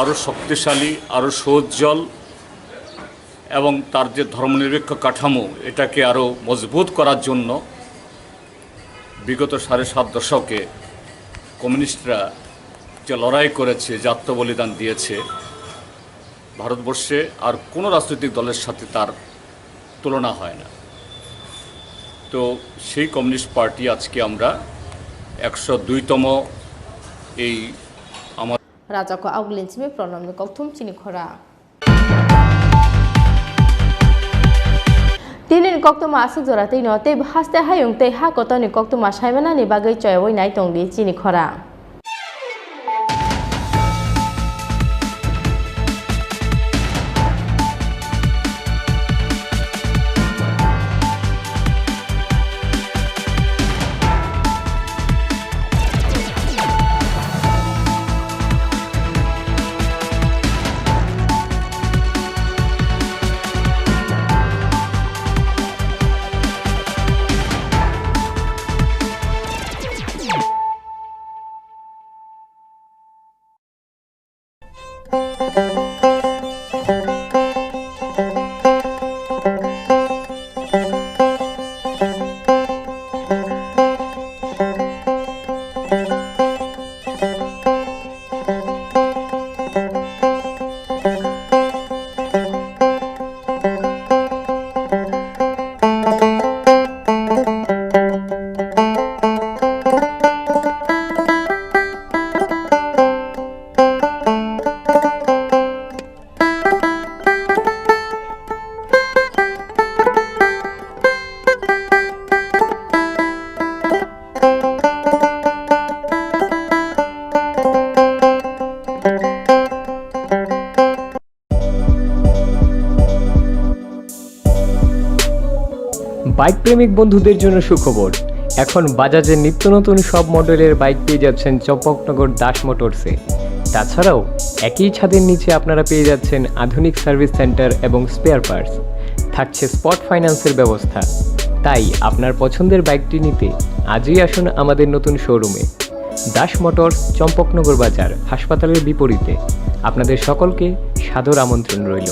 আরও শক্তিশালী, আরও সৌজ্জ্বল এবং তার যে ধর্মনিরপেক্ষ কাঠামো এটাকে আরও মজবুত করার জন্য বিগত 7.5 দশকে কমিউনিস্টরা যে লড়াই করেছে, যে আত্মবলিদান দিয়েছে, ভারতবর্ষে আর কোনো রাজনৈতিক দলের সাথে তার তুলনা হয় না। তো সেই কমিউনিস্ট পার্টি আজকে আমরা 102তম এই আমার রাজাকে আউগলিনসিমে প্রণামনি কক্থুম চিনি খরা দিনের কক্তমা আসুক জরাতেই নতে হাসতে হায়ুং তে হা কতনি কক্তমা সাইমানানি বাগৈ চয়বই নাই টংদি চিনি খরা বাইক প্রেমিক বন্ধুদের জন্য সুখবর, এখন বাজাজের নিত্য নতুন সব মডেলের বাইক পেয়ে যাচ্ছেন চম্পকনগর দাস মোটরসে। তাছাড়াও একই ছাদের নিচে আপনারা পেয়ে যাচ্ছেন আধুনিক সার্ভিস সেন্টার এবং স্পেয়ার পার্টস, থাকছে স্পট ফাইন্যান্সের ব্যবস্থা। তাই আপনার পছন্দের বাইকটি নিতে আজই আসুন আমাদের নতুন শোরুমে। দাস মোটরস, চম্পকনগর বাজার, হাসপাতালের বিপরীতে। আপনাদের সকলকে সাদর আমন্ত্রণ রইল।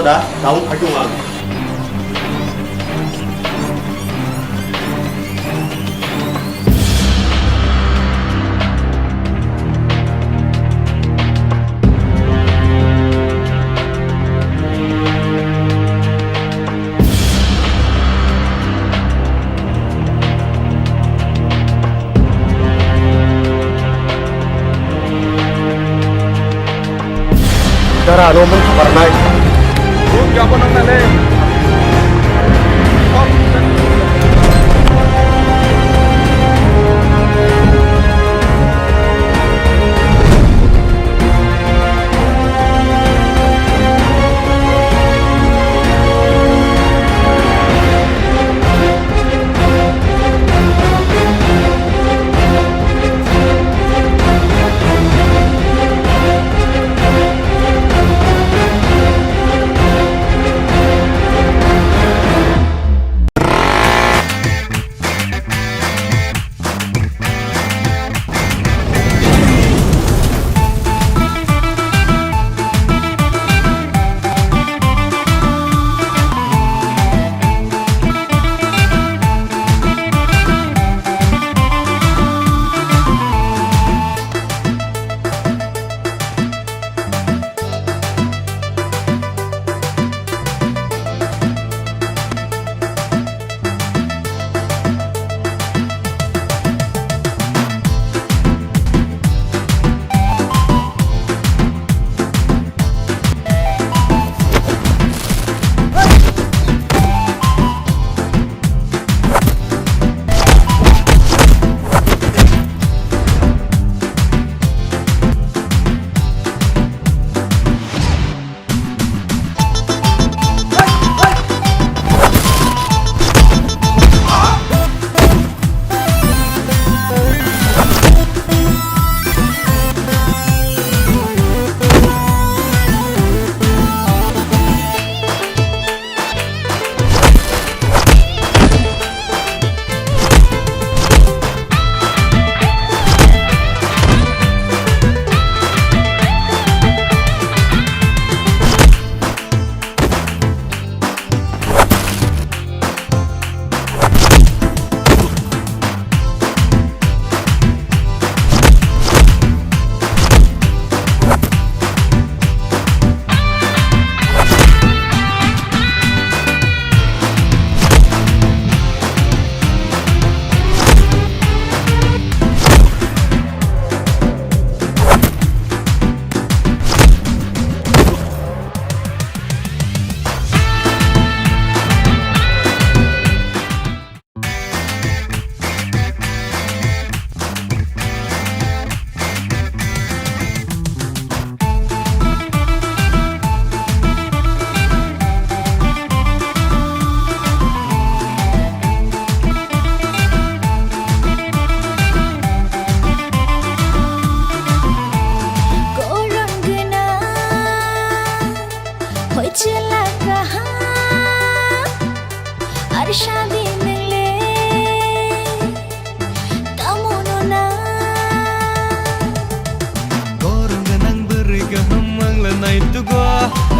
đã đóng ở trung ương. Darah nomor kabar Jangan nale.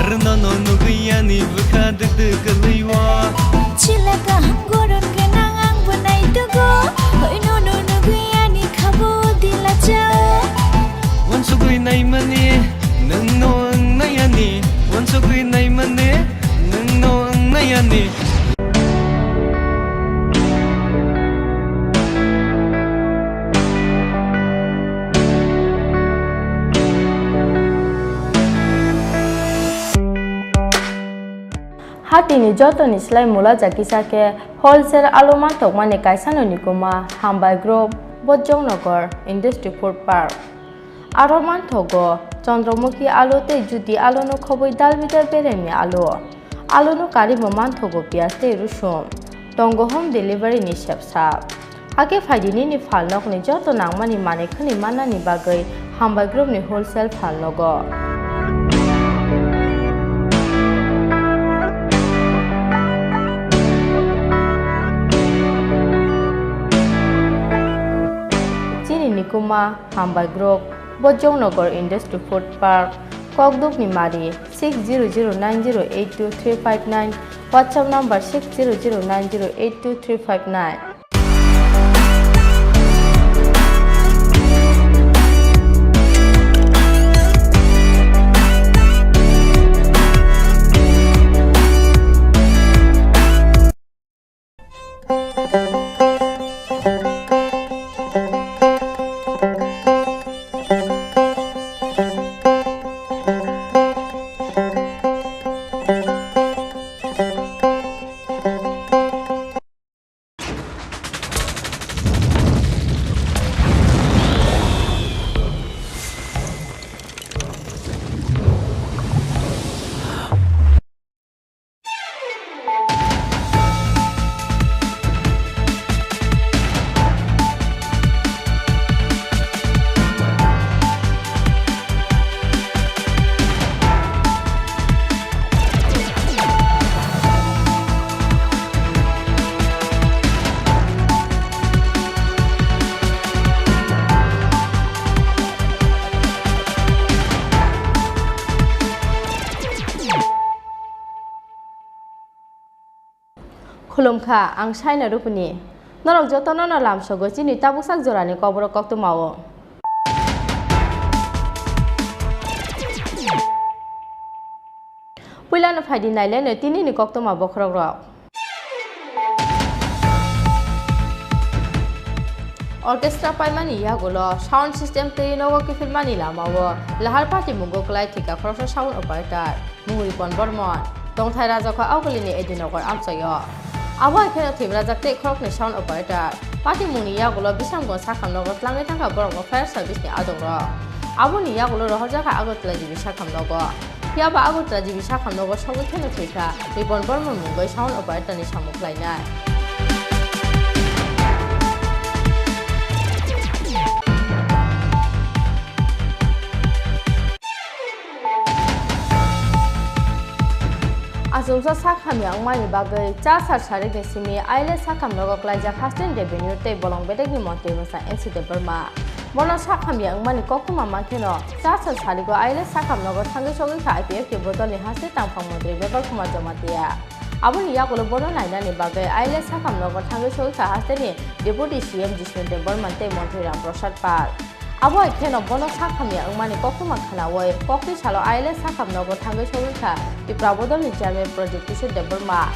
Rnono nuguyani buka degdegelaiwa Cilaka hanggoron genang ang bunay dugo Hoy nono nuguyani kabo dilacao Wansugui naimani nang noang nayani Wansugui naimani nang noang nayani Hatini jotoni slai mula jakisake wholesale aloma tokmani kaisano nikuma Hambai Group Bojongnagar Industry Food Park Aroman thogo Chandramukhi alu te judi alu no khoboi dalbidar beremi alu no kari man thogo pias te rusum tongo home delivery ni shepsap ake faidini ni falnok ni joto nangmani mane khani manani bagai Hambai Group ni wholesale falnogo Chini Khorang Hambai Group Bojongnagar Industry Food Park Kokduk ni Mari 6009082359 WhatsApp number 6009082359 Khulumkha ang China rupuni norok jotono no lamsogo chini tabuksak jorani kobro kokto mawo Puilano phaidi naile ne tini ni kokto ma bokhrok rok Orchestra paimani yagulo sound system te nogo kifilmani lamawo lahar party mungo klai thika khorsa sound operator munguri pon bormon tongthai raja kha awgolini edinogor amsayo Awa kena thibra jakte khorok ni sound operator party mungni yagulo bisamgo sakhamnogo tlangai thangka borok fire service ni adoro aboni yagulo rohja kha agotla jibi sakhamnogo yaba agotla jibi sakhamnogo songi kena thika ribon bormon mungoi sound operator ni samuklainai Azumsa sakham yang mani bagai casar sari ni simi aile sakham nogo klaja hasten revenue te bolong bedek ni monte masa NCT Burma mono sakham yang mani kokuma mankeno casar sari go aile sakham nogo thangi sogi kha IPF ke bodol ni hase tangphang mantri bebal kumar jamatia aboni yagulo bono naina ni bagai aile sakham nogo thangi sogi kha haste ni deputy CM Jiswante Burma te Mantri Ram Prasad Pal Abo keno bono sakham yang mani kokuma khanawoi kokti salo aile sakham nogo thangi sogi kha Tripura bodol ni chairman project isu de Burma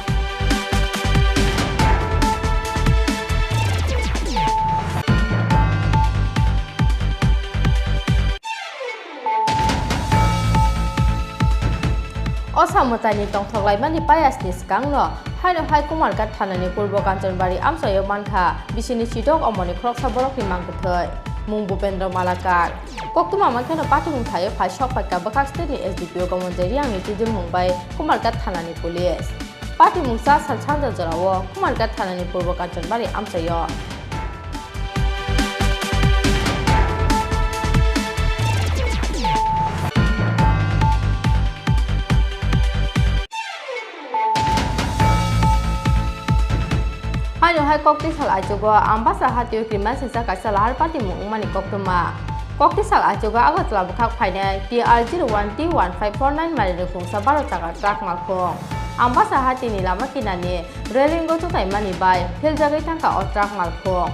Osamotani tongthoklai mani payas ni skangno haino hai kumar kat thanani purbo kanchanbari amsayo mankha bisini chidok omoni khroksa borok ni mangkuthai mung Bupendra Malakar koktuma mankeno patimung thayo phai sokpai ka bakak state ni SDPO gamonjari ang nitijul mumbai kumar kat thanani police patimung sa sal changja jarawo kumar kat thanani purbo kanchanbari amsayo Haino hai kokti sal ajogo ambasa hatio kriman sisa kaisa lahar pati mung mani koktuma Koktisal Ajoga Agatla Bukak Paine, TR01T1549 Marine Kungsa Barotaka Track Malkong. Ambasa Hatini Lamakinani, Relingo to Taimani by Piljagatanga or Track Malkong.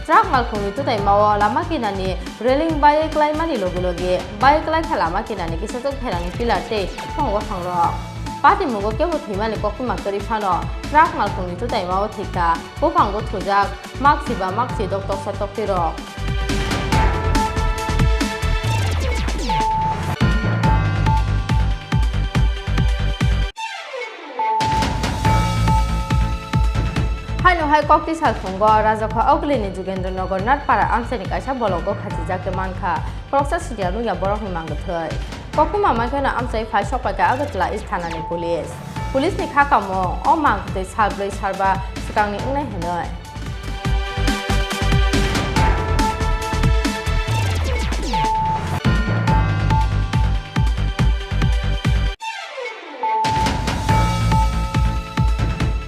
Track Malkong to Taimawa Lamakinani, Reling by a Claimani Logologi, by a Clay Kalamakinani, Kisato Perani Pilate, Pong Rock. Party Mugo with him and Kokuma Toripano, Track Malkong to Taimao Tika, Popango Tujak, Maxiba Maxi Doctor Satopiro. Hai Koktisal Fungo, Razaka Oglini Jugender Nogor, not para Amsenik Asha Bologo, Katijaka Manka, Proxa Sidianuya Borok Mangatoi. Kokuma Makana Amsay Fashopaka Agatla is Tanani Police. Police Nikakamo, all monk, this Halblaze Harba, Skang Hanoi.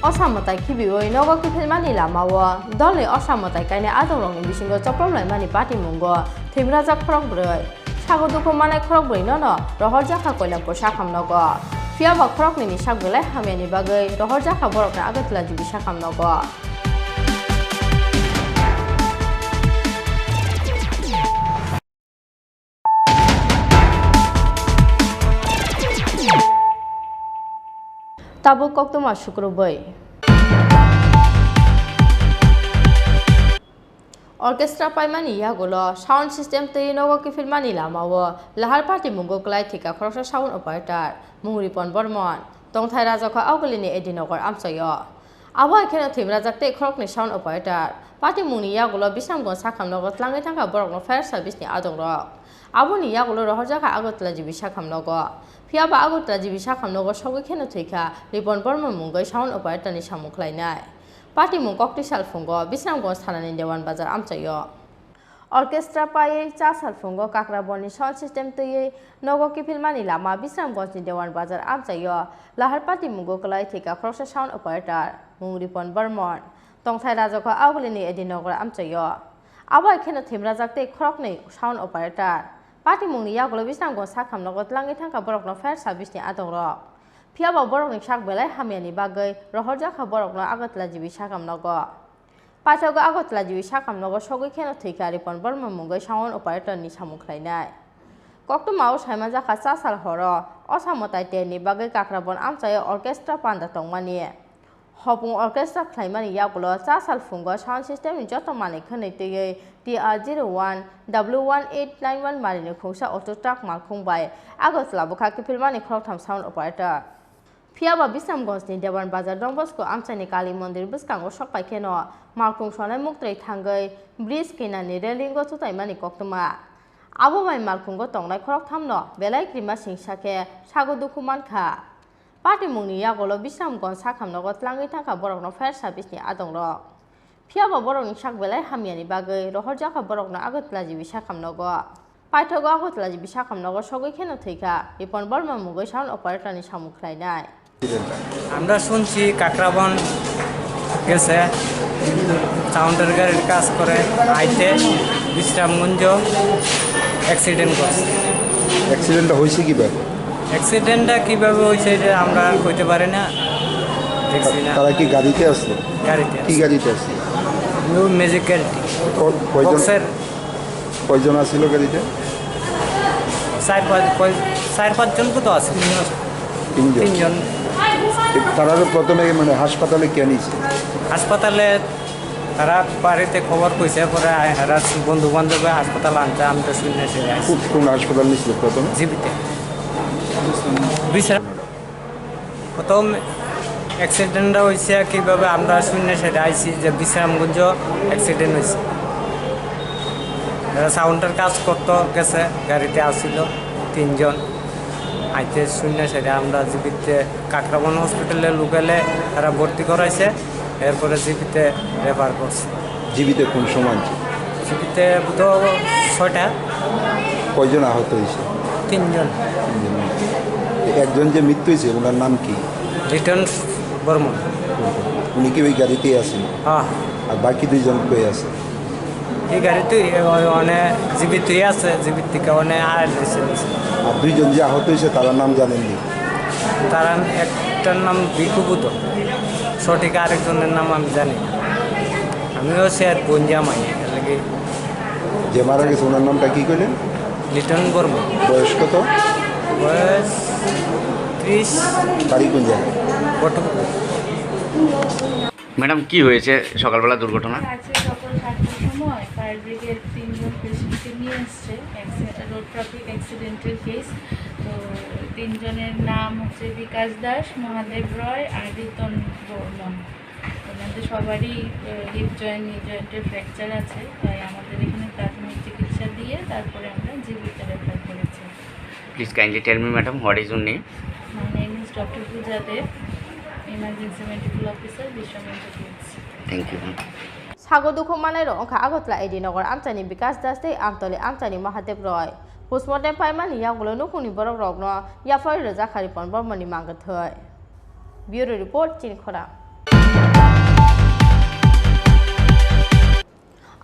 Osamotai Kibiwo, Nogo Kipilmani Lamawa, Dolly Osamotai Kane Adorong in Bishingo Choprom Mani Party Mungo, Timraza Krogbre, Shagoduko Mana Krogbre, no, Rohojaka Kola Poshakam Nogo, Fiaba Krogni Shagule, Hamani Bagay, Rohojaka Borok Agatla Jibishakam Nogo. Tabu Koktuma Shukrubai Orchestra Paimani Yagulo, sound system to Nogo Kifilmani Lamawa, Lahar Party Mungo Glaitika, Cross Sound Operator, Muripon Bormon, Dong Tairazaka Augulini Edinogor Amsayo. Awa cannot him Razate Crockney Sound Operator, Party Muni Yagulo, Bisam Gonsakam Nogot Langatanga Borok no Fair Service ni Adong Rock. Abuni Yagulo Hojaka Agotla Jibishakam Nogo. Fiaba Agotla Jibishakam Nogo Shogi Kenotika, Ripon Bormon Mungo Sound Operator ni Shamuklainai. Party Mungok Tishal Fungo, Bisam Gonstanan in the one bazar Amsayo. Orchestra Paye, Chasal Fungo, Kakraboni sound system to ye, Nogo Kipilmani Lama, Bisam Gons in the one bazar Amsayo, Lahar Party Mungo Kalaitika, Cross a sound operator, Mungripon Bermon, Tong Tairazaka Aulini Edinogor Amsayo. Awa cannot him Razate Crockney sound operator. Party Muni Yagulo Bisam Gonsakam Nogot Langitanka Borok no Fair Service ni Adoro. Piaba Borok Shak Bele Hamiani Bagay, Rohojaka Borok no Agatla Jibishakam Nogo. Patago Agatla Jibishakam Nogo Shogi cannot take a ripon Burma Mungo sound operator ni Samuklainai. Kokto Maus Hamazaka Sasal Horror, Osamotai Teni Bagay Kakrabon Amsayo Orchestra Panda Tongmani. Hopung Orchestra Claimani Yagulo, Sasal Fungo sound system in Jotomani connected TR01 W1891 Marine Kusa Auto Track Malkung by Agotla Bukaki Pilmani Crowtam Sound Operator. Piaba Bisam Gonsni Devan Bazar Dombosco Amsani Kali Mondir Buskango Shok by Keno, Malkung Shona Muktre Tangai, Briskinani Relingo to Taimani Koktuma. Abu my Malkungo Tong like Crowtamno, Belai Krima Sing Shake, Shago Dukumanka. Party Muni Yagolo Bisam Gonsakam Nogot Langitaka Borok no Fair Service ni Adong Rock. Piaba Borok Shak Belai Hamiani Bagay, Rohojaka Borok no Agatla Jibishakam Nogo. Paitogo Agatla Jibishakam Nogo Shogi Kenotika, Ipon Borma Mugo Sound Operator ni Shamuklainai. আমরা শুনছি কাকরাবন গেছে সাউন্ডের গাড়ির কাজ করে আইতে Bishramganj accident করছে। অ্যাক্সিডেন্টটা হয়েছে কিভাবে? অ্যাক্সিডেন্টটা কিভাবে হয়েছে এটা আমরা কইতে পারি না, দেখছি না। তারা কি গাড়িতে আসলো? গাড়িতে। কি গাড়িতে আসলো? নিউ ম্যাজিক গাড়ি। কয়জন আসছিল গাড়িতে? চার পাঁচজন তো আছে। তিনজন। তারা প্রথমে মানে হাসপাতালে কে নিয়েছে? হাসপাতালে তারা বাড়িতে খবর কইছে, পরে এরা বন্ধু বান্ধব হাসপাতাল আনতে আমি তো শুনে কোন হাসপাতাল নিয়েছিল প্রথমে? জীবিতে প্রথম অ্যাক্সিডেন্টটা হয়েছে কীভাবে আমরা শুনে সেটা আইছি যে বিশ্রামগঞ্জ অ্যাক্সিডেন্ট হয়েছে। এরা সাউন্ডের কাজ করতে গেছে, গাড়িতে আসছিল তিনজন আইতে শূন্য সেটা আমরা জীবিতে কাকরাবন হসপিটালে লোকালে তারা ভর্তি করাইছে, এরপরে জীবিতে রেফার করছে। জীবিতে কোন সময়? জীবিতে তো 6টা। কয়জন আহত হয়েছে? 3জন। একজন যে মৃত্যু হয়েছে ওনার নাম কি? রিটার্ন বর্মন। উনি কি ওই গাড়িতেই আছেন? হ্যাঁ। আর বাকি দুইজন কই আছে? এই গাড়িতে অনেক জীবিত আছে জীবিত থেকে অনেক আয় দিয়েছে আর দুইজন যে আহত হয়েছে তার নাম জানেননি? তার একটার নাম বিকুপুত, সঠিক আরেকজনের নাম আমি জানি না। আমিও সে বঞ্জামাই লাগে। যে মারা গেছে ওনার নামটা কি করলেন? লিটন বর্মা। বয়স কত? বয়স 30। বাড়ি কোন জায়গায়? ম্যাডাম কি হয়েছে সকালবেলা দুর্ঘটনা? আজকে সকাল 8টার সময় ফায়ার ব্রিগেড 3 জন পেশেন্টকে নিয়ে এসছে রোড ট্রাফিক অ্যাক্সিডেন্টাল কেস। তো 3 জনের নাম হচ্ছে বিকাশ দাস, মহাদেব রয় আর রিতন বর্মন। ওনাদের সবারই হিপ জয়েন্ট নি জয়েন্টের ফ্র্যাকচার আছে, তাই আমাদের এখানে প্রাথমিক চিকিৎসা দিয়ে তারপরে আমরা জীবিতে রেফার করেছি। Please kindly tell me madam what is your name? My name is doctor Puja Deb, emergency medical officer, বিশ্বমেন্টাল কিডস। Thank you. সাগর দুঃখ মানাই রংখা আগতলা এডিনগর আমচানি বিকাশ দাস দে আমতলে আমচানি মহাদেব রয় পোস্টমর্টেম পাইমানি ইয়াগুলো নুকুনি বরক রগ্ন ইয়াফাই রোজাখারি পন বর্মনি মাঙ্গত হয়। ব্যুরো রিপোর্ট চিনি খোরাং।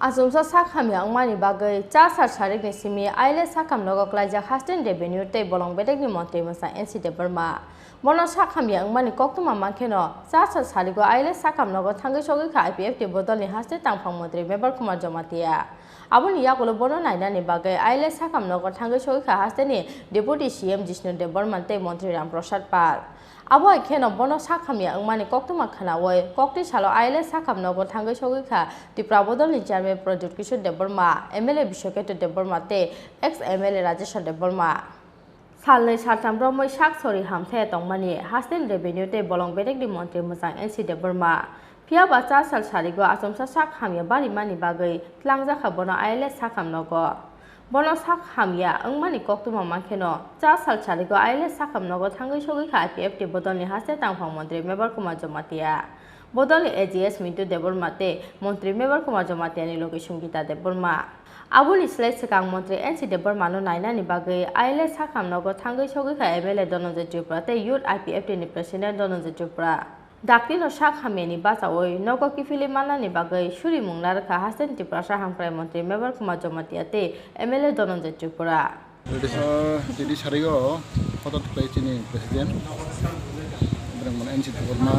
Asumsa sakam yang mani bagai casar sarik ni simi aile sakam logo klaja hasten revenue te bolong bedek ni montri masa NC de Burma. Mono sakam yang mani koktu mama keno casar sarigo aile sakam logo thangai sogi ka IPF te bodol ni haste tangphang montri member Kumar Jomatia. Aboni yakulo bono naina ni bagai aile sakam logo thangai sogi ka haste ni Deputy CM Jishnu de Burma te montri Ram Prasad Pal. Abo keno bono sakam yang mani koktu makhana woi kokti salo aile sakam logo thangai sogi ka Tripura bodol ni chairman Project Kishore de Burma, MLA Bishoketo de Burma te ex MLA Rajesh de Burma. Salnai sartam bromoi sak sori hamthe tongmani hasten revenue te bolong bedek di montri musang NC de Burma. Pia baca sal sarigo asumsa sak hamya bari mani bagai tlangja khabono aile sakam nogo. Bono sak hamya angmani koktu mama keno cha sal sarigo aile sakam nogo thangai sogi kha IPF te bodolni haste tangphang montri Member Kumar Jomatia. Bodoli AGS Mintu de Burma te Montri Member Kumar Jomatia ni logi sungita de Burma. Abuni slai sekang Montri NC de Burma no naina ni bagai aile sakam nogo thangai sogi kha MLA Dononje Tripura te Youth IPF te ni President Dononje Tripura. Dakti no sak hameni basa oi nogo kifili mana ni bagai shuri mungnar kha hasten Tripura saham krai Montri Member Kumar Jomatia te MLA Dononje Tripura. Jadi sarigo foto ni President NC de Burma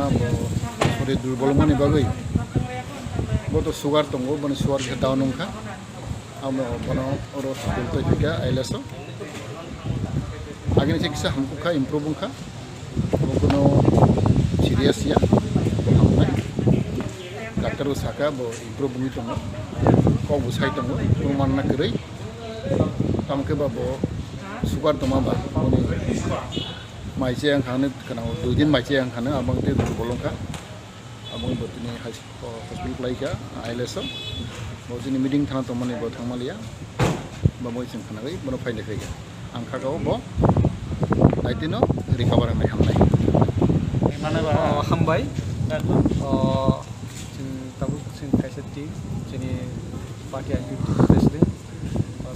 sore durbol mani bagai boto sugar tongo bono sugar ke down nungka amo bono oro school to juga aileso agini siksa hamku ka improve ka bono serious ya hamnai doctor usaka bo improve bungi tongo ko busai tongo proman na kerei tamke babo sugar toma ba boni maise yang khane kana dujin maise yang khane abang te bolong ka abang botini hospital play ka aileso botini meeting thana to mani bo thangmalia ba moi sing khana gai bono faile kai angkha ka bo aitino recover mai hamnai mana ba hambai sing tabu sing kaisati sini party activity president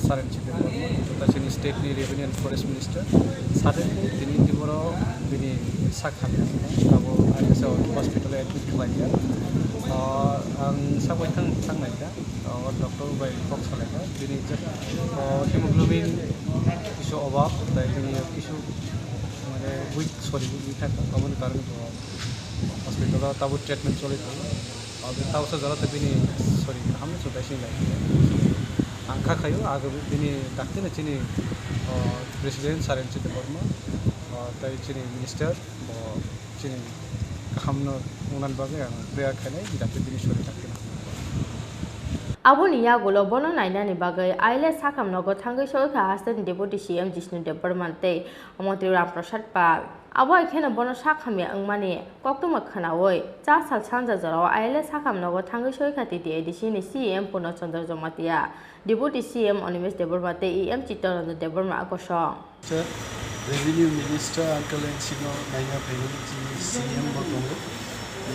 Saran Chief Tata Chini State ni Revenue and Forest Minister Saran Dini Timoro Dini Sakhan Abo Ayasa Hospital admit kembali ang sabai thang naika Dr. By Fox naika Dini hemoglobin issue obab dai dini issue mane weak sorry weak thaka amone karon hospital tabu treatment chole abe tawsa jara te dini sorry hamne so dashi lai angka kayo aga dini dakte na chini president Saran Chief Burma tai chini minister bo chini hamno unan bagai ang prayer khane dakte dini shori dakte na Abuni yagulo bono naina ni bagai aile sakam nogo thangai sogi kha hasten Deputy CM Jishnu de Burma te Montri Ram Prasad Pal. Abo ekhena bono sakam ya angmani koktuma khana oi cha sal sanja jaro aile sakam nogo thangai sogi kha ti edisi ni CM Puno Chandra Jomatia Deputy CM Onimesh de Burma te EM Chittaranjan de Burma akosong. Revenue Minister Uncle and Sino Naina Payment CM Botongo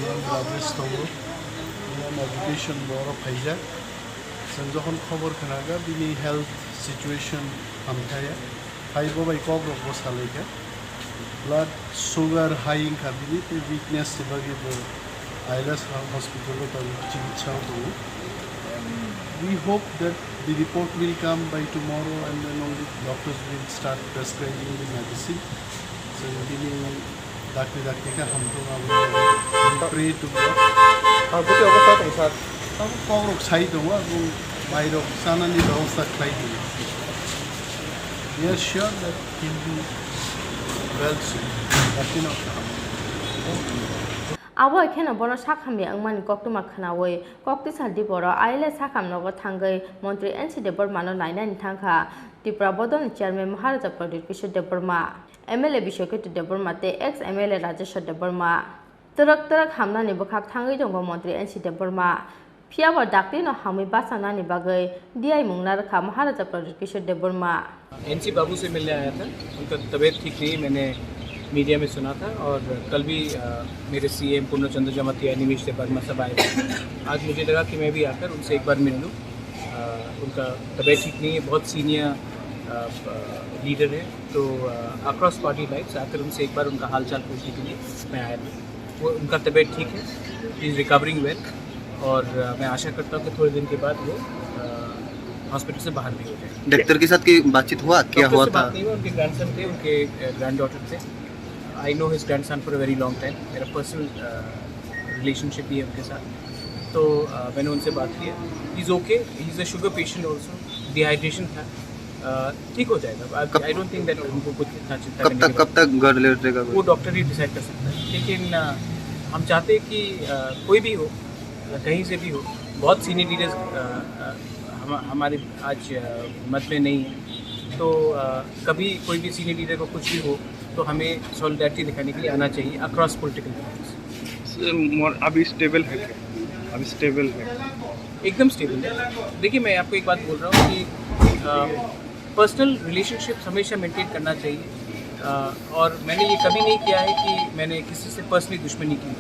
EM Rajesh Tongo EM Education Boro Phaija Sanjohon khobor khanaga bini health situation amthaya haibo bai kogro bosalaika blood sugar high khabini te weakness te bagi bo ailas hospital ko chikitsa do we hope that the report will come by tomorrow, and then only doctors will start prescribing the medicine. So we pray to God. We are sure that he'll be well soon. Abo ekhena bono sakhami angmani koktuma khanawe kokti saldi boro aile sakham nogo thangai Montri NC de Burmano naina ni thangkha Tripura bodon chairman Maharaja Pradeep Kishore de Burma MLA Bishoketi de Burma te ex MLA Rajeshwar de Burma tarak hamna ni bukhak thangai jongo Montri NC de Burma phiaba dakti no hami basana ni bagai DI mungna rakha Maharaja Pradeep Kishore de Burma NC बाबू से मिलने आया था उनका तबीयत ठीक नहीं मैंने media में सुना था और कल भी मेरे CM पूर्णचंद्र जमातिया निमिष से वर्मा सब आए थे आज मुझे लगा कि मैं भी आकर उनसे एक बार मिल लूँ उनका तबीयत ठीक नहीं है बहुत सीनियर लीडर है तो अक्रॉस पार्टी लाइन्स आकर उनसे एक बार उनका हालचाल पूछने के लिए मैं आया था वो उनका तबीयत ठीक है ही इज़ रिकवरिंग वेल और मैं आशा करता हूँ कि थोड़े दिन के बाद वो हॉस्पिटल से बाहर भी हो जाए। डॉक्टर के साथ की बातचीत हुआ क्या हुआ था? बात नहीं हुआ उनके ग्रैंडसन थे उनके ग्रैंड डॉटर थे I know his grandson for a very long time मेरा पर्सनल रिलेशनशिप भी है उनके साथ तो मैंने उनसे बात की he is okay he is a sugar patient also dehydration था ठीक हो जाएगा आई डोंट थिंक दैट उनको कुछ इतना चिंता कब तक घर ले जाएगा वो डॉक्टर ही डिसाइड कर सकता है लेकिन हम चाहते हैं कि कोई भी हो कहीं से भी हो बहुत सीनियर लीडर्स हमारे आज मत में नहीं है तो कभी कोई भी सीनियर लीडर को कुछ भी हो तो हमें सॉलिडारिटी दिखाने के लिए आना चाहिए अक्रॉस पॉलिटिकल पार्टीज। अभी स्टेबल है अभी स्टेबल है एकदम स्टेबल है। देखिए मैं आपको एक बात बोल रहा हूँ कि पर्सनल रिलेशनशिप हमेशा मेंटेन करना चाहिए और मैंने ये कभी नहीं किया है कि मैंने किसी से पर्सनली दुश्मनी की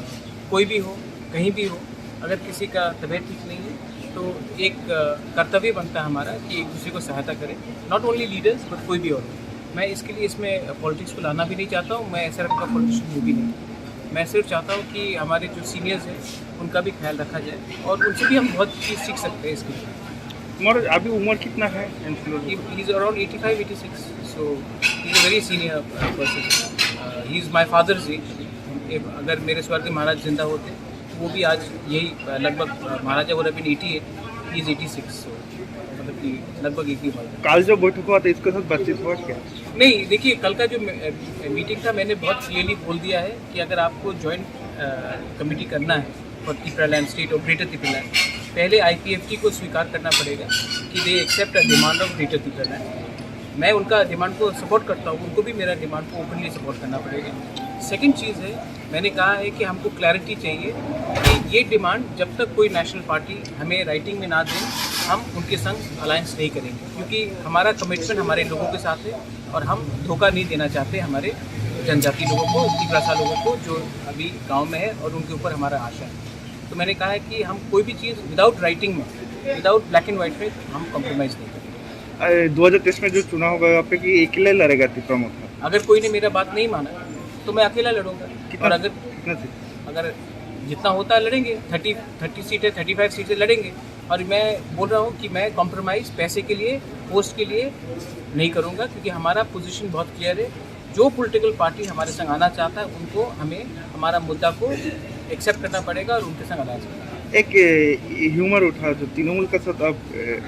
कोई भी हो कहीं भी हो अगर किसी का तबीयत ठीक नहीं है तो एक कर्तव्य बनता है हमारा कि एक दूसरे को सहायता करें नॉट ओनली लीडर्स बट कोई भी और मैं इसके लिए इसमें पॉलिटिक्स को लाना भी नहीं चाहता हूँ मैं ऐसा रखा पॉलिटिशियन हूँ भी नहीं मैं सिर्फ चाहता हूँ कि हमारे जो सीनियर्स हैं उनका भी ख्याल रखा जाए और उनसे भी हम बहुत चीज़ सीख सकते हैं इसके लिए। अभी उम्र कितना है? He is around 85-86 so he is a very senior person he is my father's age अगर मेरे स्वर्गीय महाराज जिंदा होते वो भी आज यही लगभग महाराजा वोर बिन 88 ही इज 86 सो मतलब कि लगभग एक ही बात। कल जो बैठक हुआ था इसके साथ बातचीत हुआ क्या? नहीं देखिए कल का जो मीटिंग था मैंने बहुत क्लियरली बोल दिया है कि अगर आपको जॉइंट कमेटी करना है फॉर त्रिपुरा लैंड स्टेट और ग्रेटर त्रिपुरा लैंड पहले IPFT को स्वीकार करना पड़ेगा कि they accept a demand of greater Tripura land. मैं उनका डिमांड को सपोर्ट करता हूँ उनको भी मेरा डिमांड को ओपनली सपोर्ट करना पड़ेगा। सेकंड चीज़ है मैंने कहा है कि हमको क्लैरिटी चाहिए कि ये डिमांड जब तक कोई नेशनल पार्टी हमें राइटिंग में ना दे हम उनके संग अलायंस नहीं करेंगे क्योंकि हमारा कमिटमेंट हमारे लोगों के साथ है और हम धोखा नहीं देना चाहते हमारे जनजाति लोगों को त्रिपुरा लोगों को जो अभी गांव में है और उनके ऊपर हमारा आशा है। तो मैंने कहा है कि हम कोई भी चीज़ विदाउट राइटिंग में विदाउट ब्लैक एंड वाइट में हम कॉम्प्रोमाइज़ नहीं करेंगे। 2023 में जो चुनाव होगा आप कि अकेले लड़ेगा त्रिपुरा में? अगर कोई ने मेरा बात नहीं माना तो मैं अकेला लड़ूंगा और अगर जितना होता है लड़ेंगे 30 सीटें 35 सीटें लड़ेंगे और मैं बोल रहा हूँ कि मैं कॉम्प्रोमाइज़ पैसे के लिए पोस्ट के लिए नहीं करूँगा क्योंकि हमारा पोजीशन बहुत क्लियर है जो पॉलिटिकल पार्टी हमारे संग आना चाहता है उनको हमें हमारा मुद्दा को एक्सेप्ट करना पड़ेगा और उनके संग अलायंस करना। एक ह्यूमर उठा जो तृणमूल का साथ अब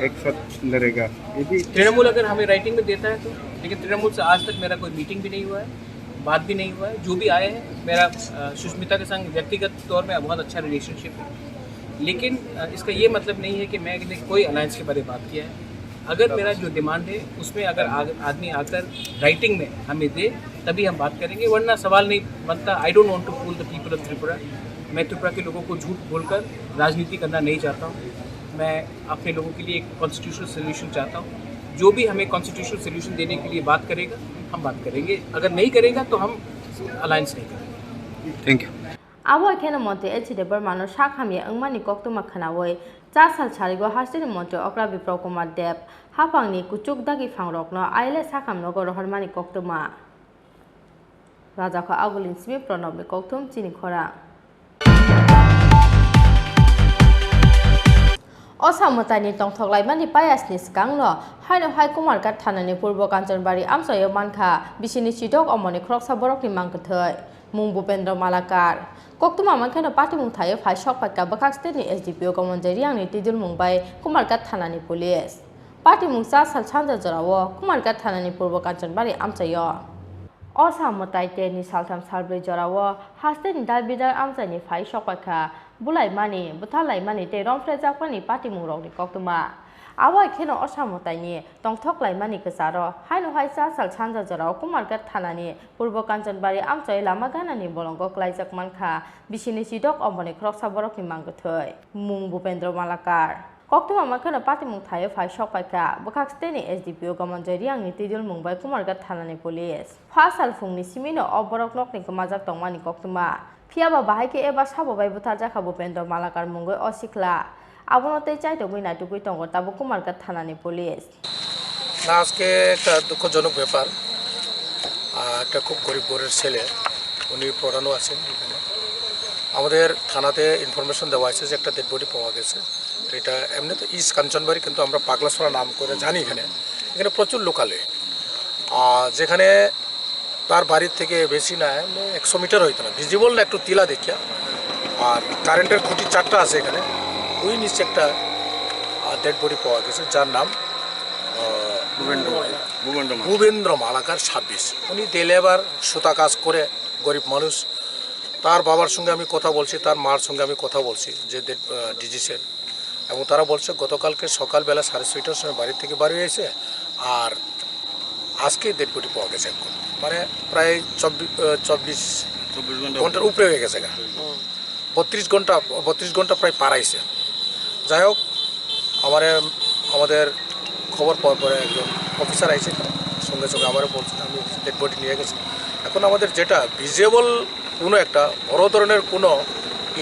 एक साथ लड़ेगा ये भी तृणमूल अगर हमें राइटिंग में देता है तो लेकिन तृणमूल से आज तक मेरा कोई मीटिंग भी नहीं हुआ है बात भी नहीं हुआ है जो भी आए हैं मेरा सुष्मिता के संग व्यक्तिगत तौर में बहुत अच्छा रिलेशनशिप है लेकिन इसका ये मतलब नहीं है कि मैंने कोई अलायंस के बारे में बात किया है। अगर मेरा जो डिमांड है उसमें अगर आदमी आकर राइटिंग में हमें दे तभी हम बात करेंगे वरना सवाल नहीं बनता। I don't want to fool the people of Tripura. मैं त्रिपुरा के लोगों को झूठ बोलकर राजनीति करना नहीं चाहता हूँ। मैं अपने लोगों के लिए एक कॉन्स्टिट्यूशनल सोल्यूशन चाहता हूँ। जो भी हमें कॉन्स्टिट्यूशनल सोल्यूशन देने के लिए बात करेगा हम बात करेंगे, अगर नहीं करेगा तो हम अलायंस नहीं करेंगे। Thank you. Abo kena monte echi de bermano shakhami angmani koktuma khanawoi cha sal charigo hastini monte okra biprok kumar deb hapangni kuchuk dagi phangrokno aile sakham nogo rohormani koktuma raja kho agulin simi pranobni koktum Chini Khorang असामतानि तंथकलायमानि पायासनि सिगांनो हायनो हाय कुमारघाट थानानि पूर्व कांचनबारि आमसयो मानखा बिसिनि सिदक अमनि ख्रकसा बरकनि मांगथै मुं भूपेन्द्र मालाकार कक्तुमा मानखेनो पाटिमुं थायो फाय सकपाका बखाक स्टेटनि SDPO गमनजारि आंनि तिदुल मुंबाय Kumarghat थानानि police पाटिमुं सा साल सानजा जरावो कुमारघाट थानानि पूर्व कांचनबारि आमसयो असामताय तेनि सालथाम सालब्रै जरावो हास्टेनि दाबिदार आमसानि फाय सकपाका बुलायमानि बुथालायमानि ते रंफ्रेजाकमानि पाटिमुं रगनि कक्तुमा आवाय खेनो असामतायनि तंथकलायमानि गोजारो हायनो हाय सा साल सानजा जराव कुमारघाट थानानि पूर्व कांचनबारि आमसय लामा गानानि बलंग क्लाइजाक मानखा बिसिनि सिदक अमनि ख्रकसा बरकनि मांगथै मुं भूपेन्द्र मालाकार कक्तुमा मानखेनो पाटिमुं थायो फाय सकपाका बखाक स्टेटनि एसडीपीओ गमनजारि आंनि तिदुल मुंबाय कुमारघाट थानानि पुलिस फा साल फुंनि सिमिनो अबरक नकनि गोमाजाक तंमानि कक्तुमा फियाबा बाहायके एबा साबोबाय बुथार जाखा भूपेन्द्र मालाकार मुंगै असिखला আবনতে চাইতো বইনা টুকুই তঙ্গ তাবো কুমারঘাট থানানি পুলিশ না আজকে একটা দুঃখজনক ব্যাপার একটা খুব গরিব ঘরের ছেলে উনি পড়ানো আছেন এখানে আমাদের থানাতে ইনফরমেশন দেওয়া আছে যে একটা ডেড বডি পাওয়া গেছে এটা এমনি তো ইস্ট কাঞ্চনবাড়ি কিন্তু আমরা পাগলাসোনা নাম করে জানি এখানে এখানে প্রচুর লোকালে যেখানে তার বাড়ির থেকে বেশি না 100 মিটার হইতো না ভিজিবল না একটু টিলা দেখিয়া আর কারেন্টের খুঁটি 4টা আছে এখানে ওই নিচে একটা ডেড বডি পাওয়া গেছে যার নাম ভূপেন্দ্র মালাকার 26 উনি লেবার সুতা কাজ করে গরিব মানুষ তার বাবার সঙ্গে আমি কথা বলছি তার মার সঙ্গে আমি কথা বলছি যে ডিজিসের এবং তারা বলছে গতকালকে সকালবেলা 6:30টার সময় বাড়ি থেকে বাড়ি হয়েছে আর আজকে ডেড বডি পাওয়া গেছে এখন মানে প্রায় 24 ঘন্টার উপরে হয়ে গেছে 32 ঘন্টা প্রায় পারাইছে যাই হোক আমাদের খবর পাওয়ার পরে একজন অফিসার আইছে সঙ্গে সঙ্গে আমার বলছে আমি ডেড বডি নিয়ে গেছি এখন আমাদের যেটা ভিজিবল কোনো একটা বড় ধরনের কোনো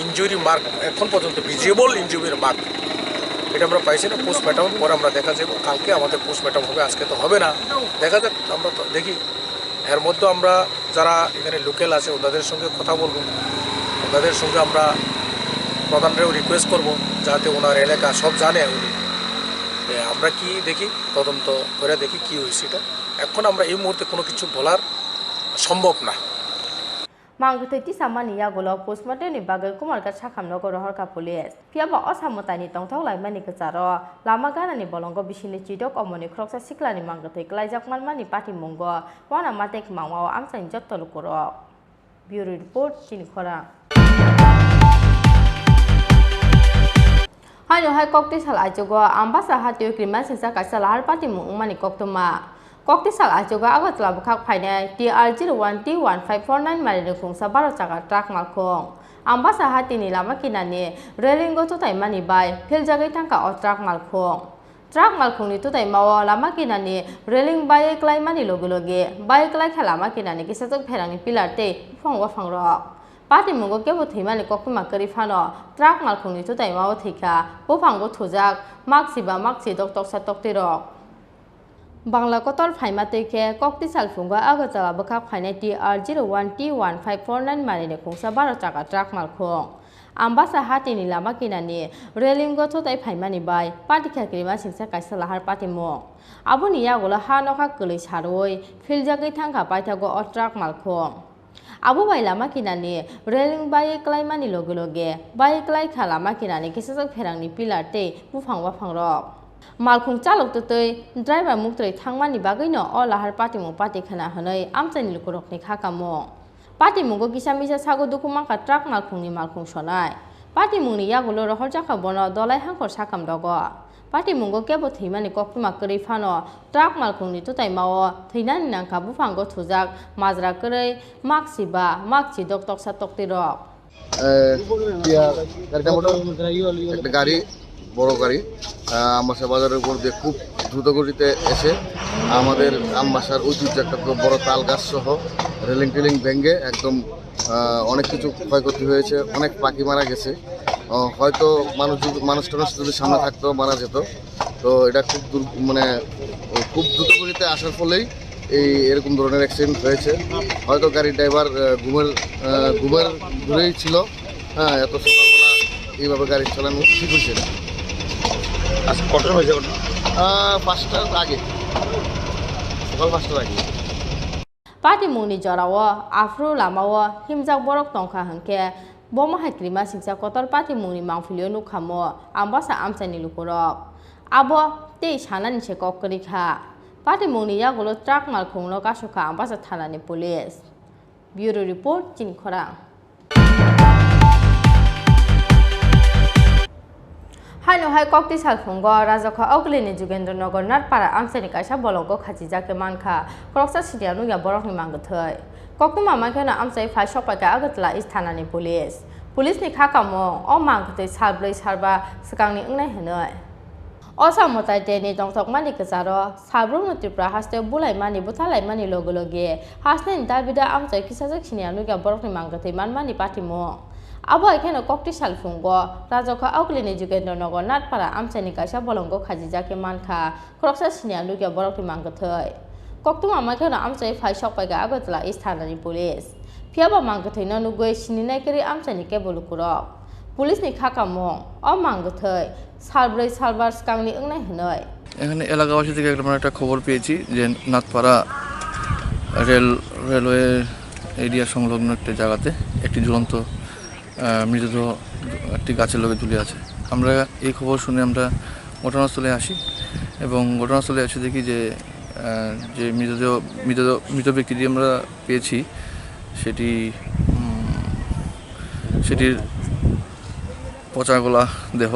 ইনজুরি মার্ক এখন পর্যন্ত ভিজিবল ইনজুরির মার্ক এটা আমরা পাইছি না পোস্টমর্টম পরে আমরা দেখা যাবে কালকে আমাদের পোস্টমর্টম হবে আজকে তো হবে না দেখা যাক আমরা তো দেখি এর মধ্যে আমরা যারা এখানে লোকাল আছে ওদের সঙ্গে কথা বলবো ওদের সঙ্গে আমরা প্রধানরেও রিকোয়েস্ট করব যাতে ওনার এলাকা সব জানে উনি আমরা কি দেখি তদন্ত করে দেখি কি হয়েছে এটা এখন আমরা এই মুহূর্তে কোনো কিছু বলার সম্ভব না মাংগথৈ তিসামানি ইয়াগলো পোস্টমর্টমनि बागै कुमारघाट साखामनगर हरका पुलिस फियाबा असामतानि तंथकलायमानि गोजारो लामा गानानि बलंग बिसिनि चिदक अमनि ख्रकसा सिखलानि मांगथै क्लाइजाक मानमानि पार्टी मंग वाना मातेक मांगाव आमसानि जत्तल करक ब्यूरो रिपोर्ट चिनि खरां हायनो हाय कक्तिसाल आइजोगो आम्बासा हातियो क्रिमा सिंसा काइसाल हार पार्टी मुंगमानि कक्तमा कक्तिसाल आइजोगो आगतला बखाक फायनाय TR01 T1549 मारिनि खुंसा 12 चाका ट्राक मालखं आम्बासा हातिनि लामा किनानि रेलिंगो तुताइमानि बाय फिलजागै थांका अ ट्राक मालखंनि तुताइमाव लामा किनानि रेलिं बाय क्लाइमानि लगे बाय क्लाइ लामा किनानि किसाजक फेरांनि पिलार ते फंवा फांरक पार्टी मुंगो केबो थैमानि कक्तमा करि फानो truck मालखंनि तुताइमाव थैखा बुफांगो थुजाक माक्सिबा माक्सि doctor तक्तिरक Bangla Qatar Faima तैखे कक्तिसाल फुंगा आगतला बखाक फाइनाय TR01 T1549 मारिनि खुंसा 12 चाका ट्राक मालखं आम्बासा हातिनि लामा किनानि रेलिंगो थोताइ फाइमानि बाय पार्टी खाक्रिमा सिंसा काइसा लाहार पार्टी मुं आबुनि यागोला हा नखा गोलै सारoi फिलजागै थांखा पाइथागो अ ट्राक मालखं आबु बाय लामा किनानि रेलिं बाय क्लाइमानि लगे बाय क्लाइ खा लामा किनानि किसाजक फेरांनि पिलार ते बुफांवा फांरक मालखुं चालक तै ड्राइभार मुक्तै थांमानि बागैनो अ लाहार पार्टीमुं पार्टी खाना हनै आमचानि लुकुरकनि खाकामुं पार्टीमुंगो गिसामिसा सागो दुखुमाखा ट्राक मालखुंनि मालखुं सनाय पार्टीमुंनि यागुलो रहर जाखा बनो दलाय हांखर साकाम दगो पार्टीमुंगो केबो थैमानि कक्तमा करै फानो ट्राक मालखुंनि तुताइमाव थैनानि नांखा बुफांगो थुजाक माजरा करै माक्सिबा माक्सि डक्टर तक्तिरक একটা গাড়ি বড় গাড়ি আমবাসা বাজারের উপর দিয়ে খুব দ্রুত গতিতে এসে আমাদের আমবাসার ঐতিহ্য একটা বড় তাল গাছ সহ রেলিং টেলিং ভেঙে একদম অনেক কিছু ক্ষয়ক্ষতি হয়েছে অনেক পাখি মারা গেছে হয়তো মানুষটা যদি সামনে থাকতো মারা যেত তো এটা খুব দ্রুত গতিতে আসার ফলেই এরকম ধরনের অ্যাক্সিডেন্ট হয়েছে হয়তো গাড়ির ড্রাইভার ঘুমের ঘুরেই ছিল হ্যাঁ এত সকালবেলা এইভাবে গাড়ি চালানো ঠিক হয়েছে আজকে কটার হয়েছে 5টার আগে, সকাল 5টার আগে। পার্টি মুনি জরাও আফ্রু লামাও হিমজাক বরক টংখা হাঙ্কে বম হাইক্রিমা সিংসা কতর পার্টি মুনি মাংফিলিও নুখামো আমবাসা আমসানি লুকুরক আবো তেই সানানি সে ককরিখা পার্টি মুনি यागुलो ट्राक माल खुंनो कासुखा আমবাসা থানানি পুলিশ। ব্যুরো রিপোর্ট চিনি খরাং। हाइनो हाइ कक्ति सालफुंग राजखा अगलिनि जुगेन्द्रनगर नाटपारा आमसानि काइसा बलंगो खाजिजाके मानखा क्रक्सा सिटियानु या बरकनि मांगथै कक्तुमा माइखाना आमसाइ फाइ सपाइका आगतला इस्थानानि पुलिसनि खाकामो अ मांगथै साब्रै सारबा सिगांनि ओंनाय होनै असामताइ तेनि दंथक मानि गजारो साब्रुनो त्रिपुरा हास्ते बुलाइमानि बुथालाइमानि लगे हास्तेनि दाबिदा आमसाइ किसाजक सिनियानु या बरकनि मांगथै मानमानि पाटिमो आबो एखाने कक्ति सालफुंग राजखा अगलिनि जुगेन्द्रनगर नाटपारा आमसानि काइसा बलंगो खाजिजाके मानखा क्रक्सा सिनिया लुगिया बरकनि मांगथै कक्तुमा माइखाना आमसाइ फाइ सपाइका आगतला इस्थानानि पुलिस फियाबा मांगथै नुगै सिनिनायकरि आमसानि केबलुकुरक पुलिसनि खाकामो अ मांगथै साब्रै सालबार सिगांनि ओंनाय होनै। এখানে এলাকাবাসী থেকে একটা খবর পেয়েছি যে নাথপাড়া রেলওয়ে এরিয়া সংলগ্ন একটা জায়গাতে একটি ঝুলন্ত মৃতদেহ একটি গাছের লগে ঝুলে আছে। আমরা এই খবর শুনে আমরা ঘটনাস্থলে আসি এবং ঘটনাস্থলে এসে দেখি যে যে মৃত ব্যক্তিটি আমরা পেয়েছি সেটির পচা গলা দেহ।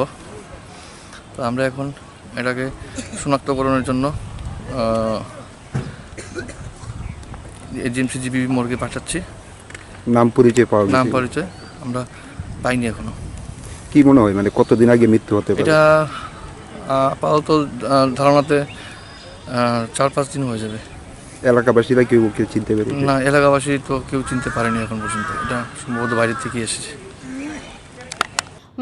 তো আমরা এখন এটাকে শনাক্তকরণের জন্য জিএমসি মর্গে পাঠাচ্ছি। নাম পরিচয় আমরা পাইনি এখনো। কি মনে হয় মানে কতদিন আগে মৃত্যু হতে পারে? এটা আপাতত ধারণাতে 4-5 দিন হয়ে যাবে। এলাকাবাসীরা কেউ চিনতে পেরেছে? না, এলাকাবাসী তো কেউ চিনতে পারেনি এখন পর্যন্ত। এটা সম্ভবত বাইরে থেকে এসেছে।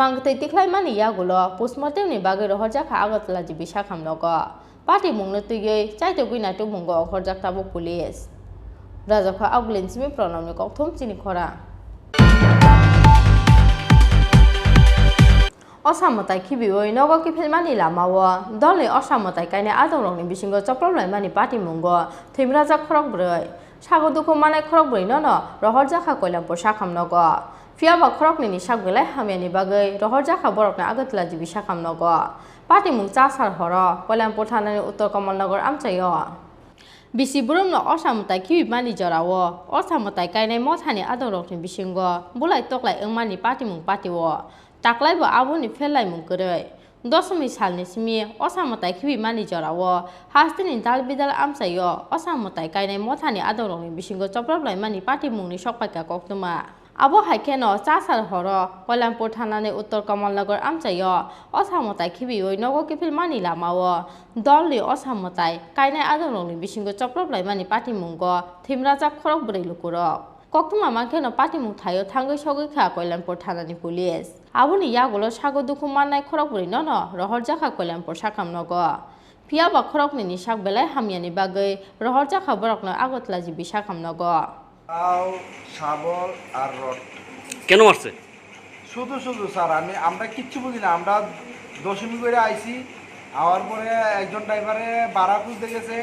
मांगथै तिख्लाइमानि यागुलो पोस्टमर्टेमनि बागै रहरजाखा आगतला जिबि साखामनग पार्टी मुंनो तुयै चाइतो गुइनाटो मुंगो हरजाक्ताबो पुलिस राजखा अगलिनसिमि प्रनमनि कक्थुम चिनि खरां। असामताइ खिबिवै नग किफिलमानि लामाओ दलनि असामताइ काइनाय आदौरंनि बिसिंगो चप्लबलाइमानि पार्टी मुंगो थैमराजा खरक ब्रै सागो दुखु मानाय खरक ब्रै न रहरजाखा कयलामपुर साखामनग फियाबा खरकनि सागलाय हामियानि बागै रहरजाखा बरकनि आगतला जिबि साखामनग पार्टी मुं चासार हर कयलामपुर थानानि उत्तर कमलनगर आमचायो बिसि बुरुमनो असामताइ खिबिमानि जराओ असामताइ काइनाय मथानि आदौरंनि बिसिंगो बुलाय तकलाय ओंमानि पार्टी मुं पार्टीओ ताक्लाइबो आबुनि फेलाय मुं गरै 2000 सालनि सिमि असामताइ खिबिमानि जराओ हास्तिनि दाल बिदाल आमचायो असामताइ काइनाय मथानि आदौरंनि बिसिंगो चप्लबलाइमानि पार्टी मुंनि सकपाइका कक्तुमा आबो हाइकेनो चासार हर कयलामपुर थानानि उत्तर कमलनगर आमचायो असामताइ खिबिवै नग किफिलमानि लामाओ दलनि असामताइ काइनाय आदौरंनि बिसिंगो चप्लबलाइमानि पार्टी मुंगो थैमराजा खरक ब्रै लुकुरक कक्तुमा मांखेनो पार्टी मुं थायो थांगै सगैखा कयलामपुर थानानि पुलिस आबुनि यागुलो सागो दुखु माननाय खरक ब्रै न रहरजाखा कयलामपुर साखामनग फियाबा खरकनि साग बेलाय हामियानि बागै रहरजाखा बरकनो आगतला जिबि साखामनग শাবল আর রড কেন মারছে? শুধু স্যার আমরা কিচ্ছু বুঝি না। আমরা দশমী করে আইছি, আওয়ার পরে একজন ড্রাইভারে ভাড়া খুঁজতে গেছে,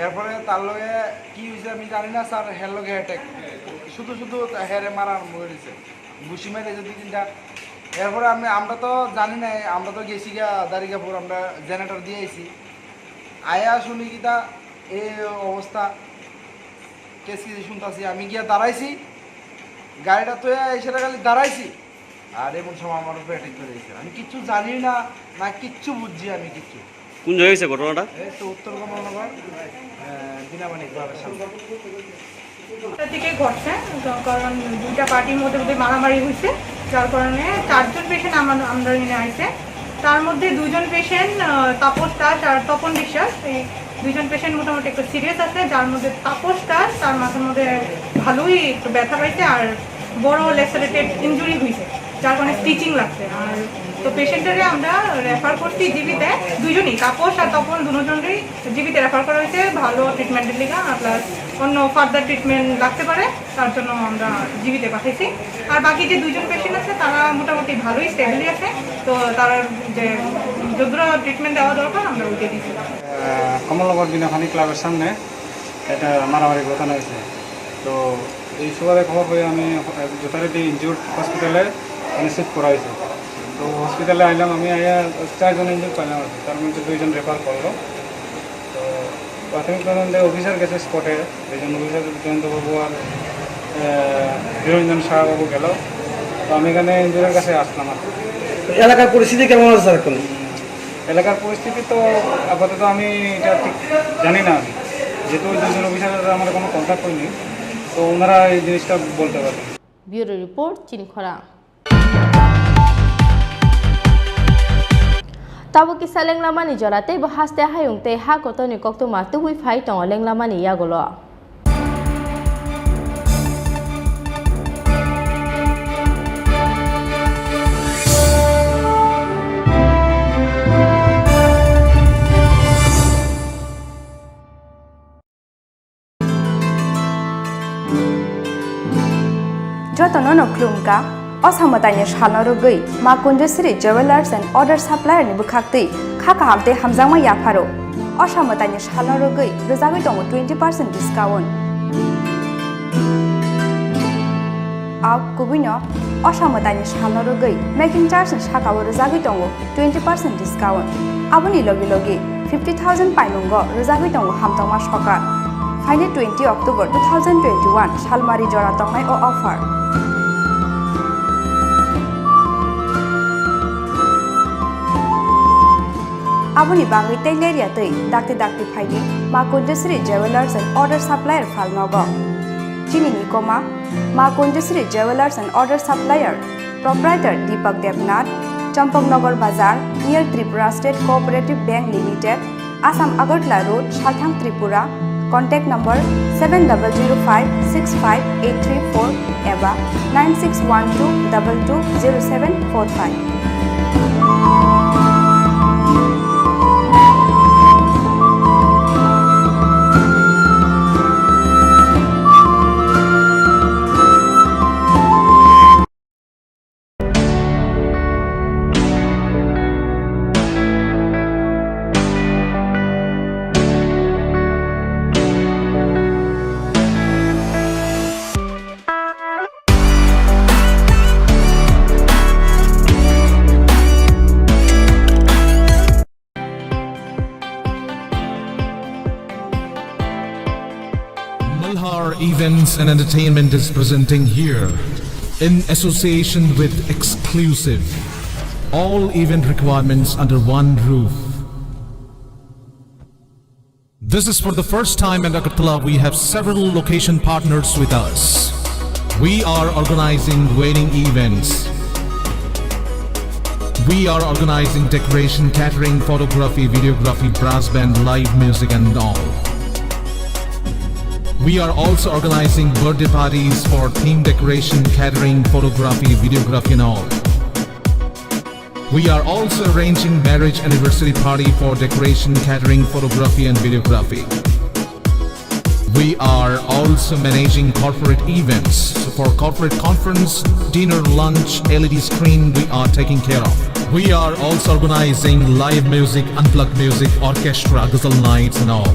এরপরে তার লগে কি হয়েছে আমি জানি না স্যার, হের লগে অ্যাটাক শুধু হেরে মারা আরম্ভ করেছে, ঘুষি মেরেছে 2-3টা। এরপরে আমরা তো জানি না, আমরা তো গেছি গা দারিকাপুর, আমরা জেনারেটর দিয়ে আইছি, আয়া শুনি কি তা এই অবস্থা কেসি শুনতেছি। আমি গিয়া দাঁড়াইছি, গাড়িটা তো এসে খালি দাঁড়াইছি, আর এমন সময় আমার উপরে অ্যাটাক করে দিয়েছে। আমি কিচ্ছু জানি না কিচ্ছু বুঝছি আমি কিচ্ছু। কোন জায়গায় হয়েছে ঘটনাটা? এই তো উত্তর কমলনগর বিনামানিক ক্লাবের সামনে থেকে ঘটছে, কারণ দুইটা পার্টির মধ্যে মারামারি হয়েছে, যার কারণে 4 জন পেশেন্ট আমরা নিয়ে আসছে। তার মধ্যে 2 জন পেশেন্ট তাপস দাস আর তপন বিশ্বাস, এই 2 জন পেশেন্ট মোটামুটি একটু সিরিয়াস আছে, যার মধ্যে তাপস দাস তার মাথার মধ্যে ভালোই একটু ব্যথা পাইছে আর বড় লেসারেটেড ইনজুরি হয়েছে। যার কারণে স্টিচিং লাগছে আর তো পেশেন্টারে আমরা রেফার করছি জিবিতে দুজনই তাপস আর তপন দুজনেরই জিবিতে রেফার করা হয়েছে ভালো ট্রিটমেন্টের লিগা প্লাস অন্য ফার্দার ট্রিটমেন্ট লাগতে পারে তার জন্য আমরা জিবিতে পাঠাইছি আর বাকি যে দুজন পেশেন্ট আছে তারা মোটামুটি ভালোই স্টেবলি আছে তো তারা যে যতটা ট্রিটমেন্ট দেওয়া দরকার আমরা ওইটা দিচ্ছি কমলনগর বিনাখানি ক্লাবের সামনে এটা মারামারি ঘটনা হয়েছে তো এই সুবাদে খবর পেয়ে আমি যথারীতি ইনজিউর্ড হসপিটালে শিফট করা হয়েছে তো হসপিটালে আইলাম আমি আয়া 4 জন ইনজিউর্ড পাইলাম আর তার মধ্যে 2 জন রেফার করলো তো প্রাথমিক তদন্তে অফিসার গেছে স্পটে 2 জন অফিসার জয়ন্তবাবু আর নিরঞ্জন শাহবাবু গেল তো আমি এখানে ইনজিউরের কাছে আসলাম আর এলাকার পরিস্থিতি কেমন আছে স্যার এখন এলাকার পরিস্থিতি তো আপাতত আমি এটা ঠিক জানি না আমি যেহেতু ওই 2 জন অফিসারের আমার কোনো কন্ট্যাক্ট হয়নি তো ওনারা এই জিনিসটা বলতে পারবেন ব্যুরো রিপোর্ট চিনি খরা Tabu kisah lengla mani jorate bahas teh hayung teh ha koto ni kok tu matu wi fai tong lengla mani ya golo. Jotono no klumka Osamatanya Shalorugui, Makundusri Jewelers and Other Supplier ni Bukakti, Kaka Hamte Hamzama Yaparo. Osamatanya Shalorugui, Rezavitong 20% discount. Ak Kubino, Osamatanya Shalorugui, making charge and Shakawa Rezavitong 20% discount. Abuni Logi Logi, 50,000 Painungo, Rezavitong Hamtoma Shoka. Friday 20 October 2021, Shalmari Joratongai o offer. Abuni bangi taileria tei dakti phaidi Makundusri Jewelers and Other Supplier Falnogo. Chini Khorang, Jewelers and Other Supplier, Proprietor Deepak Devnath, Champaknagar Bazar, near Tripura State Cooperative Bank Limited, Assam Agartala Road, Shalthang, Tripura. Contact number 7005658334 eva 9612220745. Events and Entertainment is presenting here in association with Exclusive. All event requirements under one roof. This is for the first time in Agartala we have several location partners with us. We are organizing wedding events. We are organizing decoration, catering, photography, videography, brass band, live music and all. We are also organizing birthday parties for theme decoration, catering, photography, videography and all. We are also arranging marriage anniversary party for decoration, catering, photography and videography. We are also managing corporate events. So for corporate conference, dinner, lunch, LED screen we are taking care of. We are also organizing live music, unplugged music, orchestra, ghazal nights and all.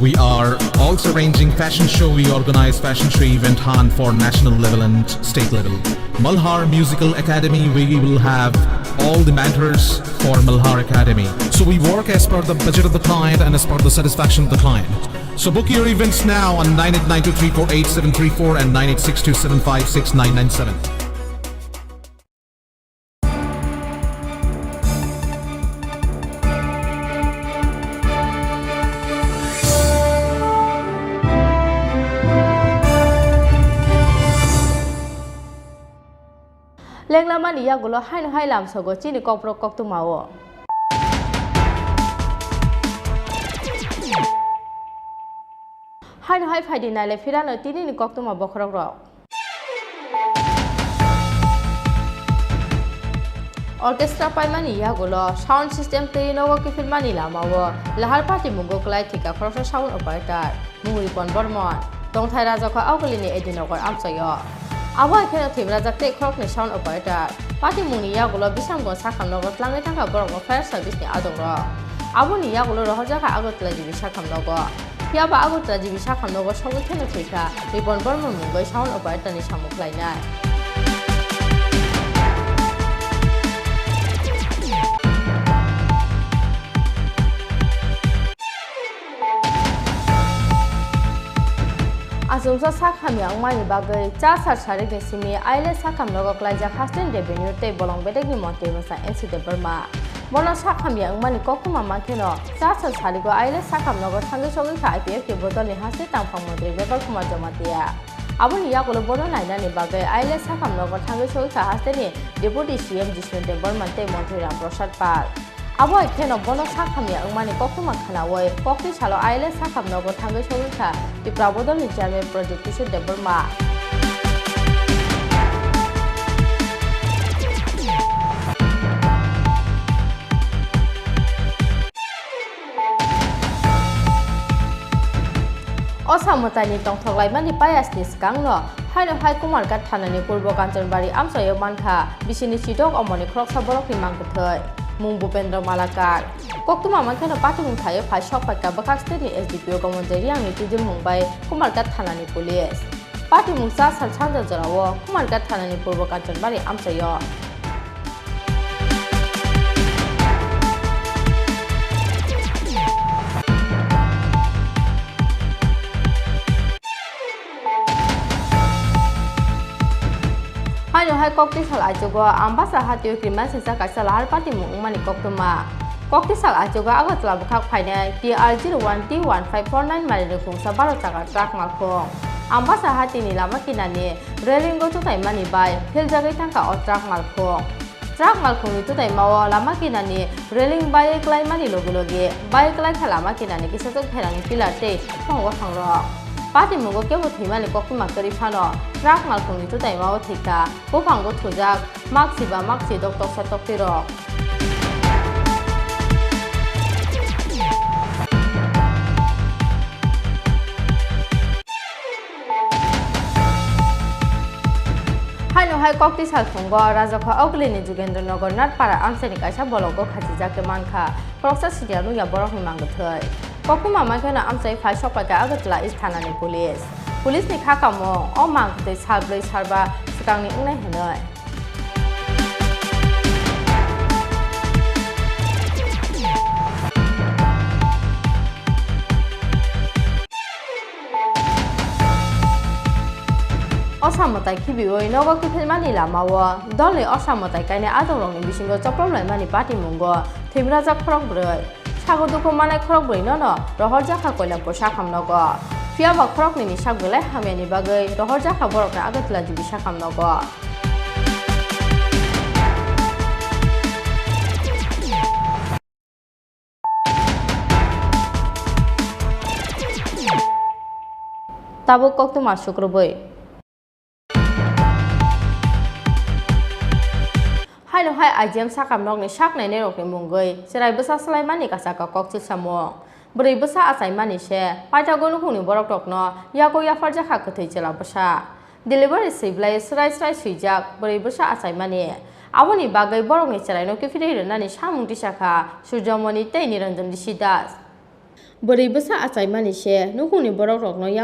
We are also arranging fashion show. We organize fashion show event Han for national level and state level. Malhar Musical Academy, we will have all the mentors for Malhar Academy. So we work as per the budget of the client and as per the satisfaction of the client. So book your events now on 9892348734 and 9862756997. Lengla mani ya golo hai lam sogo chini kopro kok tu mawo. Hai faidi na le firan tini ni kok tu ma bokrok ro. orchestra paimani yagulo sound system te nogo kifilmani lamawo lahar party mungo klai thika khorsa sound operator mungri pon bormon tongthai raja kho awgolini edinogor amsayo awa khena thimra jakte khorokni sound operator party mungni yagulo bisamgo sakhamnogo tlangai thangka borok fire service ni adoro aboni yagulo rohja kha agotla jibi sakhamnogo yaba agotla jibi sakhamnogo songo khena thika ripon bormon mungo sound operator ni samuklainai Asumsa sakham yang mani bagai casar sarik ni simi aile sakham logo klaja hasten revenue te bolong bedek ni monte masa NCT Burma mono sakham yang mani kokuma mankeno casar sarigo aile sakham logo thangi sogi ka IPF ke bodol ni haste tangphang mantri Bebal Kumar Jamatia aboni yakulo bono naina ni bagai aile sakham logo thangi sogi ka haste ni deputy CM Jisnu de Burma te Mantri Ram Prasad Pal abo ikeno bono sakham yang mani kokuma khanawoi kokti salo aile sakham logo thangi sogi ka Tripura bodol ni Chairman Project Jisnu de Burma Osamotani tongthoklai mani payas ni skangno haino hai kumar kat thanani purbo kanchanbari amsayo mankha bisini sidok omoni kroksa borok ni mangkuthai mung Bupendra Malakar koktuma mankhano patimung thayo phai sokpai ka bakak state ni SDPO gamonjari ang ni tijul mumbai kumar kat thanani police patimung sa sal changja jarawo kumar kat thanani purbo kanchanbari amsayo Haino hai kokti sal ajogo ambasa hatio kriman sisa kaisa lahar pati mung mani koktuma kokti sal ajogo agotla bukhak phainai TR01 T1549 mari rekung sa 12 chaka truck malkhong ambasa hati ni lama kinani relingo tutai mani bai phil jagai tangka o truck malkhong ni tutai mawo lama kinani reling bai klai mani logilogi bai klai khalama kinani kisajok pherang pilar te thongwa thangrok Pati mungo kebo thimani kokuma kari phano truck malkhungni tutai mao thika bophango thujak maksiba maksi doktok satokti rok Haino hai kokti salkhungo rajakha oglini Jugendranagar Natpara amsani kaisa bologo khajijak mankha proksa sidianu ya borok ni mangthai kokuma mankana amsai phai sokpa ka agatla isthanani police ni khakamo o mangthai salbrei sarba sikangni ungnai henai Osamotai khibioi nogo kifilmani lamawo dole osamotai kaine adorongni bisingo choplomlai mani party mungo thimra jak khorok broi sago duko manai khorok broi no rohor jakha koila posa khamnogo fiaba khorok ni saglai hamiani bagai rohor jakha borokna agatla jibi sakhamnogo Tabo koktuma sukroboi Haino hai IGM sakam nok ni sak nai nerok ni mungoi serai besa slai mani kasaka kokchil samo brai besa asai mani she paita gonu khuni borok tok no yago yafar jakha kathai chela besa delivery siblai serai suijak brai besa asai mani aboni bagai borok ni serai no kifiri renani samung tisaka surjamoni tei niranjan disidas brai besa asai mani she nukhuni borok tok no